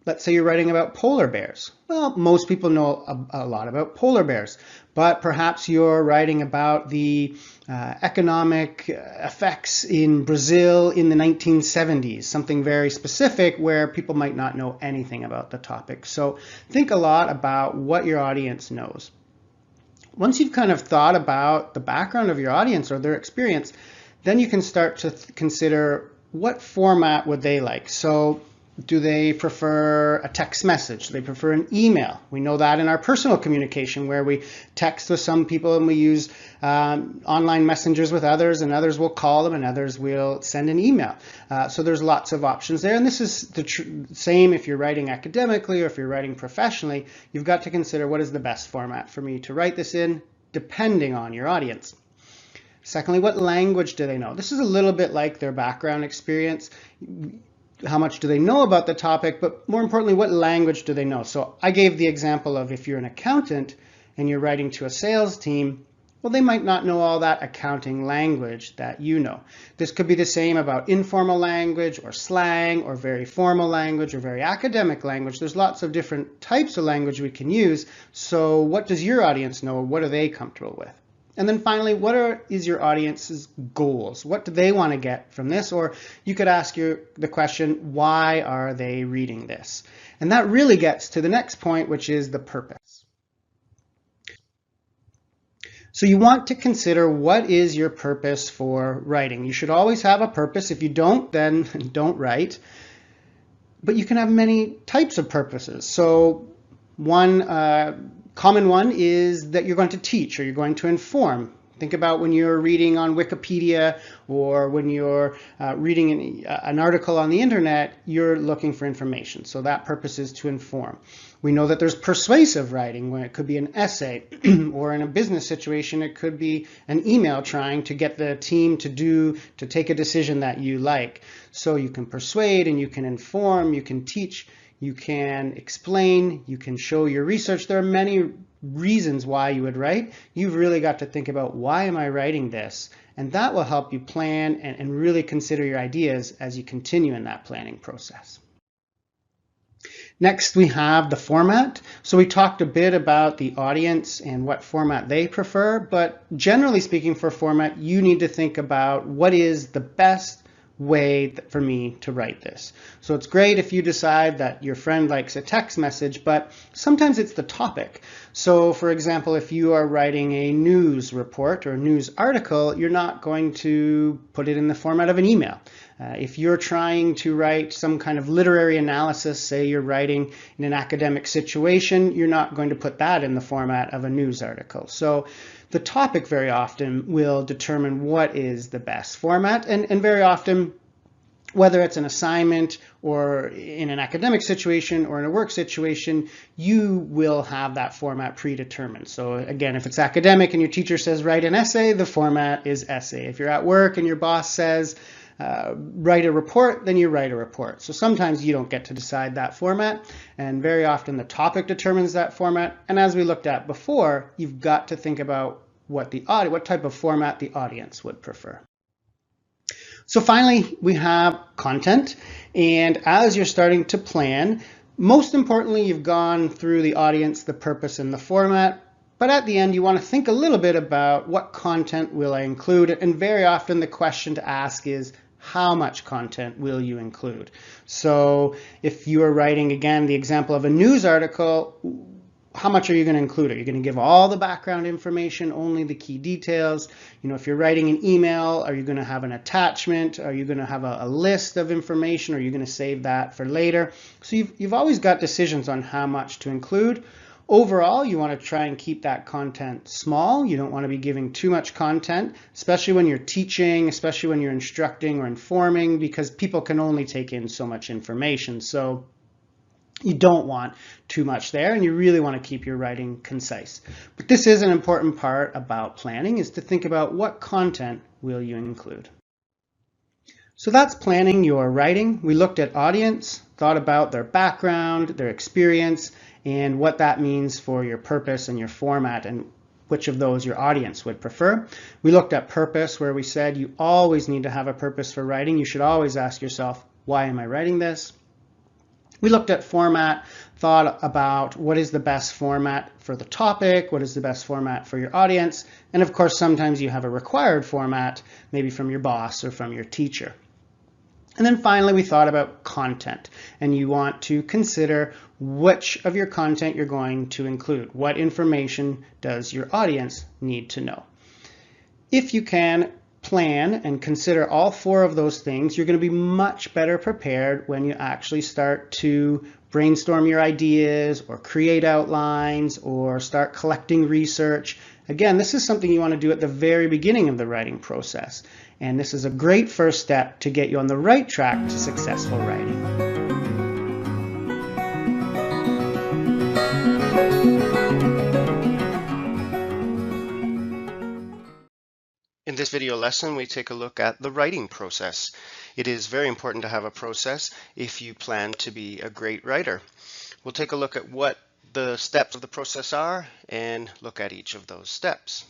Let's say you're writing about polar bears. Well, most people know a lot about polar bears, but perhaps you're writing about the economic effects in Brazil in the 1970s, something very specific where people might not know anything about the topic. So think a lot about what your audience knows. Once you've kind of thought about the background of your audience or their experience, then you can start to consider what format would they like. So do they prefer a text message? Do they prefer an email? We know that in our personal communication where we text with some people and we use online messengers with others, and others will call them and others will send an email. So there's lots of options there. And this is the same if you're writing academically or if you're writing professionally. You've got to consider what is the best format for me to write this in, depending on your audience. Secondly, what language do they know? This is a little bit like their background experience. How much do they know about the topic, but more importantly, what language do they know? So I gave the example of if you're an accountant and you're writing to a sales team, well, they might not know all that accounting language that you know. This could be the same about informal language or slang or very formal language or very academic language. There's lots of different types of language we can use. So what does your audience know? What are they comfortable with? And then finally, what is your audience's goals? What do they want to get from this? Or you could ask the question, why are they reading this? And that really gets to the next point, which is the purpose. So you want to consider what is your purpose for writing. You should always have a purpose. If you don't, then don't write. But you can have many types of purposes. So one common one is that you're going to teach or you're going to inform. Think about when you're reading on Wikipedia or when you're reading an article on the internet, you're looking for information. So that purpose is to inform. We know that there's persuasive writing where it could be an essay or in a business situation, it could be an email trying to get the team to take a decision that you like. So you can persuade and you can inform, you can teach, you can explain, you can show your research. There are many reasons why you would write. You've really got to think about, why am I writing this? And that will help you plan and really consider your ideas as you continue in that planning process. Next, we have the format. So we talked a bit about the audience and what format they prefer, but generally speaking for format, you need to think about what is the best way for me to write this. So it's great if you decide that your friend likes a text message, but sometimes it's the topic. So for example, if you are writing a news report or a news article, you're not going to put it in the format of an email. If you're trying to write some kind of literary analysis, say you're writing in an academic situation, you're not going to put that in the format of a news article. So the topic very often will determine what is the best format, and very often, whether it's an assignment or in an academic situation or in a work situation, you will have that format predetermined. So again, if it's academic and your teacher says write an essay, the format is essay. If you're at work and your boss says write a report, then you write a report. So sometimes you don't get to decide that format, and very often the topic determines that format. And as we looked at before, you've got to think about what type of format the audience would prefer. So finally, we have content. And as you're starting to plan, most importantly, you've gone through the audience, the purpose, and the format. But at the end, you want to think a little bit about what content will I include. And very often the question to ask is, how much content will you include? So if you are writing, again, the example of a news article, how much are you going to include? Are you going to give all the background information, only the key details? You know, if you're writing an email, are you going to have an attachment? Are you going to have a list of information? Or are you going to save that for later? So you've always got decisions on how much to include. Overall, you want to try and keep that content small. You don't want to be giving too much content, especially when you're teaching, especially when you're instructing or informing, because people can only take in so much information. So you don't want too much there, and you really want to keep your writing concise. But this is an important part about planning, is to think about what content will you include. So that's planning your writing. We looked at audience, thought about their background, their experience, and what that means for your purpose and your format, and which of those your audience would prefer. We looked at purpose, where we said you always need to have a purpose for writing. You should always ask yourself, why am I writing this? We looked at format, thought about what is the best format for the topic, what is the best format for your audience, and of course sometimes you have a required format, maybe from your boss or from your teacher. And then finally we thought about content, and you want to consider which of your content you're going to include. What information does your audience need to know? If you can plan and consider all four of those things, you're going to be much better prepared when you actually start to brainstorm your ideas or create outlines or start collecting research. Again, this is something you want to do at the very beginning of the writing process. And this is a great first step to get you on the right track to successful writing. In this video lesson, we take a look at the writing process. It is very important to have a process if you plan to be a great writer. We'll take a look at what the steps of the process are and look at each of those steps.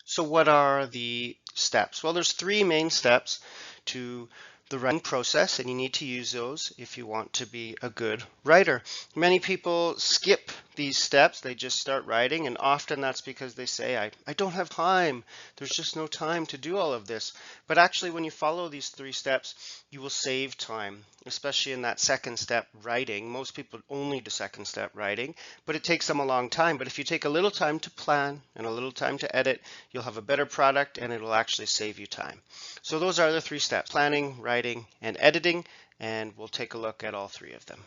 So what are the steps? Well, there's three main steps to the writing process, and you need to use those if you want to be a good writer. Many people skip these steps. They just start writing, and often that's because they say, I don't have time. There's just no time to do all of this. But actually, when you follow these three steps, you will save time, especially in that second step, writing. Most people only do second step, writing, but it takes them a long time. But if you take a little time to plan and a little time to edit, you'll have a better product and it will actually save you time. So those are the three steps: planning, writing, and editing, and we'll take a look at all three of them.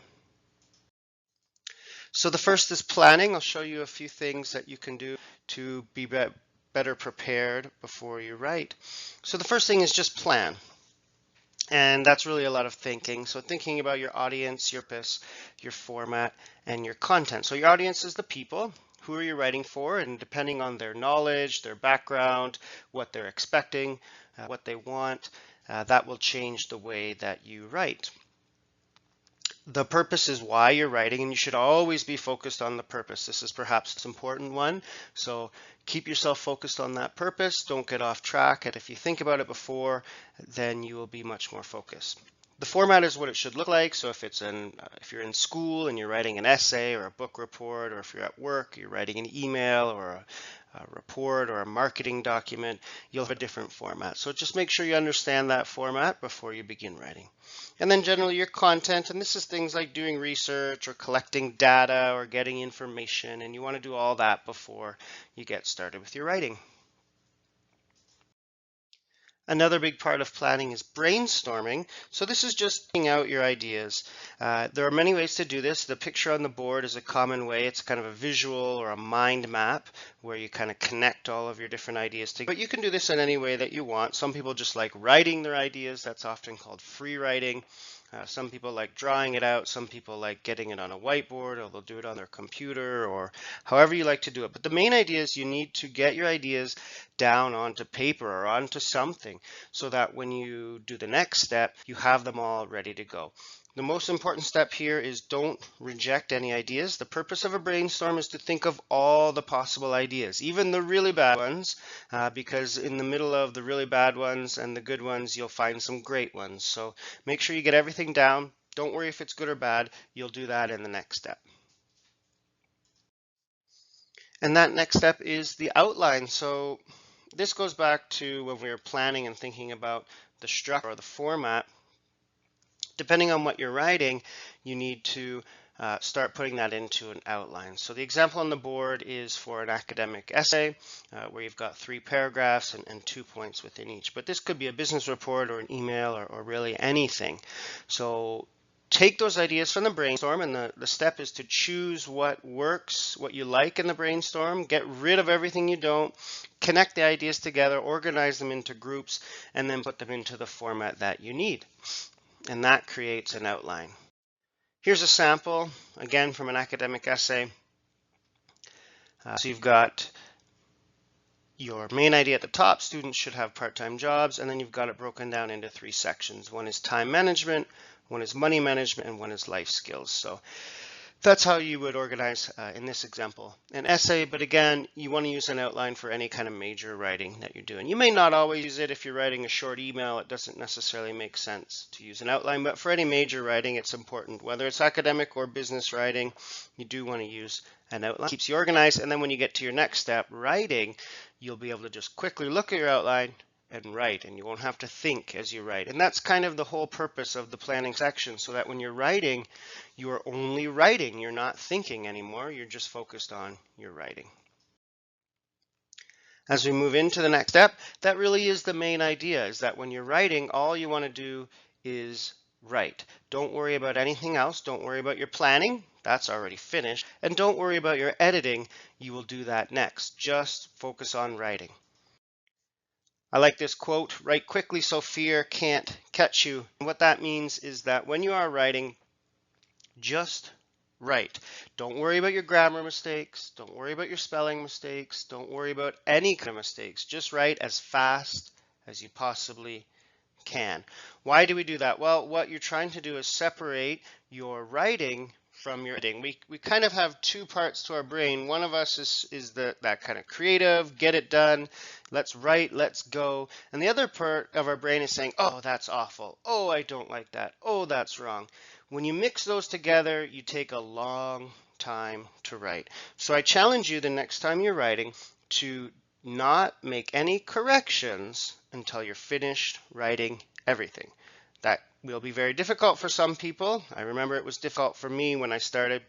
So the first is planning. I'll show you a few things that you can do to be better prepared before you write. So the first thing is just plan. And that's really a lot of thinking. So thinking about your audience, your purpose, your format, and your content. So your audience is the people. Who are you writing for? And depending on their knowledge, their background, what they're expecting, what they want, that will change the way that you write. The purpose is why you're writing, and you should always be focused on the purpose. This is perhaps the most important one. So keep yourself focused on that purpose. Don't get off track. And if you think about it before, then you will be much more focused. The format is what it should look like. So if you're in school and you're writing an essay or a book report, or if you're at work, you're writing an email or a report or a marketing document, you'll have a different format. So just make sure you understand that format before you begin writing. And then generally your content, and this is things like doing research or collecting data or getting information, and you want to do all that before you get started with your writing. Another big part of planning is brainstorming. So this is just thinking out your ideas. There are many ways to do this. The picture on the board is a common way. It's kind of a visual or a mind map where you kind of connect all of your different ideas together. But you can do this in any way that you want. Some people just like writing their ideas. That's often called free writing. Some people like drawing it out. Some people like getting it on a whiteboard, or they'll do it on their computer, or however you like to do it. But the main idea is you need to get your ideas down onto paper or onto something so that when you do the next step, you have them all ready to go. The most important step here is don't reject any ideas. The purpose of a brainstorm is to think of all the possible ideas, even the really bad ones, because in the middle of the really bad ones and the good ones, you'll find some great ones. So make sure you get everything down. Don't worry if it's good or bad. You'll do that in the next step. And that next step is the outline. So this goes back to when we were planning and thinking about the structure or the format. Depending on what you're writing, you need to start putting that into an outline. So the example on the board is for an academic essay where you've got 3 paragraphs and 2 points within each. But this could be a business report or an email or really anything. So take those ideas from the brainstorm, and the step is to choose what works, what you like in the brainstorm, get rid of everything you don't, connect the ideas together, organize them into groups, and then put them into the format that you need. And that creates an outline. Here's a sample, again, from an academic essay. So you've got your main idea at the top: students should have part-time jobs, and then you've got it broken down into 3 sections. One is time management, one is money management, and one is life skills. So That's how you would organize in this example an essay, but again, you want to use an outline for any kind of major writing that you're doing. You may not always use it if you're writing a short email. It doesn't necessarily make sense to use an outline, but for any major writing, it's important. Whether it's academic or business writing, you do want to use an outline. It keeps you organized, and then when you get to your next step, writing, you'll be able to just quickly look at your outline and write, and you won't have to think as you write. And that's kind of the whole purpose of the planning section, so that when you're writing, you are only writing. You're not thinking anymore. You're just focused on your writing. As we move into the next step, that really is the main idea, is that when you're writing, all you want to do is write. Don't worry about anything else. Don't worry about your planning. That's already finished. And don't worry about your editing. You will do that next. Just focus on writing. I like this quote, write quickly so fear can't catch you. And what that means is that when you are writing, just write. Don't worry about your grammar mistakes. Don't worry about your spelling mistakes. Don't worry about any kind of mistakes. Just write as fast as you possibly can. Why do we do that? Well, what you're trying to do is separate your writing from your editing. We kind of have two parts to our brain. One of us is that kind of creative, get it done, let's write, let's go. And the other part of our brain is saying, oh, that's awful. Oh, I don't like that. Oh, that's wrong. When you mix those together, you take a long time to write. So I challenge you the next time you're writing to not make any corrections until you're finished writing everything. That will be very difficult for some people. I remember it was difficult for me when I started.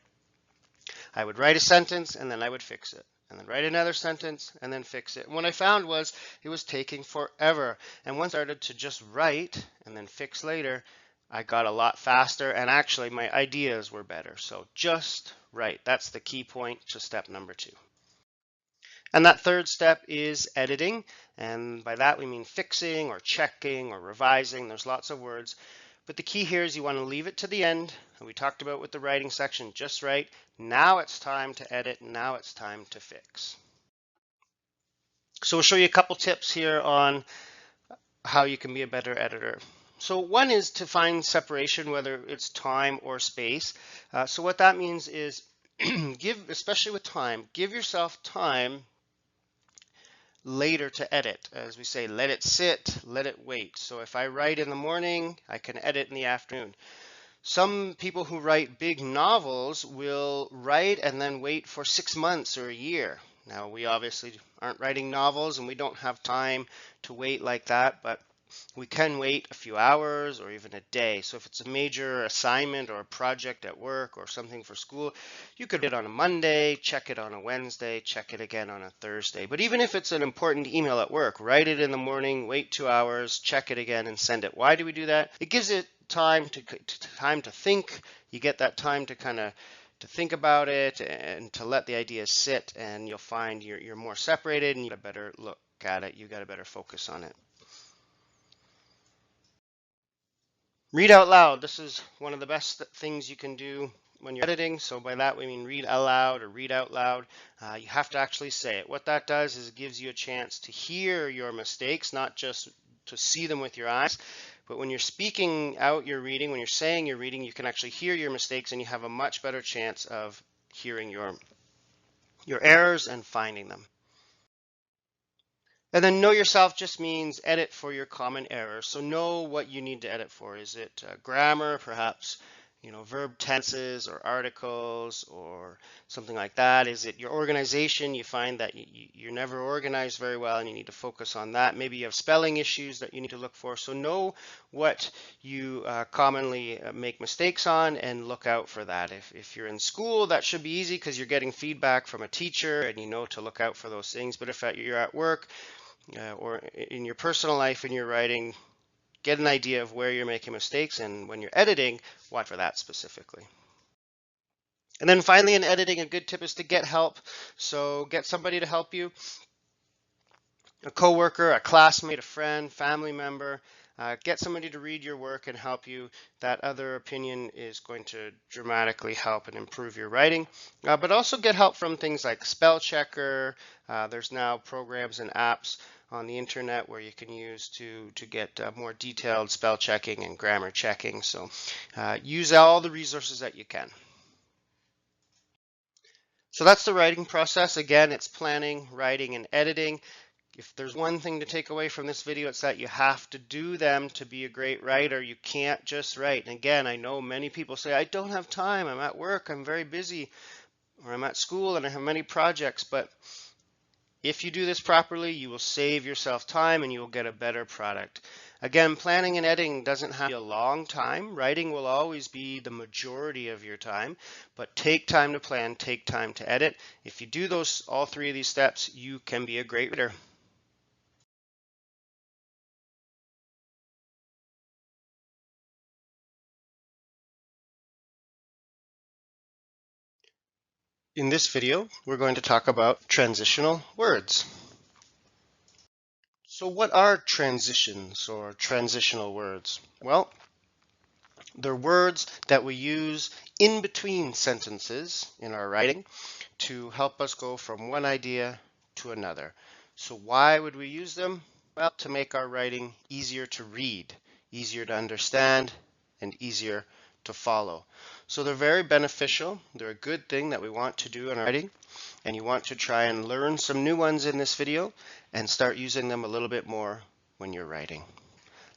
I would write a sentence and then I would fix it, and then write another sentence and then fix it. And what I found was it was taking forever. And once I started to just write and then fix later, I got a lot faster, and actually my ideas were better. So just write. That's the key point to step number 2. And that third step is editing, and by that we mean fixing or checking or revising. There's lots of words, but the key here is you want to leave it to the end. And we talked about with the writing section, just write. Now it's time to edit. Now it's time to fix. So we'll show you a couple tips here on how you can be a better editor. So one is to find separation, whether it's time or space. So what that means is especially with time, give yourself time later to edit. As we say, let it sit, let it wait. So if I write in the morning, I can edit in the afternoon. Some people who write big novels will write and then wait for 6 months or a year. Now, we obviously aren't writing novels and we don't have time to wait like that, but we can wait a few hours or even a day. So if it's a major assignment or a project at work or something for school, you could do it on a Monday, check it on a Wednesday, check it again on a Thursday. But even if it's an important email at work, write it in the morning, wait 2 hours, check it again, and send it. Why do we do that? It gives it time to think. You get that time to kind of to think about it and to let the ideas sit, and you'll find you're more separated and you get a better look at it. You got a better focus on it. Read out loud. This is one of the best things you can do when you're editing. So by that we mean read aloud or read out loud. You have to actually say it. What that does is it gives you a chance to hear your mistakes, not just to see them with your eyes. But when you're speaking out your reading, when you're saying your reading, you can actually hear your mistakes, and you have a much better chance of hearing your errors and finding them. And then know yourself just means edit for your common errors. So know what you need to edit for. Is it grammar, perhaps, verb tenses or articles or something like that? Is it your organization? You find that you're never organized very well and you need to focus on that. Maybe you have spelling issues that you need to look for. So know what you commonly make mistakes on and look out for that. If you're in school, that should be easy because you're getting feedback from a teacher and you know to look out for those things. But if you're at work, or in your personal life in your writing, get an idea of where you're making mistakes, and when you're editing, watch for that specifically. And then finally in editing, a good tip is to get help. So get somebody to help you, a coworker, a classmate, a friend, family member. Get somebody to read your work and help you. That other opinion is going to dramatically help and improve your writing. But also get help from things like spell checker. There's now programs and apps on the internet where you can use to get more detailed spell checking and grammar checking. So use all the resources that you can. So that's the writing process. Again, it's planning, writing, and editing. If there's one thing to take away from this video, it's that you have to do them to be a great writer. You can't just write. And again, I know many people say, I don't have time, I'm at work, I'm very busy, or I'm at school and I have many projects. But if you do this properly, you will save yourself time and you will get a better product. Again, planning and editing doesn't have to be a long time. Writing will always be the majority of your time, but take time to plan, take time to edit. If you do all three of these steps, you can be a great writer. In this video, we're going to talk about transitional words. So what are transitions or transitional words? Well, they're words that we use in between sentences in our writing to help us go from one idea to another. So why would we use them? Well, to make our writing easier to read, easier to understand, and easier to follow. So they're very beneficial. They're a good thing that we want to do in our writing, and you want to try and learn some new ones in this video and start using them a little bit more when you're writing.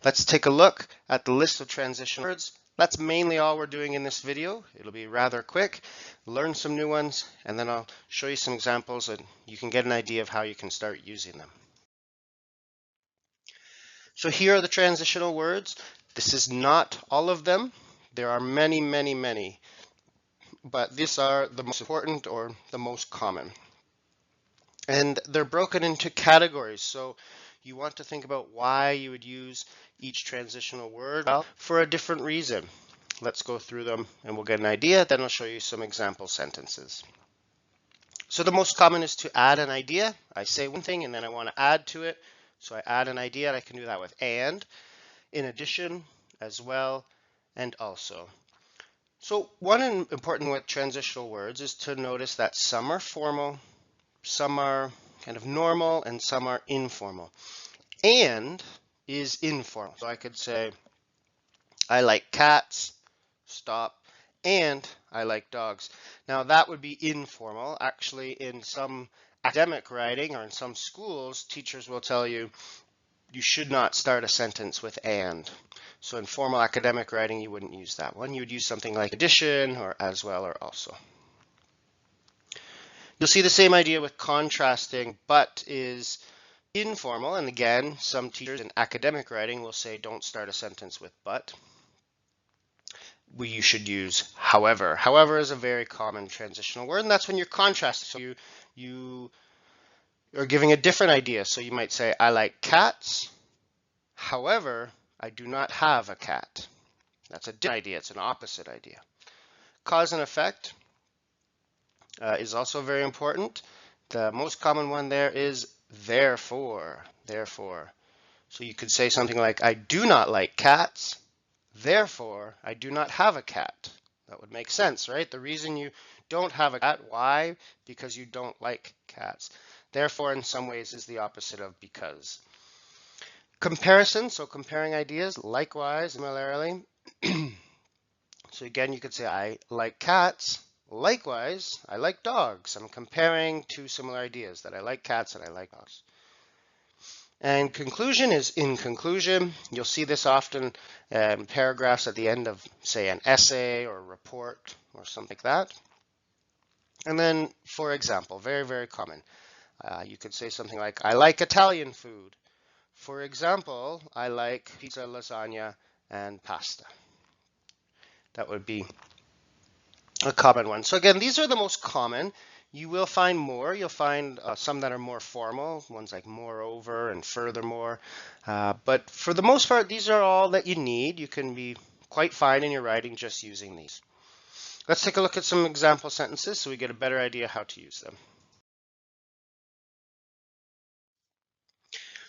Let's take a look at the list of transitional words. That's mainly all we're doing in this video. It'll be rather quick. Learn some new ones, and then I'll show you some examples and you can get an idea of how you can start using them. So here are the transitional words. This is not all of them. There are many, many, many, but these are the most important or the most common. And they're broken into categories. So you want to think about why you would use each transitional word. Well, for a different reason. Let's go through them and we'll get an idea. Then I'll show you some example sentences. So the most common is to add an idea. I say one thing and then I want to add to it. So I add an idea and I can do that with and, in addition, as well, and also. So one important thing with transitional words is to notice that some are formal, some are kind of normal, and some are informal. And is informal. So I could say, I like cats, stop, and I like dogs. Now that would be informal. Actually, in some academic writing or in some schools, teachers will tell you, you should not start a sentence with and. So in formal academic writing, you wouldn't use that one. You would use something like addition or as well or also. You'll see the same idea with contrasting, but is informal. And again, some teachers in academic writing will say, don't start a sentence with but. You should use however. However is a very common transitional word, and that's when you're contrasting. So you are giving a different idea. So you might say, I like cats. However, I do not have a cat. That's a different idea. It's an opposite idea. Cause and effect is also very important. The most common one there is therefore. Therefore. So you could say something like, I do not like cats. Therefore, I do not have a cat. That would make sense, right? The reason you don't have a cat, why? Because you don't like cats. Therefore, in some ways, is the opposite of because. Comparison, so comparing ideas, likewise, similarly. So again, you could say, I like cats. Likewise, I like dogs. I'm comparing two similar ideas, that I like cats and I like dogs. And conclusion is in conclusion. You'll see this often in paragraphs at the end of, say, an essay or a report or something like that. And then, for example, very, very common. You could say something like, I like Italian food. For example, I like pizza, lasagna, and pasta. That would be a common one. So again, these are the most common. You will find more. You'll find some that are more formal, ones like moreover and furthermore. But for the most part, these are all that you need. You can be quite fine in your writing just using these. Let's take a look at some example sentences so we get a better idea how to use them.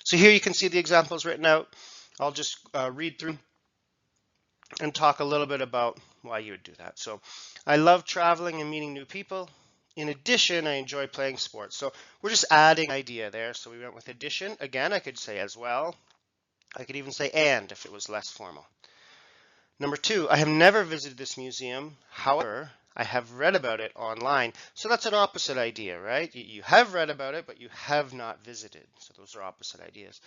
So here you can see the examples written out. I'll just read through and talk a little bit about why you would do that. So I love traveling and meeting new people. In addition, I enjoy playing sports. So we're just adding an idea there. So we went with addition. Again, I could say as well. I could even say and if it was less formal. Number two, I have never visited this museum. However, I have read about it online. So that's an opposite idea, right? You have read about it, but you have not visited. So those are opposite ideas.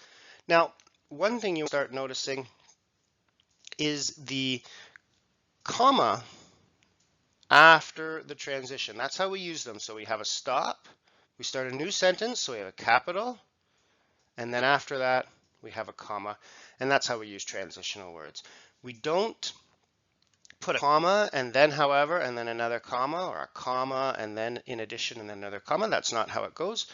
Now, one thing you'll start noticing is the comma after the transition. That's how we use them. So we have a stop, we start a new sentence, so we have a capital, and then after that, we have a comma, and that's how we use transitional words. We don't put a comma and then however and then another comma, or a comma and then in addition and then another comma. That's not how it goes.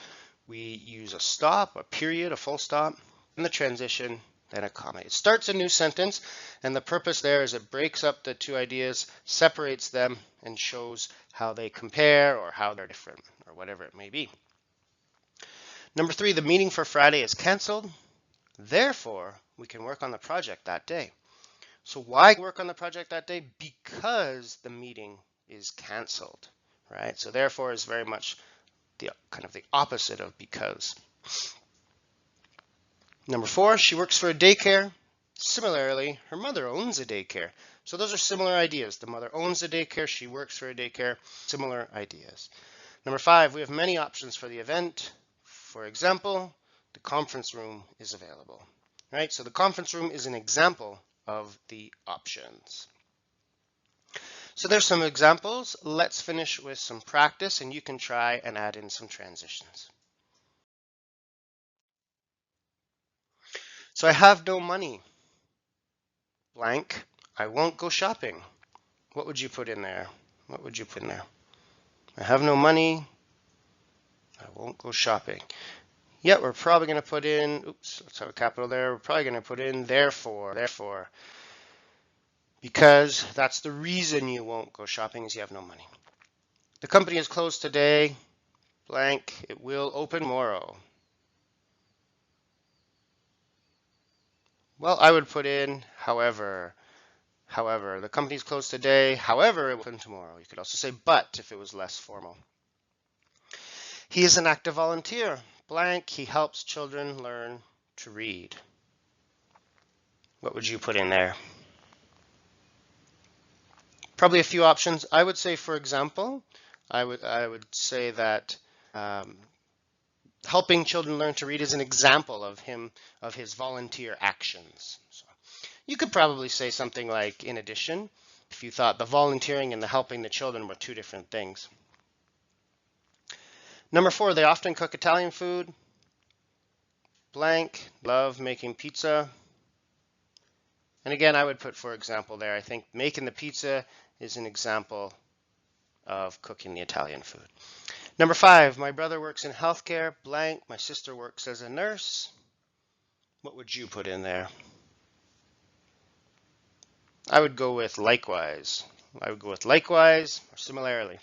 We use a stop, a period, a full stop, and the transition, then a comma. It starts a new sentence, and the purpose there is it breaks up the two ideas, separates them, and shows how they compare or how they're different or whatever it may be. Number 3, the meeting for Friday is canceled. Therefore, we can work on the project that day. So why work on the project that day? Because the meeting is canceled, right? So therefore is very much the kind of the opposite of because. Number 4, she works for a daycare. Similarly, her mother owns a daycare. So those are similar ideas. The mother owns a daycare, she works for a daycare, similar ideas. Number 5, we have many options for the event. For example, the conference room is available, right? So the conference room is an example of the options. So there's some examples. Let's finish with some practice, and you can try and add in some transitions. So I have no money. Blank. I won't go shopping. What would you put in there? What would you put in there? I have no money. I won't go shopping. Yeah, we're probably going to put in, oops, let's have a capital there. We're probably going to put in therefore. Because that's the reason you won't go shopping is you have no money. The company is closed today. Blank. It will open tomorrow. Well, I would put in however. However, the company's closed today. However, it will open tomorrow. You could also say but if it was less formal. He is an active volunteer. Blank. He helps children learn to read. What would you put in there? Probably a few options. I would say, for example, I would say that helping children learn to read is an example of his volunteer actions. So you could probably say something like, in addition, if you thought the volunteering and the helping the children were two different things. Number 4, they often cook Italian food. Blank. Love making pizza. And again, I would put, for example, there. I think making the pizza is an example of cooking the Italian food. Number 5, my brother works in healthcare. Blank. My sister works as a nurse. What would you put in there? I would go with likewise. I would go with likewise or similarly.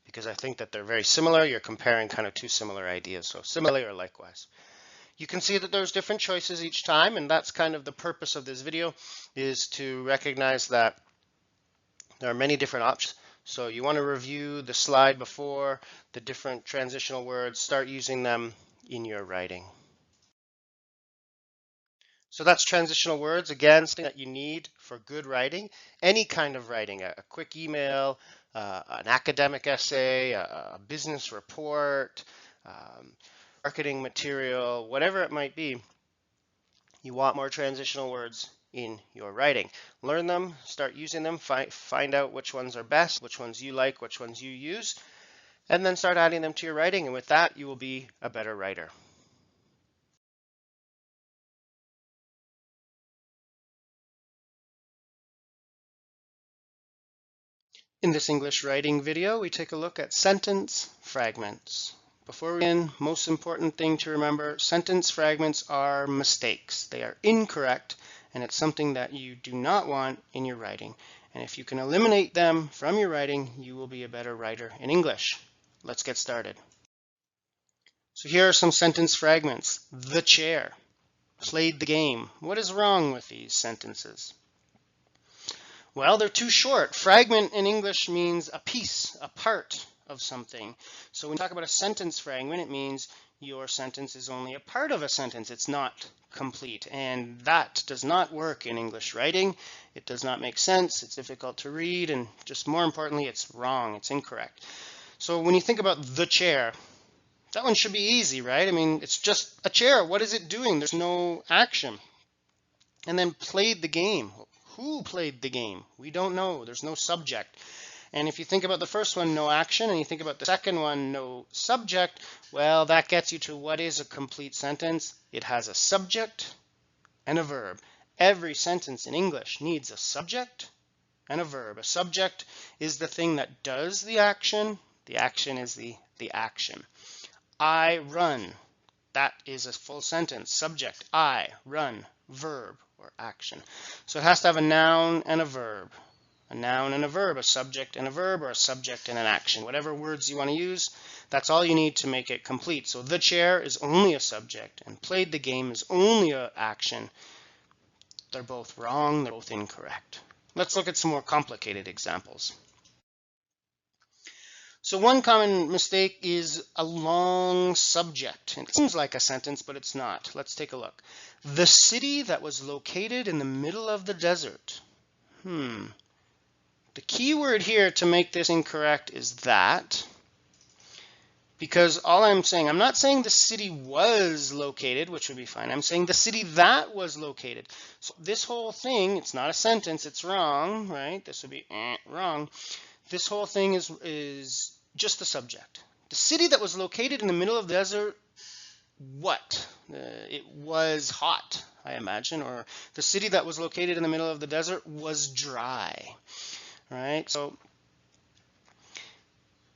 Because I think that they're very similar. You're comparing kind of two similar ideas. So similarly or likewise. You can see that there's different choices each time, and that's kind of the purpose of this video, is to recognize that there are many different options. So you want to review the slide before, the different transitional words, start using them in your writing. So that's transitional words, again, something that you need for good writing, any kind of writing, a quick email, an academic essay, a business report, marketing material, whatever it might be. You want more transitional words in your writing. Learn them, start using them, find out which ones are best, which ones you like, which ones you use, and then start adding them to your writing. And with that, you will be a better writer. In this English writing video, we take a look at sentence fragments. Before we begin, most important thing to remember, sentence fragments are mistakes. They are incorrect, and it's something that you do not want in your writing. And if you can eliminate them from your writing, you will be a better writer in English. Let's get started. So here are some sentence fragments. The chair. Played the game. What is wrong with these sentences? Well, they're too short. Fragment in English means a piece, a part of something. So when you talk about a sentence fragment, it means your sentence is only a part of a sentence. It's not complete. And that does not work in English writing. It does not make sense. It's difficult to read. And just more importantly, it's wrong. It's incorrect. So when you think about the chair, that one should be easy, right? I mean, it's just a chair. What is it doing? There's no action. And then played the game. Who played the game? We don't know. There's no subject. And if you think about the first one, no action, and you think about the second one, no subject, well, that gets you to what is a complete sentence. It has a subject and a verb. Every sentence in English needs a subject and a verb. A subject is the thing that does the action. The action is the action. I run. That is a full sentence. Subject, I run, verb or action. So it has to have a noun and a verb. A noun and a verb, a subject and a verb, or a subject and an action. Whatever words you want to use, that's all you need to make it complete. So the chair is only a subject, and played the game is only an action. They're both wrong, they're both incorrect. Let's look at some more complicated examples. So one common mistake is a long subject. It seems like a sentence, but it's not. Let's take a look. The city that was located in the middle of the desert. The key word here to make this incorrect is that, because all I'm saying, I'm not saying the city was located, which would be fine. I'm saying the city that was located. So this whole thing, it's not a sentence, it's wrong, right? This would be wrong. This whole thing is just the subject. The city that was located in the middle of the desert, what? It was hot, I imagine, or the city that was located in the middle of the desert was dry. Right? So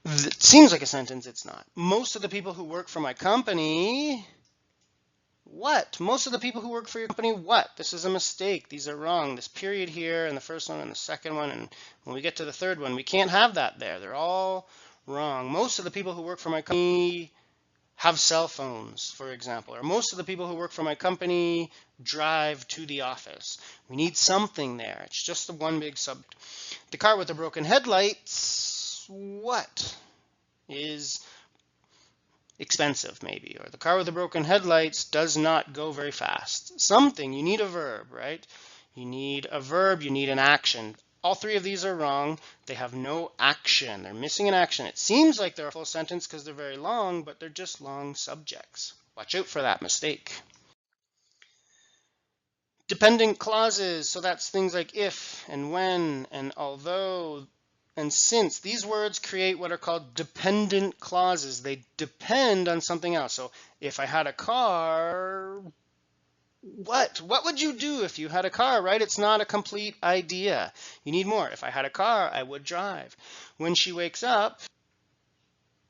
it seems like a sentence, it's not. Most of the people who work for my company, what? Most of the people who work for your company, what? This is a mistake. These are wrong. This period here and the first one and the second one, and when we get to the third one, we can't have that there. They're all wrong. Most of the people who work for my company have cell phones, for example, or most of the people who work for my company drive to the office. We need something there. It's just the one big subject. The car with the broken headlights, what? Is expensive maybe, or the car with the broken headlights does not go very fast. Something, you need a verb, right? You need a verb, you need an action. All three of these are wrong. They have no action. They're missing an action. It seems like they're a full sentence because they're very long, but they're just long subjects. Watch out for that mistake. Dependent clauses, so that's things like if and when and although and since. These words create what are called dependent clauses. They depend on something else. So if I had a car, what would you do if you had a car, right? It's not a complete idea. You need more. If I had a car, I would drive. When she wakes up,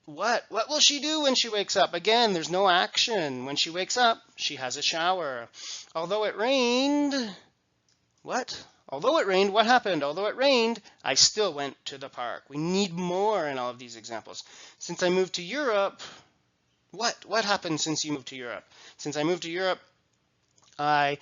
what will she do when she wakes up? Again, there's no action. When she wakes up, she has a shower. Although it rained, what? Although it rained, what happened? Although it rained, I still went to the park. We need more in all of these examples. Since I moved to Europe, what happened since you moved to Europe? Since I moved to Europe, I've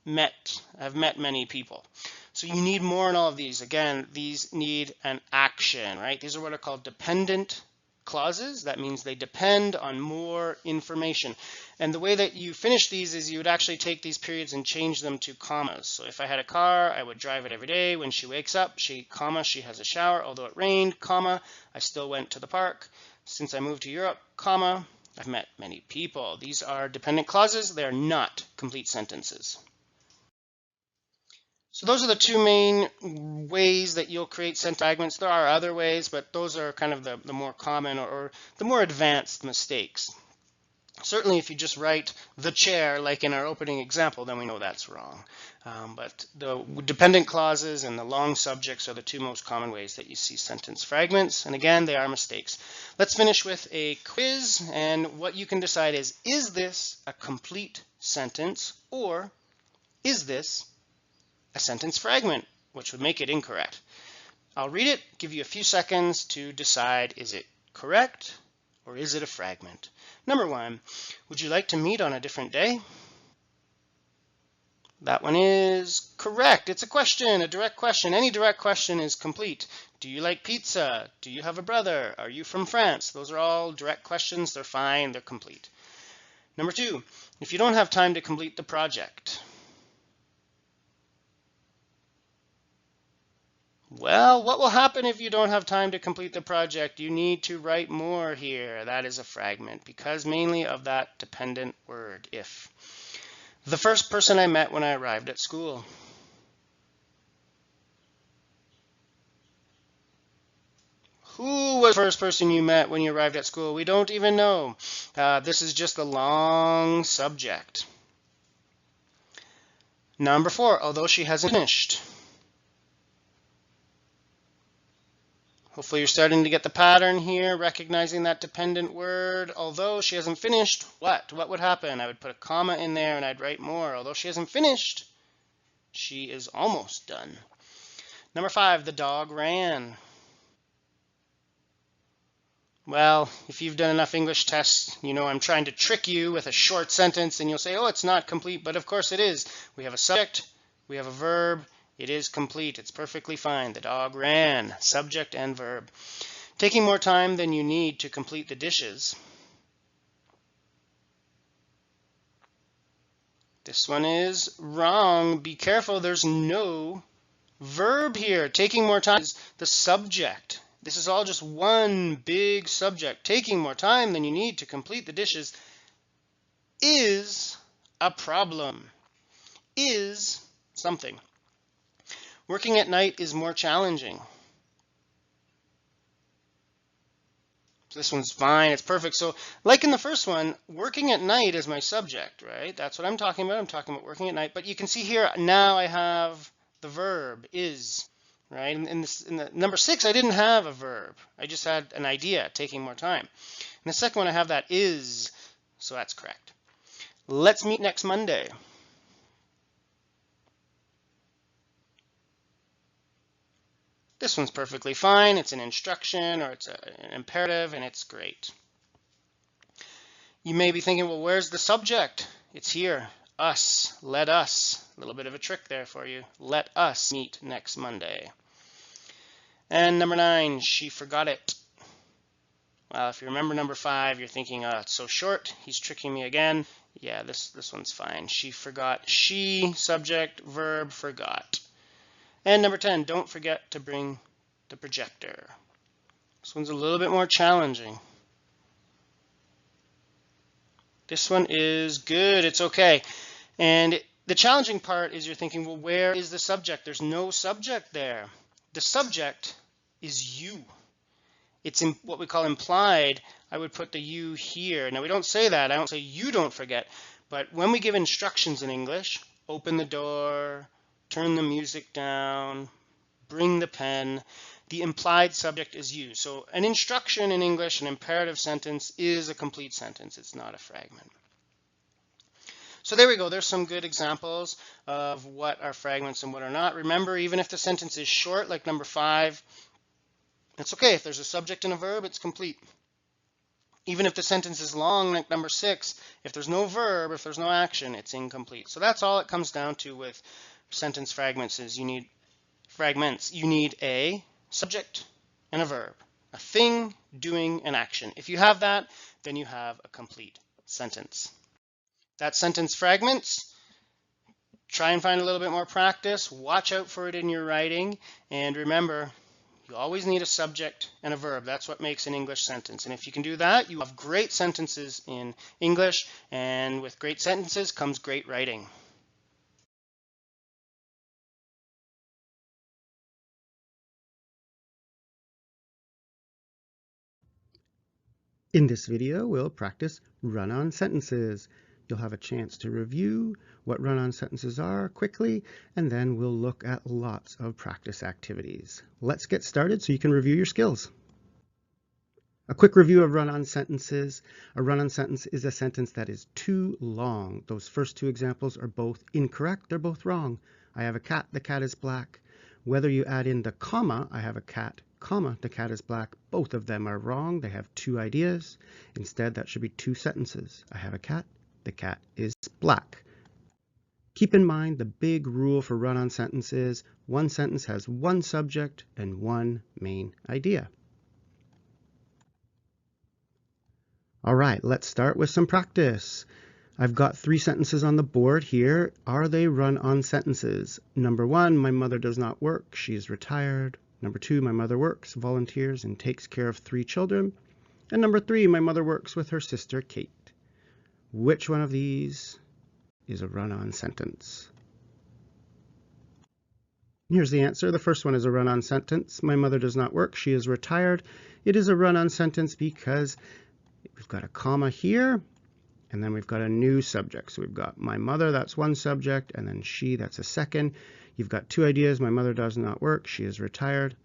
met many people. So you need more in all of these. Again, these need an action, right? These are what are called dependent clauses. That means they depend on more information. And the way that you finish these is you would actually take these periods and change them to commas. So if I had a car, I would drive it every day. When she wakes up, she has a shower. Although it rained, comma, I still went to the park. Since I moved to Europe, comma, I've met many people. These are dependent clauses. They are not complete sentences. So those are the two main ways that you'll create sentence fragments. There are other ways, but those are kind of the more common or the more advanced mistakes. Certainly if you just write the chair, like in our opening example, then we know that's wrong. But the dependent clauses and the long subjects are the two most common ways that you see sentence fragments. And again, they are mistakes. Let's finish with a quiz. And what you can decide is this a complete sentence, or is this a sentence fragment, which would make it incorrect? I'll read it, give you a few seconds to decide, is it correct or is it a fragment? Number 1, would you like to meet on a different day? That one is correct. It's a question, a direct question. Any direct question is complete. Do you like pizza? Do you have a brother? Are you from France? Those are all direct questions. They're fine. They're complete. Number 2, if you don't have time to complete the project. Well, what will happen if you don't have time to complete the project? You need to write more here. That is a fragment because mainly of that dependent word, if. The first person I met when I arrived at school. Who was the first person you met when you arrived at school? We don't even know. This is just a long subject. Number 4, although she hasn't finished. Hopefully you're starting to get the pattern here, recognizing that dependent word. Although she hasn't finished, what? What would happen? I would put a comma in there and I'd write more. Although she hasn't finished, she is almost done. Number 5, the dog ran. Well, if you've done enough English tests, you know I'm trying to trick you with a short sentence and you'll say, oh, it's not complete, but of course it is. We have a subject, we have a verb, it is complete, it's perfectly fine. The dog ran, subject and verb. Taking more time than you need to complete the dishes. This one is wrong. Be careful, there's no verb here. Taking more time is the subject. This is all just one big subject. Taking more time than you need to complete the dishes is a problem. Is something. Working at night is more challenging. This one's fine, it's perfect. So like in the first one, working at night is my subject, right? That's what I'm talking about. I'm talking about working at night. But you can see here, now I have the verb, is, right? In the number 6, I didn't have a verb. I just had an idea, taking more time. In the second one, I have that is, so that's correct. Let's meet next Monday. This one's perfectly fine. It's an instruction or it's an imperative and it's great. You may be thinking, well, where's the subject? It's here. Us. Let us. A little bit of a trick there for you. Let us meet next Monday. And number 9, she forgot it. Well, if you remember number 5, you're thinking, oh, it's so short. He's tricking me again. Yeah, this one's fine. She forgot. She, subject, verb, forgot. And number 10, don't forget to bring the projector. This one's a little bit more challenging. This one is good, it's okay. And the challenging part is you're thinking, well, where is the subject? There's no subject there. The subject is you. It's in what we call implied. I would put the you here. Now we don't say that, I don't say you don't forget, but when we give instructions in English, open the door, turn the music down, bring the pen, the implied subject is you. So an instruction in English, an imperative sentence, is a complete sentence. It's not a fragment. So there we go. There's some good examples of what are fragments and what are not. Remember, even if the sentence is short, like number 5, it's okay. If there's a subject and a verb, it's complete. Even if the sentence is long, like number 6, if there's no verb, if there's no action, it's incomplete. So that's all it comes down to with sentence fragments is you need fragments. You need a subject and a verb, a thing, doing, an action. If you have that, then you have a complete sentence. That's sentence fragments. Try and find a little bit more practice. Watch out for it in your writing. And remember, you always need a subject and a verb. That's what makes an English sentence. And if you can do that, you have great sentences in English. And with great sentences comes great writing. In this video, we'll practice run-on sentences. You'll have a chance to review what run-on sentences are quickly, and then we'll look at lots of practice activities. Let's get started so you can review your skills. A quick review of run-on sentences. A run-on sentence is a sentence that is too long. Those first 2 examples are both incorrect. They're both wrong. I have a cat, the cat is black. Whether you add in the comma, I have a cat, comma, the cat is black, both of them are wrong. They have 2 ideas. Instead, that should be 2 sentences. I have a cat, the cat is black. Keep in mind the big rule for run-on sentences. One sentence has 1 subject and 1 main idea. All right, let's start with some practice. I've got 3 sentences on the board here. Are they run-on sentences? Number 1, my mother does not work. She is retired. Number 2, my mother works, volunteers, and takes care of 3 children. And number 3, my mother works with her sister, Kate. Which one of these is a run-on sentence? Here's the answer. The first one is a run-on sentence. My mother does not work. She is retired. It is a run-on sentence because we've got a comma here, and then we've got a new subject. So we've got my mother, that's one subject, and then she, that's a second. You've got 2 ideas. My mother does not work. She is retired.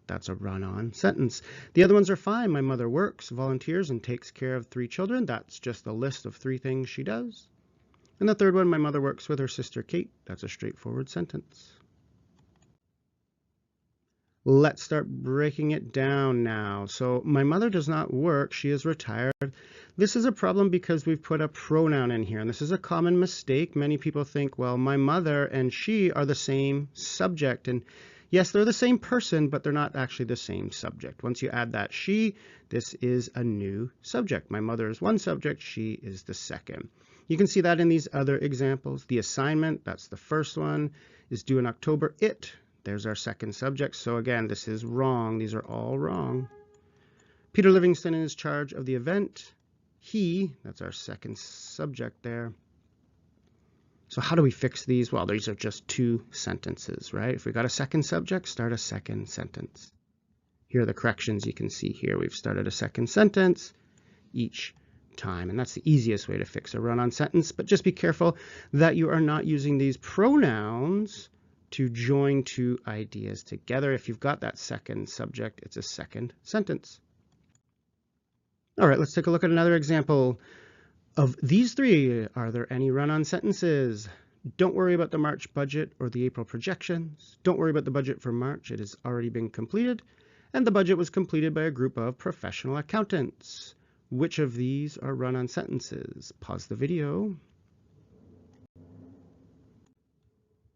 That's a run-on sentence. The other ones are fine. My mother works, volunteers, and takes care of 3 children. That's just a list of 3 things she does. And the third one, my mother works with her sister, Kate. That's a straightforward sentence. Let's start breaking it down now. So my mother does not work. She is retired. This is a problem because we've put a pronoun in here, and this is a common mistake. Many people think, well, my mother and she are the same subject, and yes, they're the same person, but they're not actually the same subject. Once you add that she, this is a new subject. My mother is one subject, she is the second. You can see that in these other examples. The assignment, that's the first one, is due in October. It, there's our second subject. So again, this is wrong. These are all wrong. Peter Livingston is in charge of the event. He, that's our second subject there. So how do we fix these? Well, these are just 2 sentences, right? If we got a second subject, start a second sentence. Here are the corrections you can see here. We've started a second sentence each time, and that's the easiest way to fix a run-on sentence. But just be careful that you are not using these pronouns to join 2 ideas together. If you've got that second subject, it's a second sentence. All right, let's take a look at another example. Of these 3, are there any run-on sentences? Don't worry about the March budget or the April projections. Don't worry about the budget for March. It has already been completed. And the budget was completed by a group of professional accountants. Which of these are run-on sentences? Pause the video.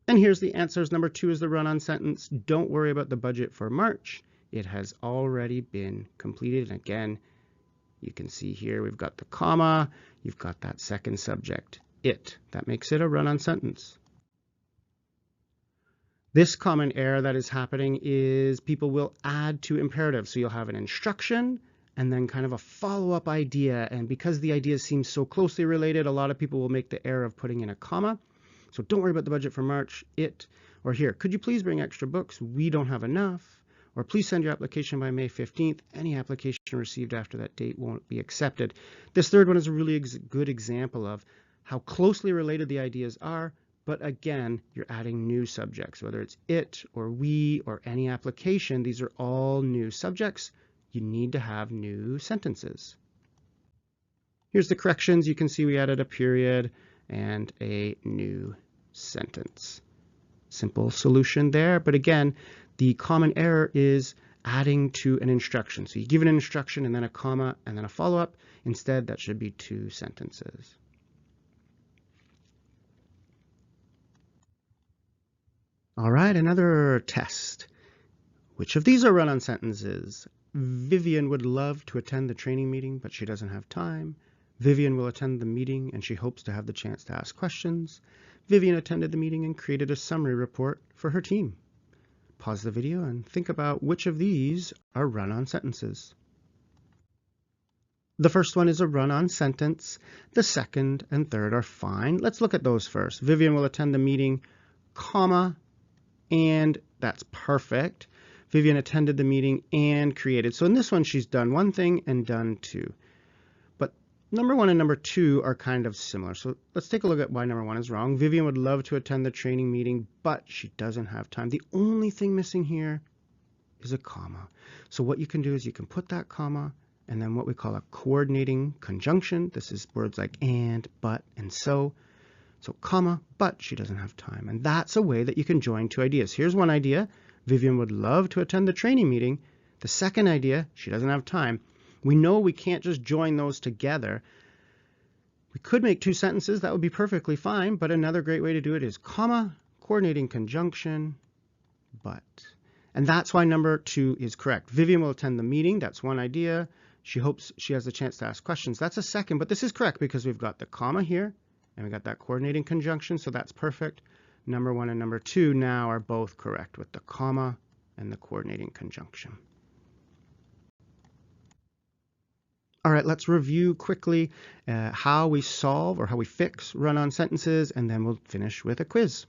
And here's the answers. Number 2 is the run-on sentence. Don't worry about the budget for March. It has already been completed. And again, you can see here we've got the comma. You've got that second subject, it. That makes it a run-on sentence. This common error that is happening is people will add to imperatives. So you'll have an instruction and then kind of a follow-up idea. And because the ideas seem so closely related, a lot of people will make the error of putting in a comma. So don't worry about the budget for March, it. Or here, could you please bring extra books? We don't have enough. Or please send your application by May 15th. Any application received after that date won't be accepted. This third one is a really good example of how closely related the ideas are, but again, you're adding new subjects, whether it's it or we or any application. These are all new subjects. You need to have new sentences. Here's the corrections. You can see we added a period and a new sentence. Simple solution there, but again, the common error is adding to an instruction. So you give an instruction and then a comma and then a follow-up. Instead, that should be 2 sentences. All right, another test. Which of these are run-on sentences? Vivian would love to attend the training meeting, but she doesn't have time. Vivian will attend the meeting and she hopes to have the chance to ask questions. Vivian attended the meeting and created a summary report for her team. Pause the video and think about which of these are run-on sentences. The first one is a run-on sentence. The second and third are fine. Let's look at those first. Vivian will attend the meeting, comma, and that's perfect. Vivian attended the meeting and created. So in this one, she's done one thing and done 2. But number 1 and number 2 are kind of similar. So let's take a look at why number 1 is wrong. Vivian would love to attend the training meeting, but she doesn't have time. The only thing missing here is a comma. So what you can do is you can put that comma and then what we call a coordinating conjunction. This is words like and, but, and so. So comma, but she doesn't have time. And that's a way that you can join 2 ideas. Here's one idea. Vivian would love to attend the training meeting. The second idea, she doesn't have time. We know we can't just join those together. We could make 2 sentences. That would be perfectly fine. But another great way to do it is comma, coordinating conjunction, but. And that's why number 2 is correct. Vivian will attend the meeting. That's one idea. She hopes she has the chance to ask questions. That's a second, but this is correct because we've got the comma here and we got that coordinating conjunction, so that's perfect. Number 1 and number 2 now are both correct with the comma and the coordinating conjunction. All right, let's review quickly how we solve or how we fix run-on sentences, and then we'll finish with a quiz.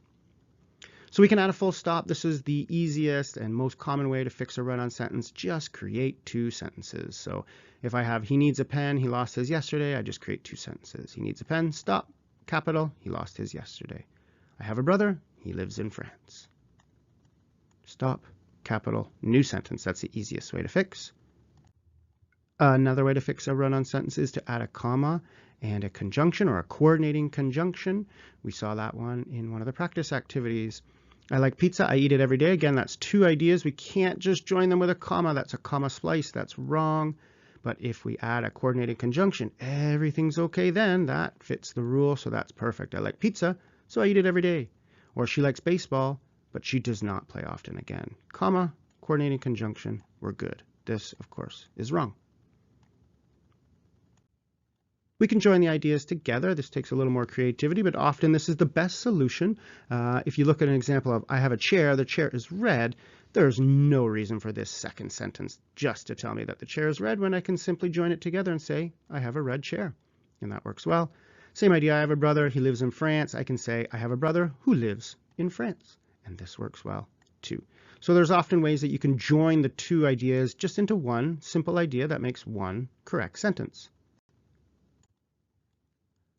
So we can add a full stop. This is the easiest and most common way to fix a run-on sentence. Just create 2 sentences. So if I have, he needs a pen, he lost his yesterday, I just create 2 sentences. He needs a pen, stop, capital, he lost his yesterday. I have a brother, he lives in France. Stop, capital, new sentence. That's the easiest way to fix. Another way to fix a run-on sentence is to add a comma and a conjunction or a coordinating conjunction. We saw that one in one of the practice activities. I like pizza, I eat it every day. Again, that's 2 ideas. We can't just join them with a comma. That's a comma splice. That's wrong. But if we add a coordinating conjunction, everything's okay then. That fits the rule, so that's perfect. I like pizza, so I eat it every day. Or she likes baseball, but she does not play often. Again, comma, coordinating conjunction, we're good. This, of course, is wrong. We can join the ideas together. This takes a little more creativity, but often this is the best solution. If you look at an example of, I have a chair, the chair is red, there's no reason for this second sentence just to tell me that the chair is red when I can simply join it together and say, I have a red chair. And that works well. Same idea, I have a brother, he lives in France. I can say, I have a brother who lives in France. And this works well too. So there's often ways that you can join the 2 ideas just into one simple idea that makes one correct sentence.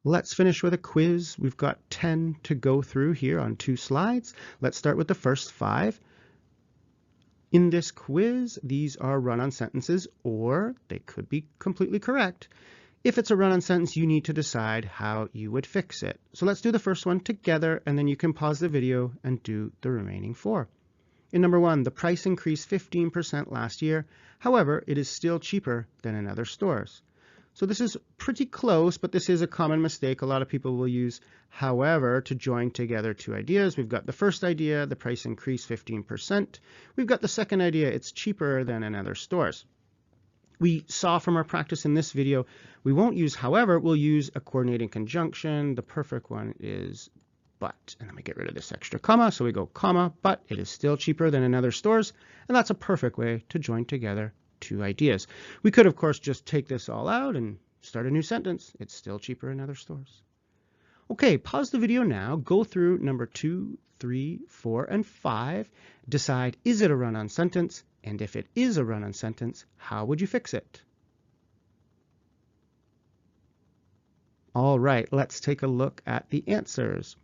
Let's finish with a quiz. We've got 10 to go through here on 2 slides. Let's start with the first 5. In this quiz, these are run-on sentences, or they could be completely correct. If it's a run-on sentence, you need to decide how you would fix it. So let's do the first one together, and then you can pause the video and do the remaining 4. In number 1, the price increased 15% last year. However, it is still cheaper than in other stores. So this is pretty close, but this is a common mistake. A lot of people will use however to join together 2 ideas. We've got the first idea, the price increased 15%. We've got the second idea, it's cheaper than in other stores. We saw from our practice in this video, we won't use however, we'll use a coordinating conjunction. The perfect one is but, and then we get rid of this extra comma. So we go comma, but it is still cheaper than in other stores. And that's a perfect way to join together 2 ideas. We could, of course, just take this all out and start a new sentence. It's still cheaper in other stores. Okay, pause the video now. Go through number 2, 3, 4, and 5. Decide, is it a run-on sentence? And if it is a run-on sentence, how would you fix it? All right, let's take a look at the answers.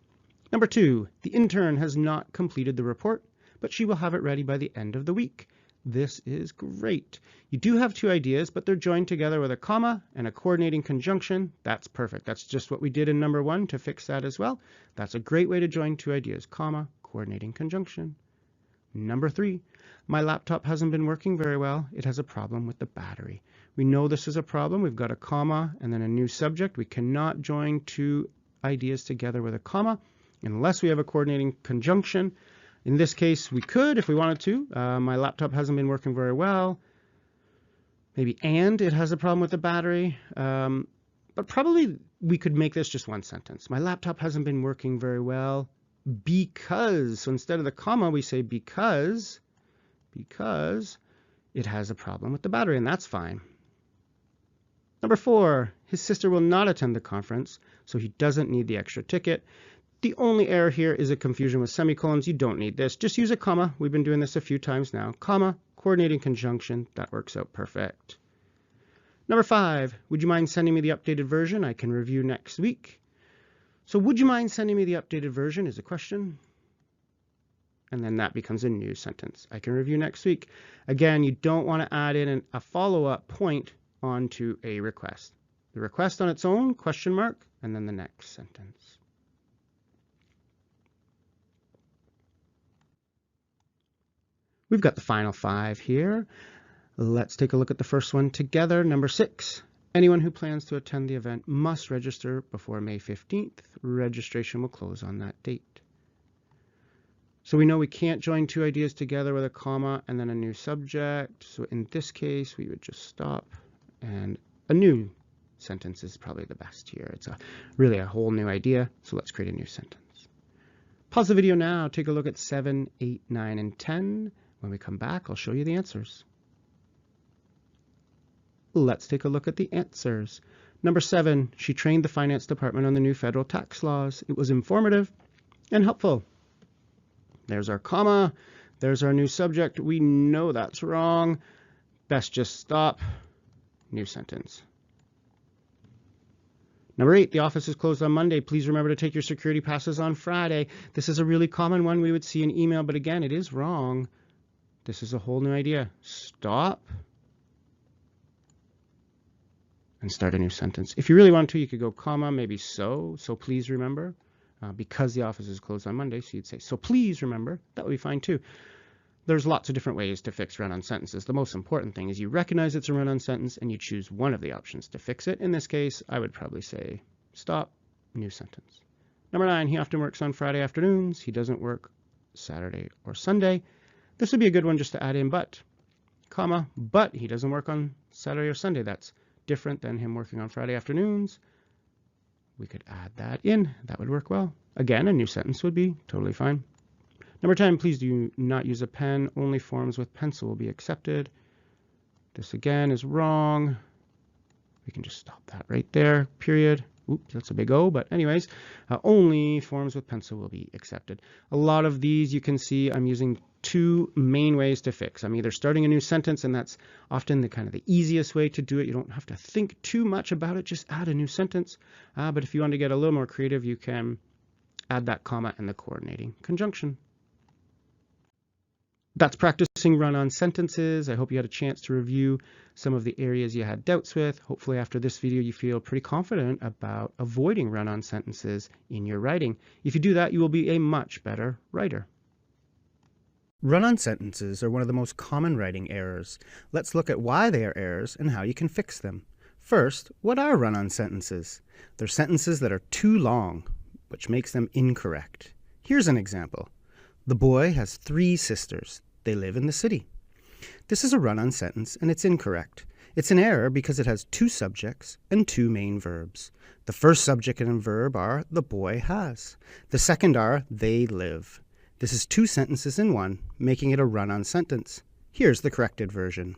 Number 2, the intern has not completed the report, but she will have it ready by the end of the week. This is great. You do have 2 ideas, but they're joined together with a comma and a coordinating conjunction. That's perfect. That's just what we did in number 1 to fix that as well. That's a great way to join 2 ideas, comma, coordinating conjunction. Number 3, my laptop hasn't been working very well. It has a problem with the battery. We know this is a problem. We've got a comma and then a new subject. We cannot join 2 ideas together with a comma unless we have a coordinating conjunction. In this case, we could if we wanted to. My laptop hasn't been working very well. Maybe and it has a problem with the battery. But probably we could make this just one sentence. My laptop hasn't been working very well because. So instead of the comma, we say because it has a problem with the battery, and that's fine. Number 4, his sister will not attend the conference, so he doesn't need the extra ticket. The only error here is a confusion with semicolons. You don't need this. Just use a comma. We've been doing this a few times now. Comma, coordinating conjunction. That works out perfect. Number 5, would you mind sending me the updated version? I can review next week. So would you mind sending me the updated version is a question. And then that becomes a new sentence. I can review next week. Again, you don't want to add in a follow-up point onto a request. The request on its own, question mark, and then the next sentence. We've got the final 5 here. Let's take a look at the first one together. Number 6, anyone who plans to attend the event must register before May 15th. Registration will close on that date. So we know we can't join 2 ideas together with a comma and then a new subject. So in this case, we would just stop and a new sentence is probably the best here. It's really a whole new idea, so let's create a new sentence. Pause the video now, take a look at 7, 8, 9, and 10. When we come back, I'll show you the answers. Let's take a look at the answers. Number 7, she trained the finance department on the new federal tax laws. It was informative and helpful. There's our comma. There's our new subject. We know that's wrong. Best just stop. New sentence. Number 8, the office is closed on Monday. Please remember to take your security passes on Friday. This is a really common one we would see in email, but again, it is wrong. This is a whole new idea. Stop. And start a new sentence. If you really want to, you could go comma, maybe so please remember, because the office is closed on Monday, so you'd say, so please remember. That would be fine too. There's lots of different ways to fix run-on sentences. The most important thing is you recognize it's a run-on sentence and you choose one of the options to fix it. In this case, I would probably say stop, new sentence. Number 9, he often works on Friday afternoons. He doesn't work Saturday or Sunday. This would be a good one just to add in but, comma, but he doesn't work on Saturday or Sunday. That's different than him working on Friday afternoons. We could add that in. That would work well. Again, a new sentence would be totally fine. Number 10, please do not use a pen. Only forms with pencil will be accepted. This again is wrong. We can just stop that right there, period. Oops, that's a big O, but anyways, only forms with pencil will be accepted. A lot of these you can see I'm using 2 main ways to fix. I'm either starting a new sentence, and that's often the easiest way to do it. You don't have to think too much about it, just add a new sentence. But if you want to get a little more creative, you can add that comma and the coordinating conjunction. That's practicing run-on sentences. I hope you had a chance to review some of the areas you had doubts with. Hopefully after this video you feel pretty confident about avoiding run-on sentences in your writing. If you do that, you will be a much better writer. Run-on sentences are one of the most common writing errors. Let's look at why they are errors and how you can fix them. First, what are run-on sentences? They're sentences that are too long, which makes them incorrect. Here's an example. The boy has 3 sisters. They live in the city. This is a run-on sentence, and it's incorrect. It's an error because it has 2 subjects and 2 main verbs. The first subject and verb are the boy has. The second are they live. This is 2 sentences in one, making it a run-on sentence. Here's the corrected version.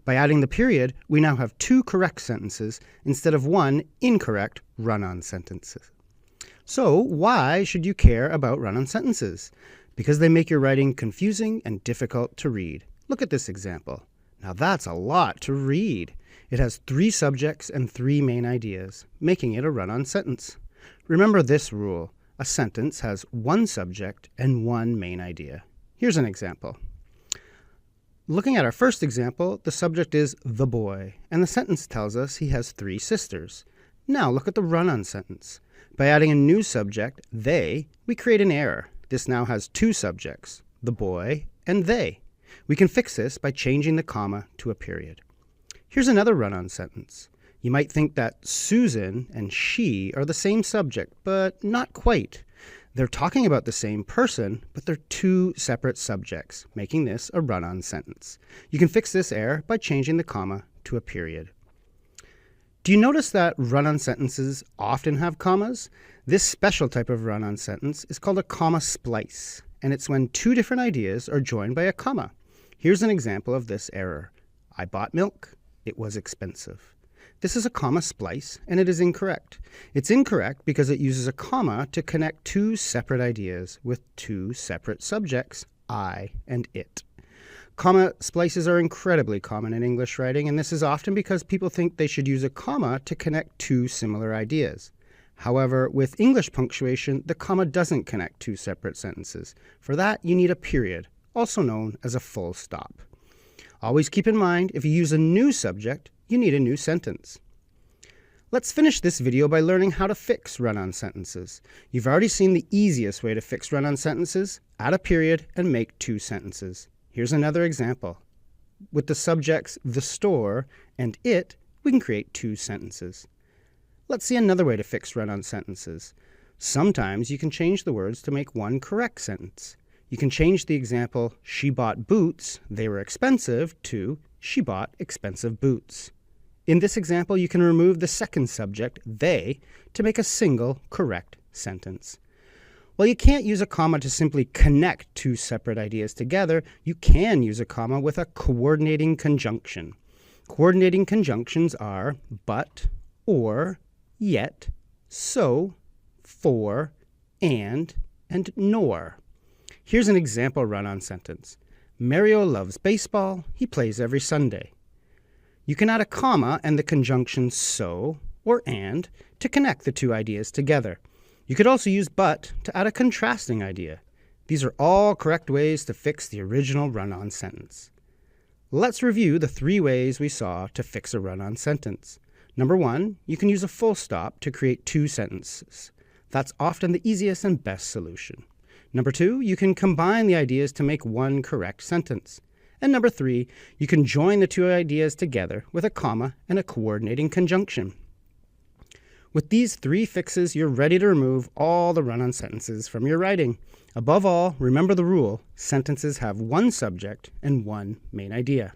By adding the period, we now have 2 correct sentences instead of 1 incorrect run-on sentences. So why should you care about run-on sentences? Because they make your writing confusing and difficult to read. Look at this example. Now that's a lot to read. It has 3 subjects and 3 main ideas, making it a run-on sentence. Remember this rule. A sentence has 1 subject and 1 main idea. Here's an example. Looking at our first example, the subject is the boy, and the sentence tells us he has 3 sisters. Now look at the run-on sentence. By adding a new subject, they, we create an error. This now has 2 subjects, the boy and they. We can fix this by changing the comma to a period. Here's another run-on sentence. You might think that Susan and she are the same subject, but not quite. They're talking about the same person, but they're 2 separate subjects, making this a run-on sentence. You can fix this error by changing the comma to a period. Do you notice that run-on sentences often have commas? This special type of run-on sentence is called a comma splice, and it's when 2 different ideas are joined by a comma. Here's an example of this error. I bought milk. It was expensive. This is a comma splice, and it is incorrect. It's incorrect because it uses a comma to connect 2 separate ideas with 2 separate subjects, I and it. Comma splices are incredibly common in English writing, and this is often because people think they should use a comma to connect 2 similar ideas. However, with English punctuation, the comma doesn't connect 2 separate sentences. For that, you need a period, also known as a full stop. Always keep in mind, if you use a new subject, you need a new sentence. Let's finish this video by learning how to fix run-on sentences. You've already seen the easiest way to fix run-on sentences. Add a period and make 2 sentences. Here's another example. With the subjects the store and it, we can create 2 sentences. Let's see another way to fix run-on sentences. Sometimes you can change the words to make 1 correct sentence. You can change the example, she bought boots, they were expensive, to she bought expensive boots. In this example, you can remove the second subject, they, to make a single correct sentence. While you can't use a comma to simply connect two separate ideas together, you can use a comma with a coordinating conjunction. Coordinating conjunctions are but, or, yet, so, for, and nor. Here's an example run-on sentence. Mario loves baseball. He plays every Sunday. You can add a comma and the conjunction so or and to connect the two ideas together. You could also use but to add a contrasting idea. These are all correct ways to fix the original run-on sentence. Let's review the 3 ways we saw to fix a run-on sentence. Number 1, you can use a full stop to create 2 sentences. That's often the easiest and best solution. Number 2, you can combine the ideas to make one correct sentence. And number 3, you can join the 2 ideas together with a comma and a coordinating conjunction. With these 3 fixes, you're ready to remove all the run-on sentences from your writing. Above all, remember the rule, sentences have one subject and one main idea.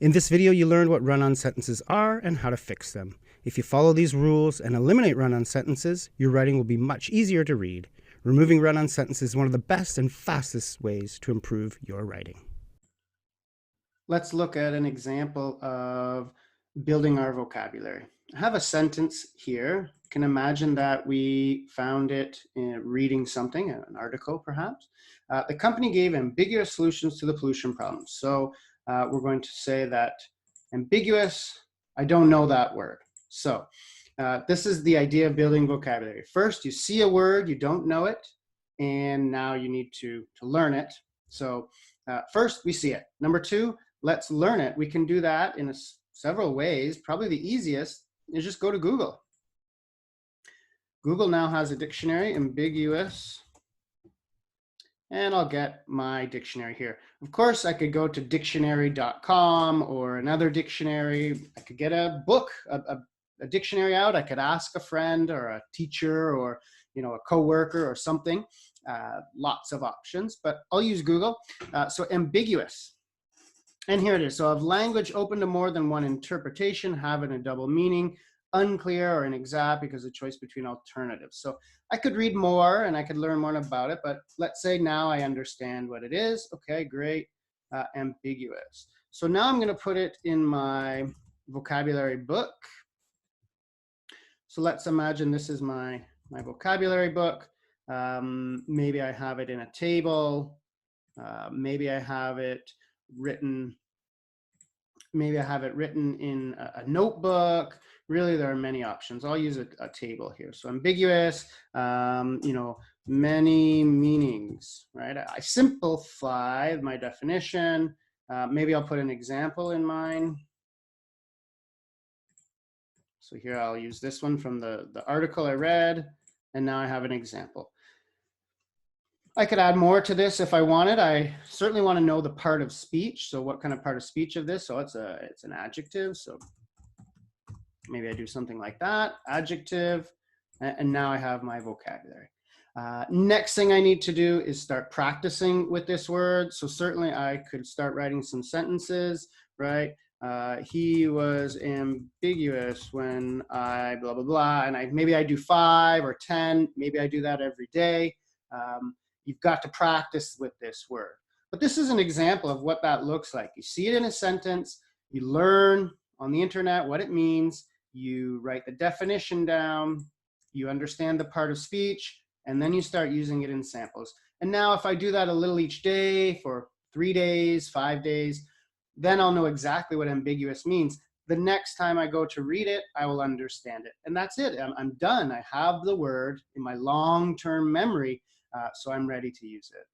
In this video, you learned what run-on sentences are and how to fix them. If you follow these rules and eliminate run-on sentences, your writing will be much easier to read. Removing run-on sentences is one of the best and fastest ways to improve your writing. Let's look at an example of building our vocabulary. I have a sentence here. You can imagine that we found it in reading something, an article perhaps. The company gave ambiguous solutions to the pollution problem. So we're going to say that ambiguous, I don't know that word. So this is the idea of building vocabulary. First, you see a word, you don't know it, and now you need to learn it. So first, we see it. Number 2, let's learn it. We can do that in several ways. Probably the easiest is just go to Google. Google now has a dictionary, ambiguous, and I'll get my dictionary here. Of course, I could go to dictionary.com or another dictionary. I could get a book, a dictionary out. I could ask a friend or a teacher or a coworker or something. Lots of options, but I'll use Google. So ambiguous. And here it is. So of language open to more than one interpretation, having a double meaning, unclear or inexact because of choice between alternatives. So I could read more and I could learn more about it, but let's say now I understand what it is. Okay, great. Ambiguous. So now I'm going to put it in my vocabulary book. So let's imagine this is my vocabulary book. Maybe I have it in a table. Maybe I have it written. Maybe I have it written in a notebook. Really, there are many options. I'll use a table here. So ambiguous, many meanings, right? I simplify my definition. Maybe I'll put an example in mine. So here I'll use this one from the article I read, and now I have an example. I could add more to this if I wanted. I certainly want to know the part of speech. So what kind of part of speech of this? So it's an adjective. So maybe I do something like that, adjective, and now I have my vocabulary. Next thing I need to do is start practicing with this word. So certainly I could start writing some sentences, right? He was ambiguous when I blah, blah, blah, and maybe I do 5 or 10, maybe I do that every day. You've got to practice with this word. But this is an example of what that looks like. You see it in a sentence, you learn on the internet what it means, you write the definition down, you understand the part of speech, and then you start using it in samples. And now if I do that a little each day for 3 days, 5 days, then I'll know exactly what ambiguous means. The next time I go to read it, I will understand it. And that's it. I'm done. I have the word in my long-term memory, so I'm ready to use it.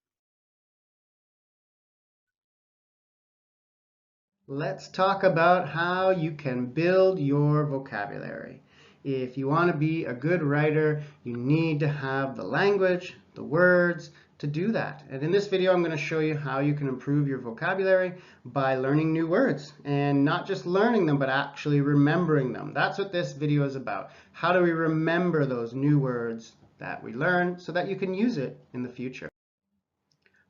Let's talk about how you can build your vocabulary. If you want to be a good writer, you need to have the language, the words to do that. And in this video, I'm going to show you how you can improve your vocabulary by learning new words. And not just learning them, but actually remembering them. That's what this video is about. How do we remember those new words that we learn so that you can use it in the future?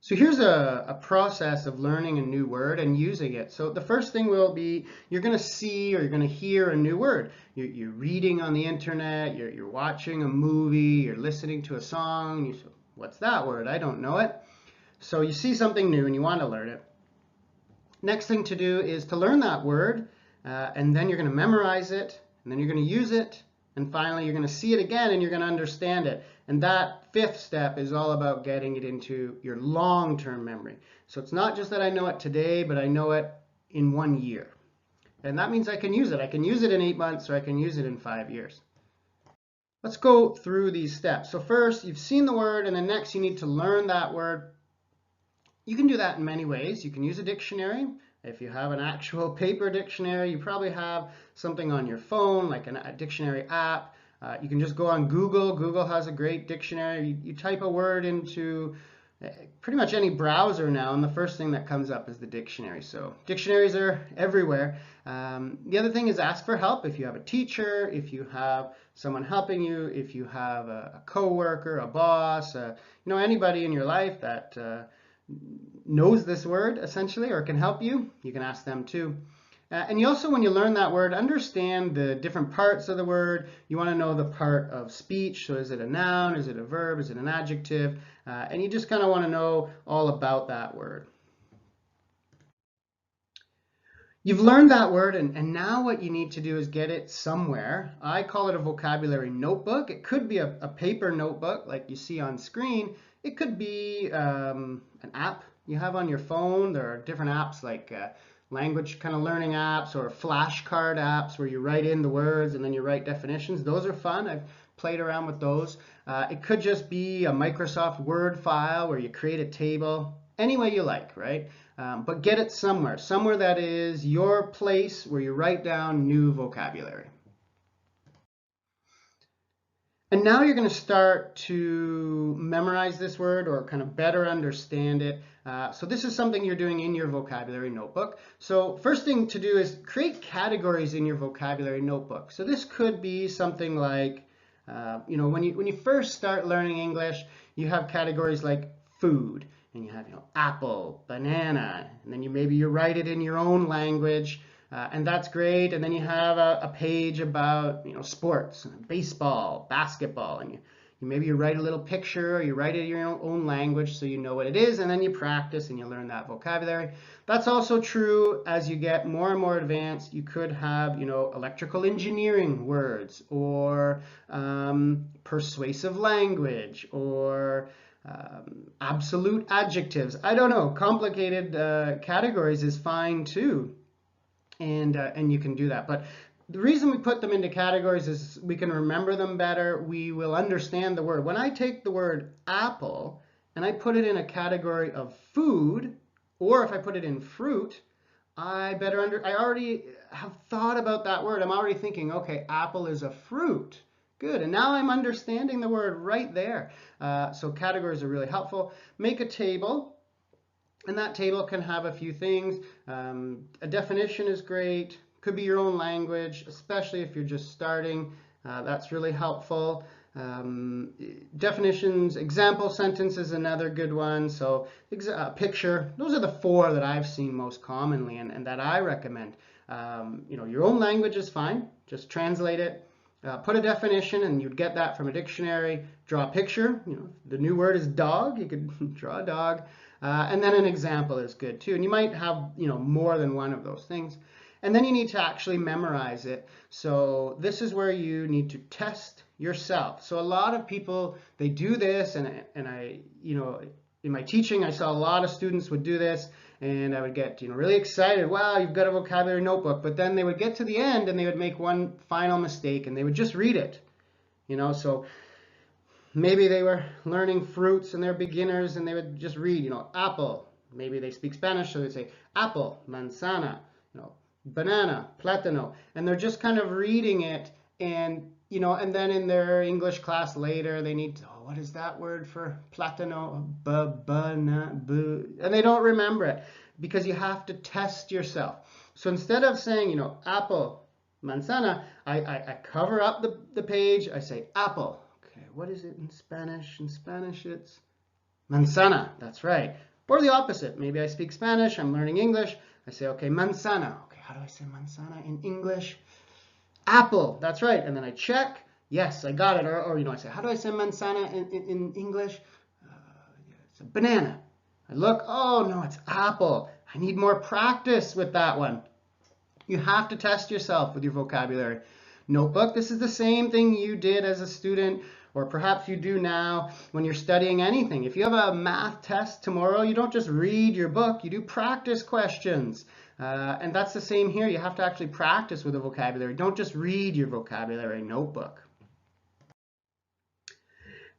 So here's a process of learning a new word and using it. So the first thing will be you're going to see or you're going to hear a new word. You're reading on the internet, you're watching a movie, you're listening to a song. You say, what's that word? I don't know it. So you see something new and you want to learn it. Next thing to do is to learn that word, and then you're going to memorize it, and then you're going to use it, and finally you're going to see it again and you're going to understand it. And that fifth step is all about getting it into your long-term memory. So it's not just that I know it today, but I know it in 1 year. And that means I can use it. I can use it in 8 months or I can use it in 5 years. Let's go through these steps. So first, you've seen the word, and then next you need to learn that word. You can do that in many ways. You can use a dictionary. If you have an actual paper dictionary, you probably have something on your phone, like a dictionary app. You can just go on Google. Google has a great dictionary. You type a word into pretty much any browser now, and the first thing that comes up is the dictionary. So dictionaries are everywhere. The other thing is ask for help. If you have a teacher, if you have someone helping you, if you have a coworker, a boss, anybody in your life that knows this word essentially or can help you, you can ask them too. And you also, when you learn that word, understand the different parts of the word. You want to know the part of speech. So is it a noun? Is it a verb? Is it an adjective? And you just kind of want to know all about that word. You've learned that word, and now what you need to do is get it somewhere. I call it a vocabulary notebook. It could be a paper notebook like you see on screen. It could be an app you have on your phone. There are different apps like language kind of learning apps or flashcard apps where you write in the words and then you write definitions. Those are fun. I've played around with those. It could just be a Microsoft Word file where you create a table. Any way you like, right? But get it somewhere that is your place where you write down new vocabulary. And now you're going to start to memorize this word or kind of better understand it. So this is something you're doing in your vocabulary notebook. So first thing to do is create categories in your vocabulary notebook. So this could be something like, when you first start learning English, you have categories like food, and you have apple, banana, and then you write it in your own language. And that's great. And then you have a page about sports, baseball, basketball, and maybe you write a little picture or you write it in your own language so you know what it is, and then you practice and you learn that vocabulary. That's also true as you get more and more advanced. You could have electrical engineering words or persuasive language or absolute adjectives. I don't know. Complicated categories is fine too. And you can do that. But the reason we put them into categories is we can remember them better. We will understand the word. When I take the word apple and I put it in a category of food, or if I put it in fruit, I already have thought about that word. I'm already thinking, okay, apple is a fruit. Good. And now I'm understanding the word right there. So categories are really helpful. Make a table. And that table can have a few things. A definition is great. Could be your own language, especially if you're just starting. That's really helpful. Definitions, example sentence is another good one. So picture, those are the 4 that I've seen most commonly and that I recommend. Your own language is fine. Just translate it. Put a definition, and you'd get that from a dictionary. Draw a picture. The new word is dog. You could draw a dog. And then an example is good too. And you might have, more than one of those things. And then you need to actually memorize it. So this is where you need to test yourself. So a lot of people, they do this, and I, in my teaching, I saw a lot of students would do this, and I would get, really excited. Wow, you've got a vocabulary notebook. But then they would get to the end and they would make one final mistake and they would just read it, so maybe they were learning fruits and they're beginners and they would just read, apple. Maybe they speak Spanish, so they'd say apple, manzana, banana, plátano. And they're just kind of reading it, and, and then in their English class later, they need to, what is that word for plátano? And they don't remember it because you have to test yourself. So instead of saying, apple, manzana, I cover up the page. I say apple. Okay, what is it in Spanish? In Spanish, it's manzana. That's right. Or the opposite. Maybe I speak Spanish, I'm learning English. I say, okay, manzana. Okay, how do I say manzana in English? Apple, that's right. And then I check. Yes, I got it. Or I say, how do I say manzana in English? It's a banana. I look, oh no, it's apple. I need more practice with that one. You have to test yourself with your vocabulary. Notebook, this is the same thing you did as a student, or perhaps you do now when you're studying anything. If you have a math test tomorrow, you don't just read your book, you do practice questions. And that's the same here. You have to actually practice with the vocabulary. Don't just read your vocabulary notebook.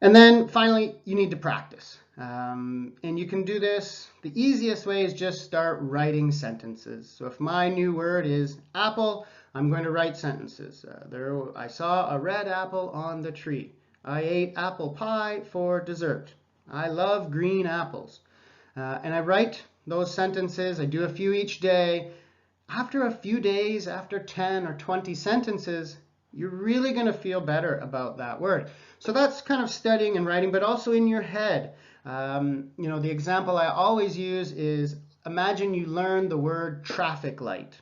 And then finally, you need to practice. And you can do this. The easiest way is just start writing sentences. So if my new word is apple, I'm going to write sentences. I saw a red apple on the tree. I ate apple pie for dessert. I love green apples. And I write those sentences. I do a few each day. After a few days, after 10 or 20 sentences, you're really going to feel better about that word. So that's kind of studying and writing, but also in your head. The example I always use is, imagine you learn the word traffic light.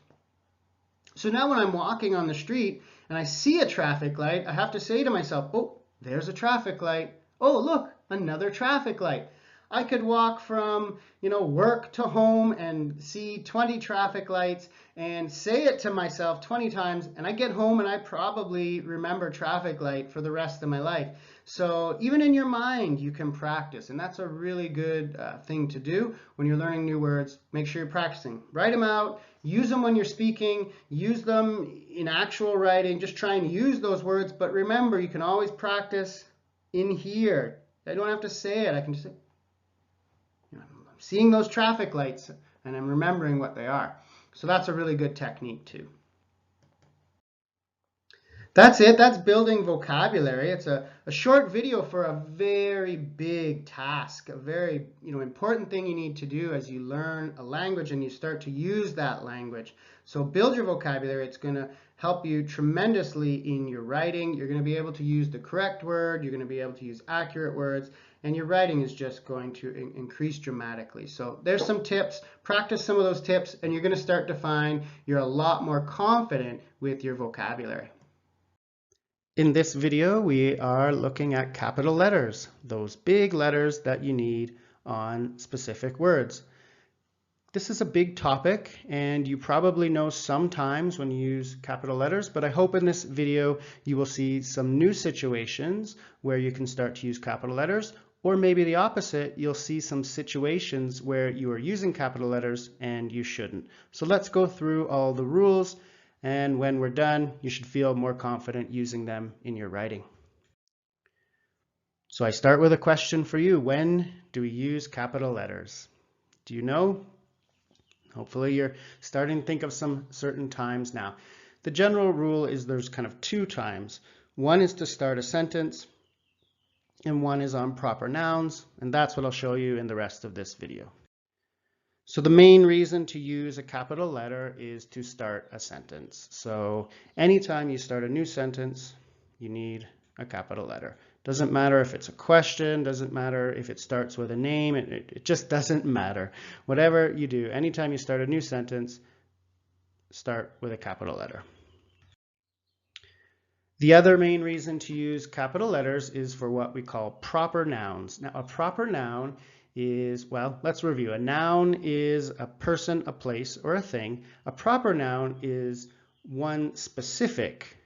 So now when I'm walking on the street and I see a traffic light, I have to say to myself, oh, there's a traffic light. Oh, look, another traffic light. I could walk from, work to home and see 20 traffic lights and say it to myself 20 times, and I get home and I probably remember traffic light for the rest of my life. So even in your mind, you can practice, and that's a really good thing to do when you're learning new words. Make sure you're practicing. Write them out, use them when you're speaking, use them in actual writing. Just try and use those words, but remember, you can always practice in here. I don't have to say it. I can just say, I'm seeing those traffic lights and I'm remembering what they are. So that's a really good technique too. That's it. That's building vocabulary. It's a short video for a very big task, a very important thing you need to do as you learn a language and you start to use that language. So build your vocabulary. It's going to help you tremendously in your writing. You're going to be able to use the correct word. You're going to be able to use accurate words. And your writing is just going to increase dramatically. So there's some tips. Practice some of those tips and you're going to start to find you're a lot more confident with your vocabulary. In this video, we are looking at capital letters, those big letters that you need on specific words. This is a big topic, and you probably know sometimes when you use capital letters, but I hope in this video you will see some new situations where you can start to use capital letters, or maybe the opposite, you'll see some situations where you are using capital letters and you shouldn't. So let's go through all the rules. And when we're done, you should feel more confident using them in your writing. So I start with a question for you. When do we use capital letters? Do you know? Hopefully you're starting to think of some certain times now. The general rule is there's kind of two times. One is to start a sentence, and one is on proper nouns, and that's what I'll show you in the rest of this video. So the main reason to use a capital letter is to start a sentence. So anytime you start a new sentence, you need a capital letter. Doesn't matter if it's a question, doesn't matter if it starts with a name, it just doesn't matter. Whatever you do, anytime you start a new sentence, start with a capital letter. The other main reason to use capital letters is for what we call proper nouns. Now, a proper noun is, well, let's review. A noun is a person, a place, or a thing. A proper noun is one specific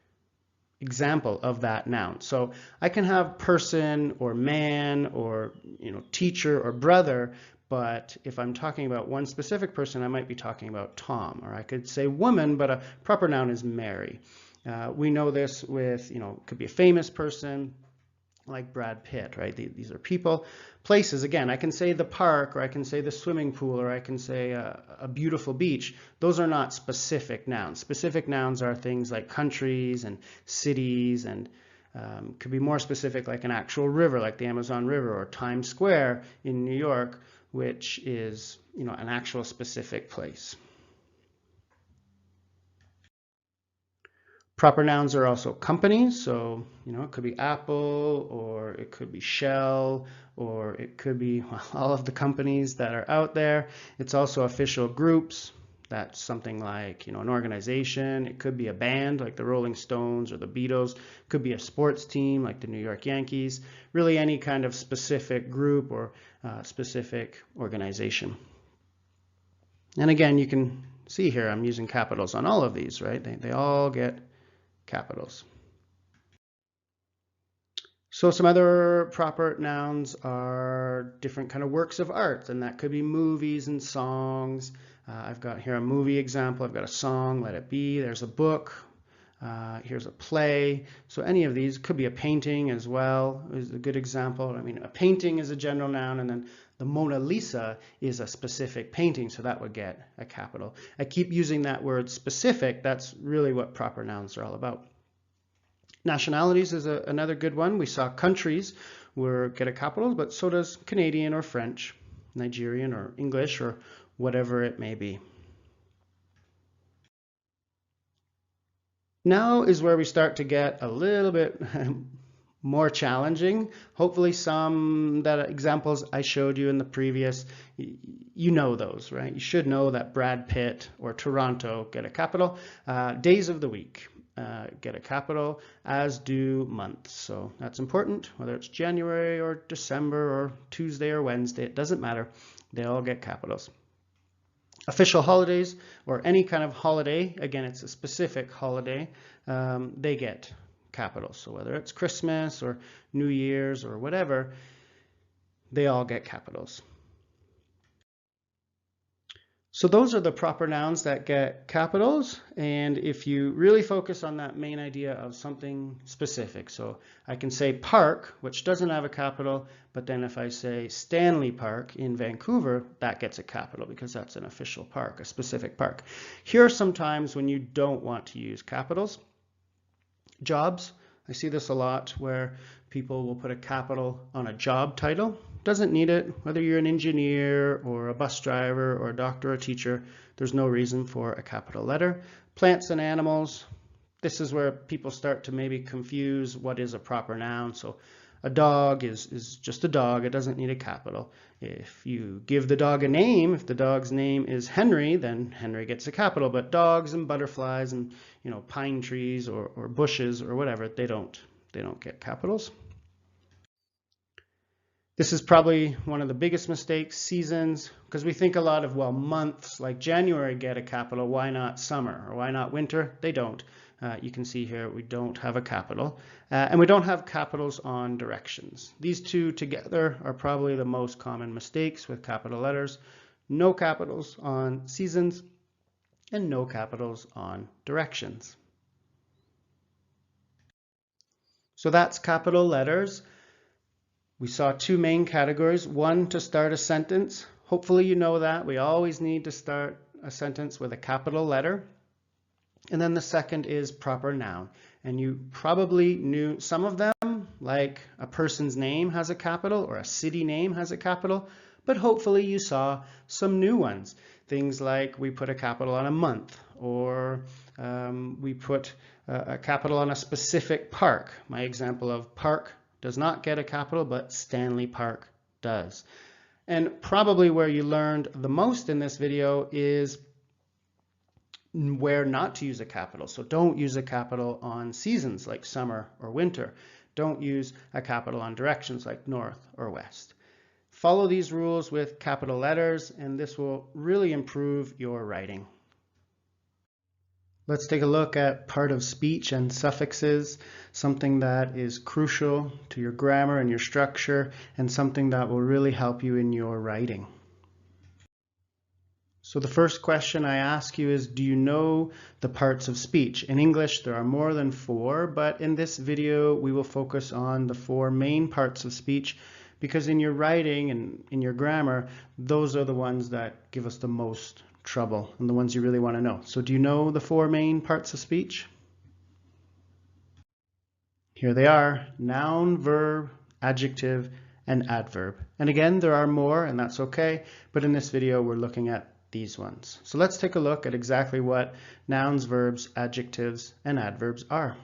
example of that noun. So I can have person or man or teacher or brother, but if I'm talking about one specific person, I might be talking about Tom, or I could say woman, but a proper noun is Mary. We know this with, could be a famous person like Brad Pitt, right? These are people. Places, again, I can say the park, or I can say the swimming pool, or I can say a beautiful beach. Those are not specific nouns. Specific nouns are things like countries and cities, and could be more specific, like an actual river, like the Amazon River, or Times Square in New York, which is, an actual specific place. Proper nouns are also companies, so it could be Apple, or it could be Shell, or it could be all of the companies that are out there. It's also official groups. That's something like an organization. It could be a band like the Rolling Stones or the Beatles. It could be a sports team like the New York Yankees. Really any kind of specific group or specific organization. And again, you can see here I'm using capitals on all of these, right? They all get capitals. So some other proper nouns are different kind of works of art, and that could be movies and songs. I've got here a movie example. I've got a song, Let It Be. There's a book. Here's a play. So any of these could be a painting as well, is a good example. I mean, a painting is a general noun, and then the Mona Lisa is a specific painting, so that would get a capital. I keep using that word specific. That's really what proper nouns are all about. Nationalities is another good one. We saw countries get a capital, but so does Canadian or French, Nigerian or English, or whatever it may be. Now is where we start to get a little bit more challenging. Hopefully some that examples I showed you in the previous, you know those, right? You should know that Brad Pitt or Toronto get a capital. Days of the week get a capital, as do months. So that's important, whether it's January or December or Tuesday or Wednesday, it doesn't matter. They all get capitals. Official holidays or any kind of holiday, again, it's a specific holiday, they get capitals. So whether it's Christmas or New Year's or whatever, they all get capitals. So those are the proper nouns that get capitals, and if you really focus on that main idea of something specific, so I can say park, which doesn't have a capital, but then if I say Stanley Park in Vancouver, that gets a capital because that's an official park, a specific park. Here are some times when you don't want to use capitals. Jobs, I see this a lot where people will put a capital on a job title. Doesn't need it, whether you're an engineer or a bus driver or a doctor or a teacher, there's no reason for a capital letter. Plants and animals, this is where people start to maybe confuse what is a proper noun. So a dog is just a dog, it doesn't need a capital. If you give the dog a name, if the dog's name is Henry, then Henry gets a capital, but dogs and butterflies and pine trees or bushes or whatever, they don't get capitals. This is probably one of the biggest mistakes, seasons, because we think a lot of, well, months, like January get a capital, why not summer or why not winter? They don't. You can see here we don't have a capital, and we don't have capitals on directions. These two together are probably the most common mistakes with capital letters. No capitals on seasons and no capitals on directions. So that's capital letters. We saw two main categories, one to start a sentence. Hopefully you know that. We always need to start a sentence with a capital letter. And then the second is proper noun. And you probably knew some of them, like a person's name has a capital or a city name has a capital, but hopefully you saw some new ones. Things like we put a capital on a month, or we put a capital on a specific park. My example of park does not get a capital, but Stanley Park does. And probably where you learned the most in this video is where not to use a capital. So don't use a capital on seasons like summer or winter. Don't use a capital on directions like north or west. Follow these rules with capital letters, and this will really improve your writing. Let's take a look at part of speech and suffixes, something that is crucial to your grammar and your structure, and something that will really help you in your writing. So the first question I ask you is, do you know the parts of speech? In English, there are more than 4, but in this video, we will focus on the 4 main parts of speech, because in your writing and in your grammar, those are the ones that give us the most trouble and the ones you really want to know. So do you know the 4 main parts of speech? Here they are: noun, verb, adjective, and adverb. And again, there are more, and that's okay, but in this video we're looking at these ones. So let's take a look at exactly what nouns, verbs, adjectives, and adverbs are.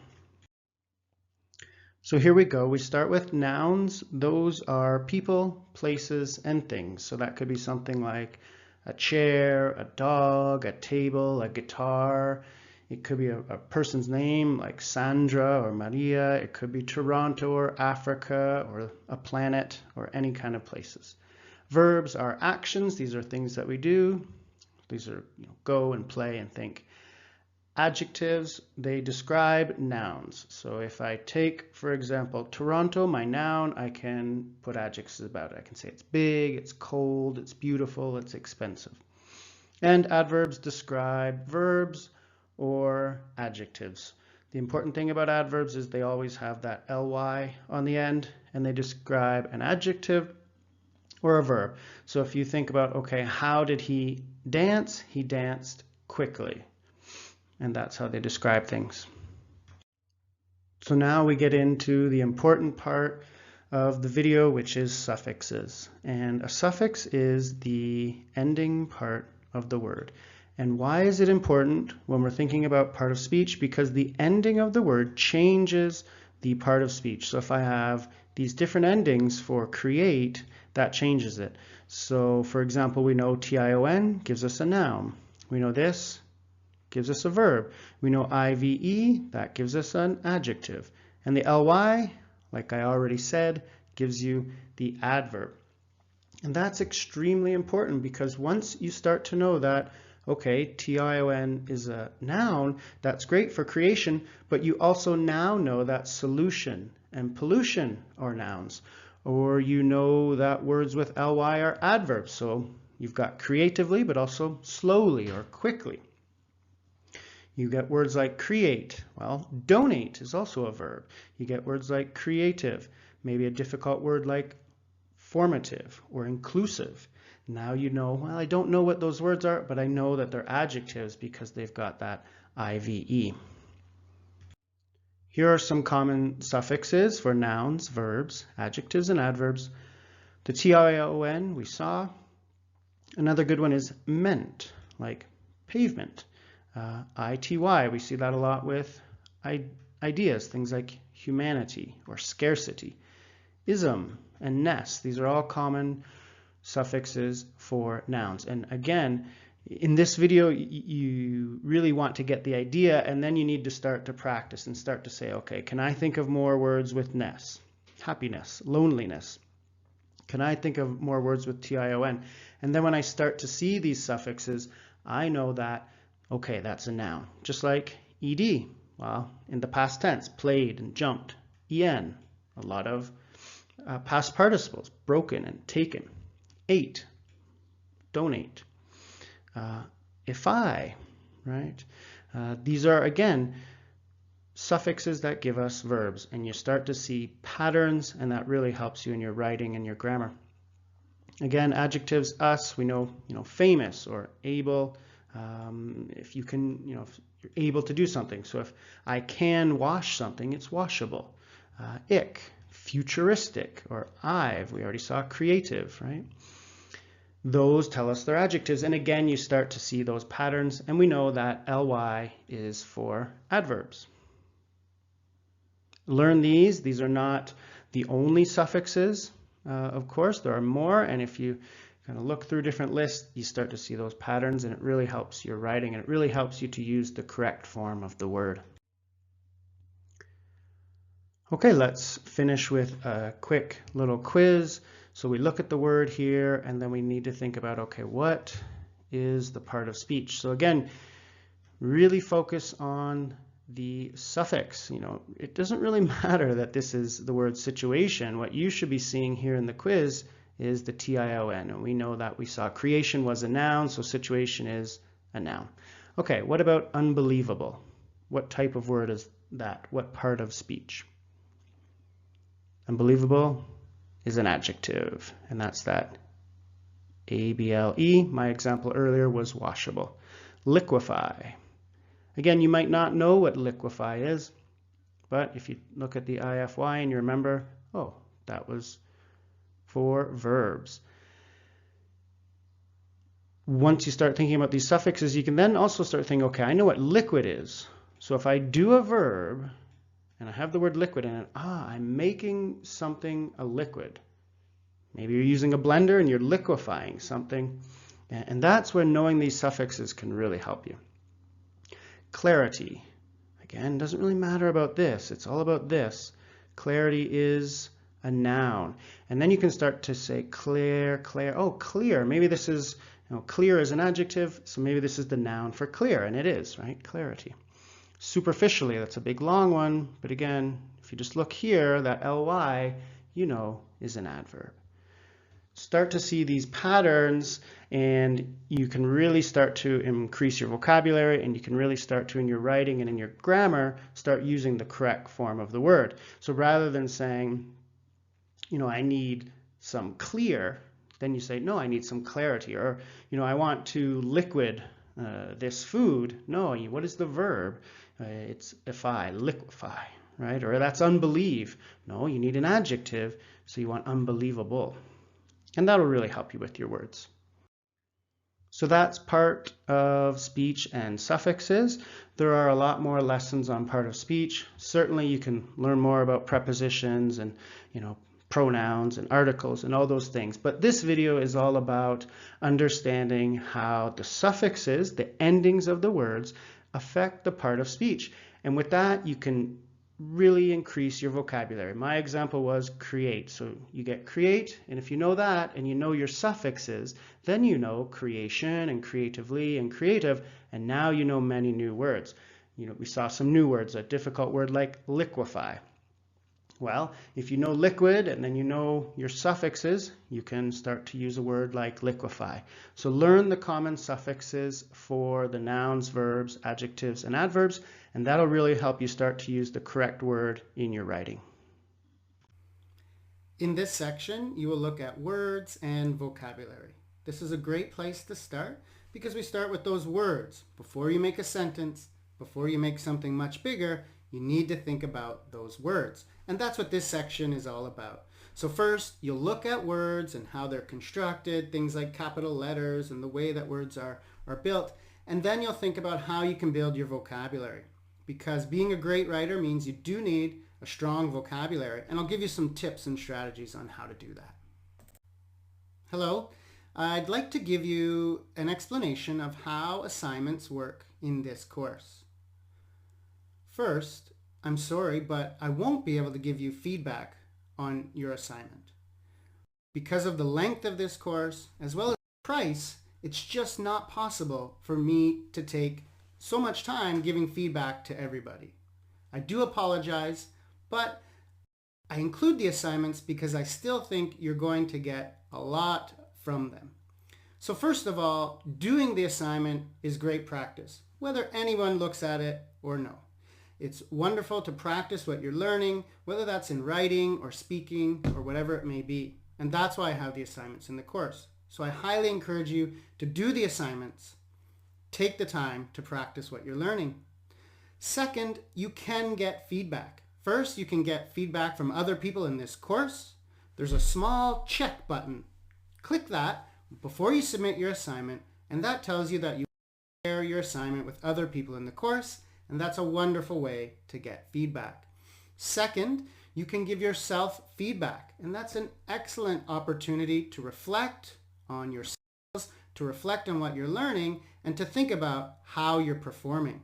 So here we go. We start with nouns. Those are people, places, and things. So that could be something like a chair, a dog, a table, a guitar. It could be a person's name like Sandra or Maria. It could be Toronto or Africa or a planet or any kind of places. Verbs are actions. These are things that we do. These are go and play and think. Adjectives, they describe nouns. So if I take, for example, Toronto, my noun, I can put adjectives about it. I can say it's big, it's cold, it's beautiful, it's expensive. And adverbs describe verbs or adjectives. The important thing about adverbs is they always have that ly on the end, and they describe an adjective or a verb. So if you think about, okay, how did he dance? He danced quickly. And that's how they describe things. So now we get into the important part of the video, which is suffixes. And a suffix is the ending part of the word. And why is it important when we're thinking about part of speech? Because the ending of the word changes the part of speech. So if I have these different endings for create, that changes it. So for example, we know tion gives us a noun. We know this gives us a verb. We know IVE, that gives us an adjective. And the ly, like I already said, gives you the adverb. And that's extremely important because once you start to know that, okay, tion is a noun, that's great for creation, but you also now know that solution and pollution are nouns. Or you know that words with ly are adverbs. So you've got creatively, but also slowly or quickly. You get words like create. Well, donate is also a verb. You get words like creative, maybe a difficult word like formative or inclusive. Now you know, well, I don't know what those words are, but I know that they're adjectives because they've got that IVE. Here are some common suffixes for nouns, verbs, adjectives, and adverbs. The tion we saw. Another good one is meant, like pavement. ITY, we see that a lot with ideas, things like humanity or scarcity. Ism and ness, these are all common suffixes for nouns. And again, in this video, you really want to get the idea, and then you need to start to practice and start to say, okay, can I think of more words with ness? Happiness, loneliness. Can I think of more words with tion? And then when I start to see these suffixes, I know that okay, that's a noun. Just like ed, well, in the past tense, played and jumped. En, a lot of past participles, broken and taken. Ate, donate. If I, right? These are, again, suffixes that give us verbs, and you start to see patterns, and that really helps you in your writing and your grammar. Again, adjectives, us, we know, famous or able. If you can, if you're able to do something. So if I can wash something, it's washable. Ick, futuristic, or I've, we already saw creative, right? Those tell us they're adjectives. And again, you start to see those patterns, and we know that ly is for adverbs. Learn these. These are not the only suffixes, of course. There are more, and if you kind of look through different lists, you start to see those patterns, and it really helps your writing, and it really helps you to use the correct form of the word. Okay, let's finish with a quick little quiz. So we look at the word here, and then we need to think about, okay, what is the part of speech? So again, really focus on the suffix. It doesn't really matter that this is the word situation. What you should be seeing here in the quiz is the tion, and we know that we saw creation was a noun, so situation is a noun. Okay, what about unbelievable? What type of word is that? What part of speech? Unbelievable is an adjective, and that's that able. My example earlier was washable. Liquefy. Again, you might not know what liquefy is, but if you look at the IFY and you remember, oh, that was for verbs. once you start thinking about these suffixes, you can then also start thinking, okay, I know what liquid is. So if I do a verb and I have the word liquid in it, I'm making something a liquid. Maybe you're using a blender and you're liquefying something. And that's where knowing these suffixes can really help you. Clarity. Again, doesn't really matter about this. It's all about this. Clarity is a noun. And then you can start to say clear, clear. Oh, clear. Maybe this is, clear is an adjective, so maybe this is the noun for clear, and it is, right? Clarity. Superficially, that's a big long one, but again, if you just look here, that ly, is an adverb. Start to see these patterns, and you can really start to increase your vocabulary, and you can really start to, in your writing and in your grammar, start using the correct form of the word. So rather than saying, I need some clear, then you say, no, I need some clarity. Or, I want to liquid this food. No, what is the verb? It's liquefy, right? Or that's unbelieve. No, you need an adjective, so you want unbelievable. And that'll really help you with your words. So that's part of speech and suffixes. There are a lot more lessons on part of speech. Certainly you can learn more about prepositions and, pronouns and articles and all those things. But this video is all about understanding how the suffixes, the endings of the words, affect the part of speech. And with that, you can really increase your vocabulary. My example was create. So you get create, and if you know that and you know your suffixes, then you know creation and creatively and creative, and now you know many new words. We saw some new words, a difficult word like liquefy. Well, if you know liquid and then you know your suffixes, you can start to use a word like liquefy. So learn the common suffixes for the nouns, verbs, adjectives, and adverbs, and that'll really help you start to use the correct word in your writing. In this section, you will look at words and vocabulary. This is a great place to start because we start with those words. Before you make a sentence, before you make something much bigger, you need to think about those words. And that's what this section is all about. So first, you'll look at words and how they're constructed, things like capital letters and the way that words are built. And then you'll think about how you can build your vocabulary. Because being a great writer means you do need a strong vocabulary. And I'll give you some tips and strategies on how to do that. Hello. I'd like to give you an explanation of how assignments work in this course. First, I'm sorry, but I won't be able to give you feedback on your assignment. Because of the length of this course, as well as the price, it's just not possible for me to take so much time giving feedback to everybody. I do apologize, but I include the assignments because I still think you're going to get a lot from them. So first of all, doing the assignment is great practice, whether anyone looks at it or no. It's wonderful to practice what you're learning, whether that's in writing or speaking or whatever it may be. And that's why I have the assignments in the course. So I highly encourage you to do the assignments. Take the time to practice what you're learning. Second, you can get feedback. First, you can get feedback from other people in this course. There's a small check button. Click that before you submit your assignment, and that tells you that you share your assignment with other people in the course. And that's a wonderful way to get feedback. Second, you can give yourself feedback. And that's an excellent opportunity to reflect on your skills, to reflect on what you're learning, and to think about how you're performing.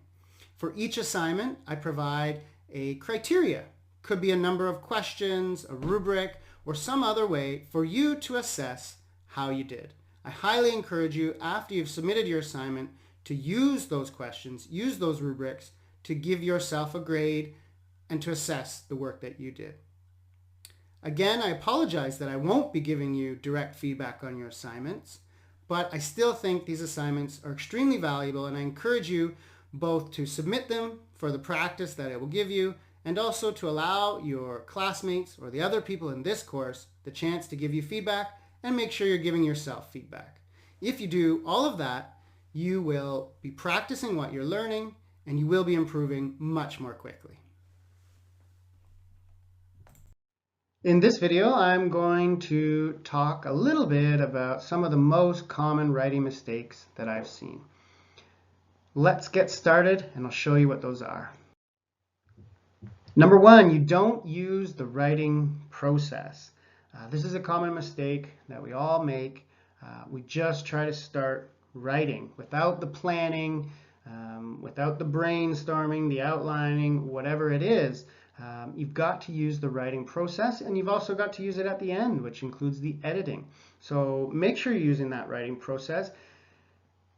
For each assignment, I provide a criteria. Could be a number of questions, a rubric, or some other way for you to assess how you did. I highly encourage you, after you've submitted your assignment, to use those questions, use those rubrics to give yourself a grade and to assess the work that you did. Again, I apologize that I won't be giving you direct feedback on your assignments, but I still think these assignments are extremely valuable, and I encourage you both to submit them for the practice that it will give you and also to allow your classmates or the other people in this course the chance to give you feedback and make sure you're giving yourself feedback. If you do all of that, you will be practicing what you're learning and you will be improving much more quickly. In this video, I'm going to talk a little bit about some of the most common writing mistakes that I've seen. Let's get started and I'll show you what those are. Number one, you don't use the writing process. This is a common mistake that we all make. We just try to start writing without the planning, without the brainstorming, the outlining, whatever it is. You've got to use the writing process, and you've also got to use it at the end, which includes the editing. So make sure you're using that writing process.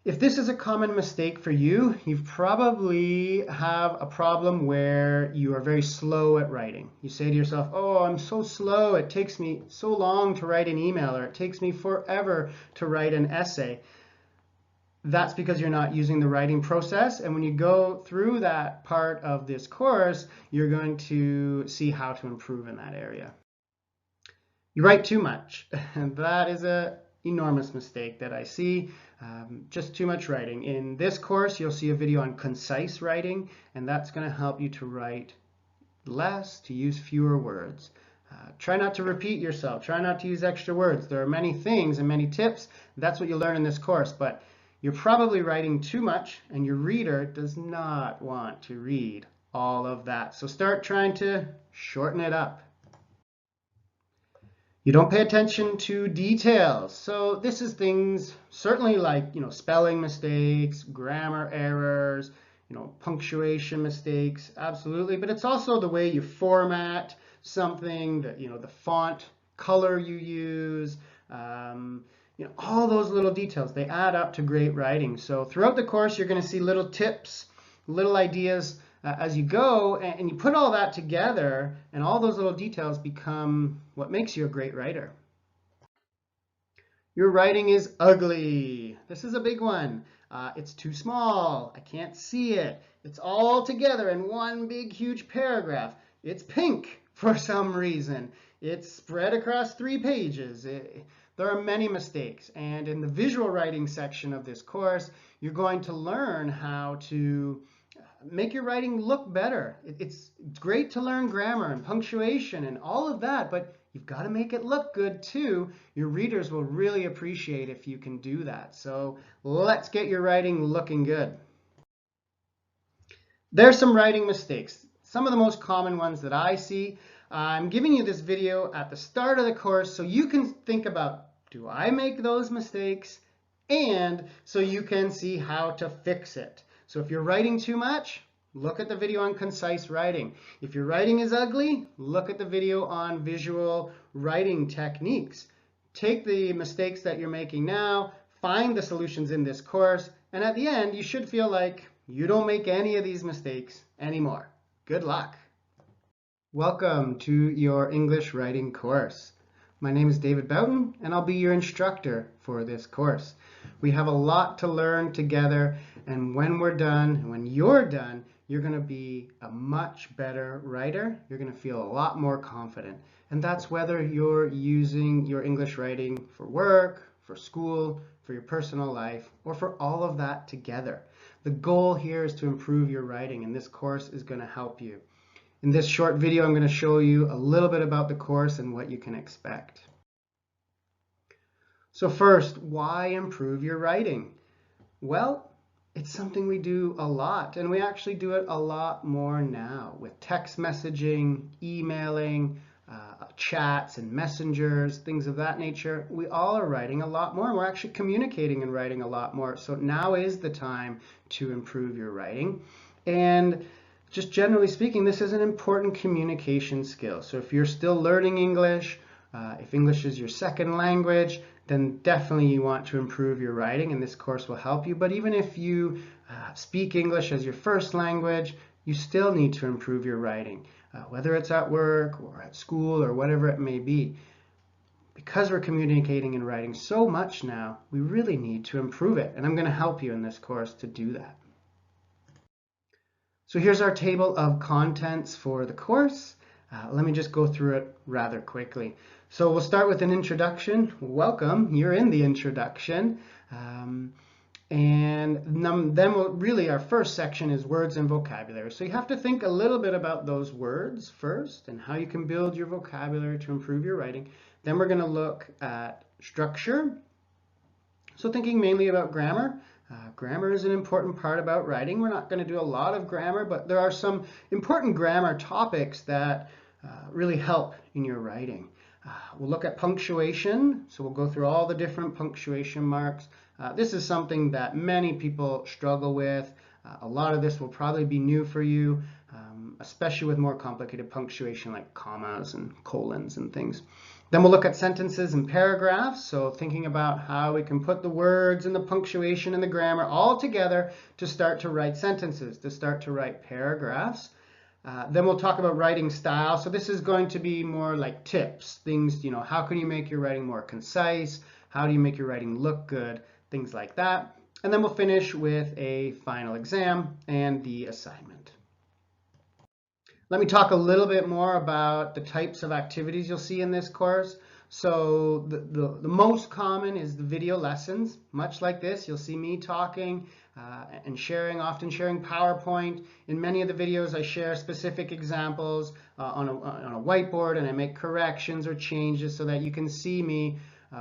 If this is a common mistake for you, you probably have a problem where you are very slow at writing. You say to yourself, oh, I'm so slow, it takes me so long to write an email, or it takes me forever to write an essay. That's because you're not using the writing process. And when you go through that part of this course, you're going to see how to improve in that area. You write too much. And that is an enormous mistake that I see. Just too much writing. In this course, you'll see a video on concise writing, and that's going to help you to write less, to use fewer words. Try not to repeat yourself. Try not to use extra words. There are many things and many tips. That's what you'll learn in this course, but you're probably writing too much, and your reader does not want to read all of that. So start trying to shorten it up. You don't pay attention to details. So this is things certainly like, spelling mistakes, grammar errors, punctuation mistakes, absolutely. But it's also the way you format something, that, the font color you use, all those little details, they add up to great writing. So throughout the course, you're going to see little tips, little ideas as you go, and you put all that together, and all those little details become what makes you a great writer. Your writing is ugly. This is a big one. It's too small. I can't see it. It's all together in one big, huge paragraph. It's pink for some reason. It's spread across 3 pages. There are many mistakes. And in the visual writing section of this course, you're going to learn how to make your writing look better. It's great to learn grammar and punctuation and all of that, but you've got to make it look good too. Your readers will really appreciate if you can do that. So let's get your writing looking good. There's some writing mistakes. Some of the most common ones that I see. I'm giving you this video at the start of the course so you can think about, do I make those mistakes? And so you can see how to fix it. So if you're writing too much, look at the video on concise writing. If your writing is ugly, look at the video on visual writing techniques. Take the mistakes that you're making now, find the solutions in this course, and at the end, you should feel like you don't make any of these mistakes anymore. Good luck. Welcome to your English writing course. My name is David Boughton, and I'll be your instructor for this course. We have a lot to learn together, and when we're done, when you're done, you're going to be a much better writer. You're going to feel a lot more confident. And that's whether you're using your English writing for work, for school, for your personal life, or for all of that together. The goal here is to improve your writing, and this course is going to help you. In this short video, I'm going to show you a little bit about the course and what you can expect. So first, why improve your writing? Well, it's something we do a lot, and we actually do it a lot more now with text messaging, emailing, chats and messengers, things of that nature. We all are writing a lot more, and we're actually communicating and writing a lot more. So now is the time to improve your writing. And just generally speaking, this is an important communication skill. So if you're still learning English, if English is your second language, then definitely you want to improve your writing, and this course will help you. But even if you speak English as your first language, you still need to improve your writing, whether it's at work or at school or whatever it may be. Because we're communicating and writing so much now, we really need to improve it, and I'm going to help you in this course to do that. So here's our table of contents for the course. Let me just go through it rather quickly. So we'll start with an introduction. Welcome, you're in the introduction. And then really our first section is words and vocabulary. So you have to think a little bit about those words first and how you can build your vocabulary to improve your writing. Then we're going to look at structure. So thinking mainly about grammar. Grammar is an important part about writing. We're not going to do a lot of grammar, but there are some important grammar topics that really help in your writing. We'll look at punctuation. So we'll go through all the different punctuation marks. This is something that many people struggle with. A lot of this will probably be new for you, especially with more complicated punctuation like commas and colons and things. Then we'll look at sentences and paragraphs. So thinking about how we can put the words and the punctuation and the grammar all together to start to write sentences, to start to write paragraphs. Then we'll talk about writing style. So this is going to be more like tips, things, how can you make your writing more concise? How do you make your writing look good? Things like that. And then we'll finish with a final exam and the assignment. Let me talk a little bit more about the types of activities you'll see in this course. So the most common is the video lessons. Much like this, you'll see me talking and often sharing PowerPoint. In many of the videos, I share specific examples on a whiteboard, and I make corrections or changes so that you can see me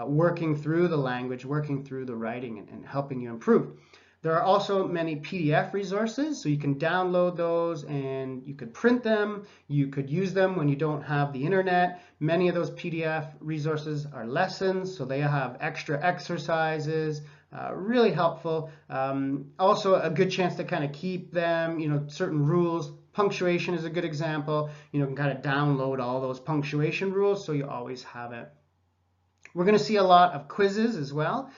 working through the language, working through the writing, and helping you improve. There are also many PDF resources, so you can download those and you could print them. You could use them when you don't have the internet. Many of those PDF resources are lessons, so they have extra exercises, really helpful. Also a good chance to kind of keep them, certain rules. Punctuation is a good example. You can kind of download all those punctuation rules so you always have it. We're going to see a lot of quizzes as well.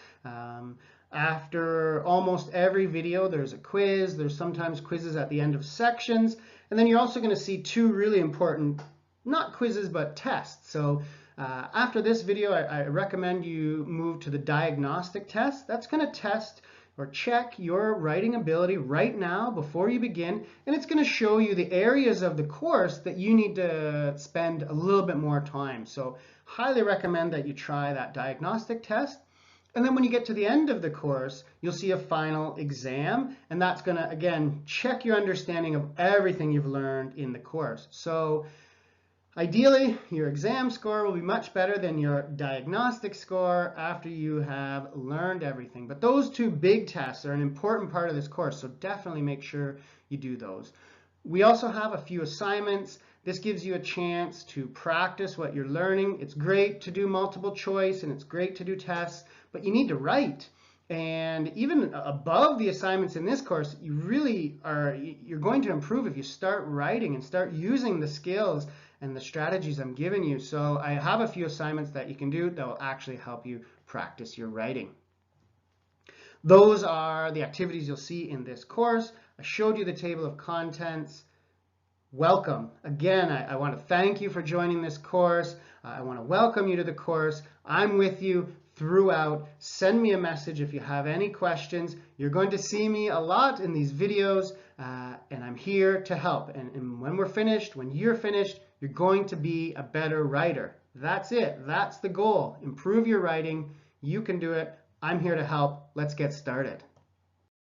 After almost every video, there's a quiz. There's sometimes quizzes at the end of sections. And then you're also going to see two really important, not quizzes, but tests. So after this video, I recommend you move to the diagnostic test. That's going to test or check your writing ability right now before you begin. And it's going to show you the areas of the course that you need to spend a little bit more time. So highly recommend that you try that diagnostic test. And then when you get to the end of the course, you'll see a final exam, and that's going to, again, check your understanding of everything you've learned in the course. So ideally, your exam score will be much better than your diagnostic score after you have learned everything. But those two big tests are an important part of this course, so definitely make sure you do those. We also have a few assignments. This gives you a chance to practice what you're learning. It's great to do multiple choice and it's great to do tests, but you need to write. And even above the assignments in this course, you're going to improve if you start writing and start using the skills and the strategies I'm giving you. So I have a few assignments that you can do that will actually help you practice your writing. Those are the activities you'll see in this course. I showed you the table of contents. Welcome. Again, I want to thank you for joining this course. I want to welcome you to the course. I'm with you throughout. Send me a message if you have any questions. You're going to see me a lot in these videos, and I'm here to help. And when we're finished, when you're finished, you're going to be a better writer. That's it. That's the goal. Improve your writing. You can do it. I'm here to help. Let's get started.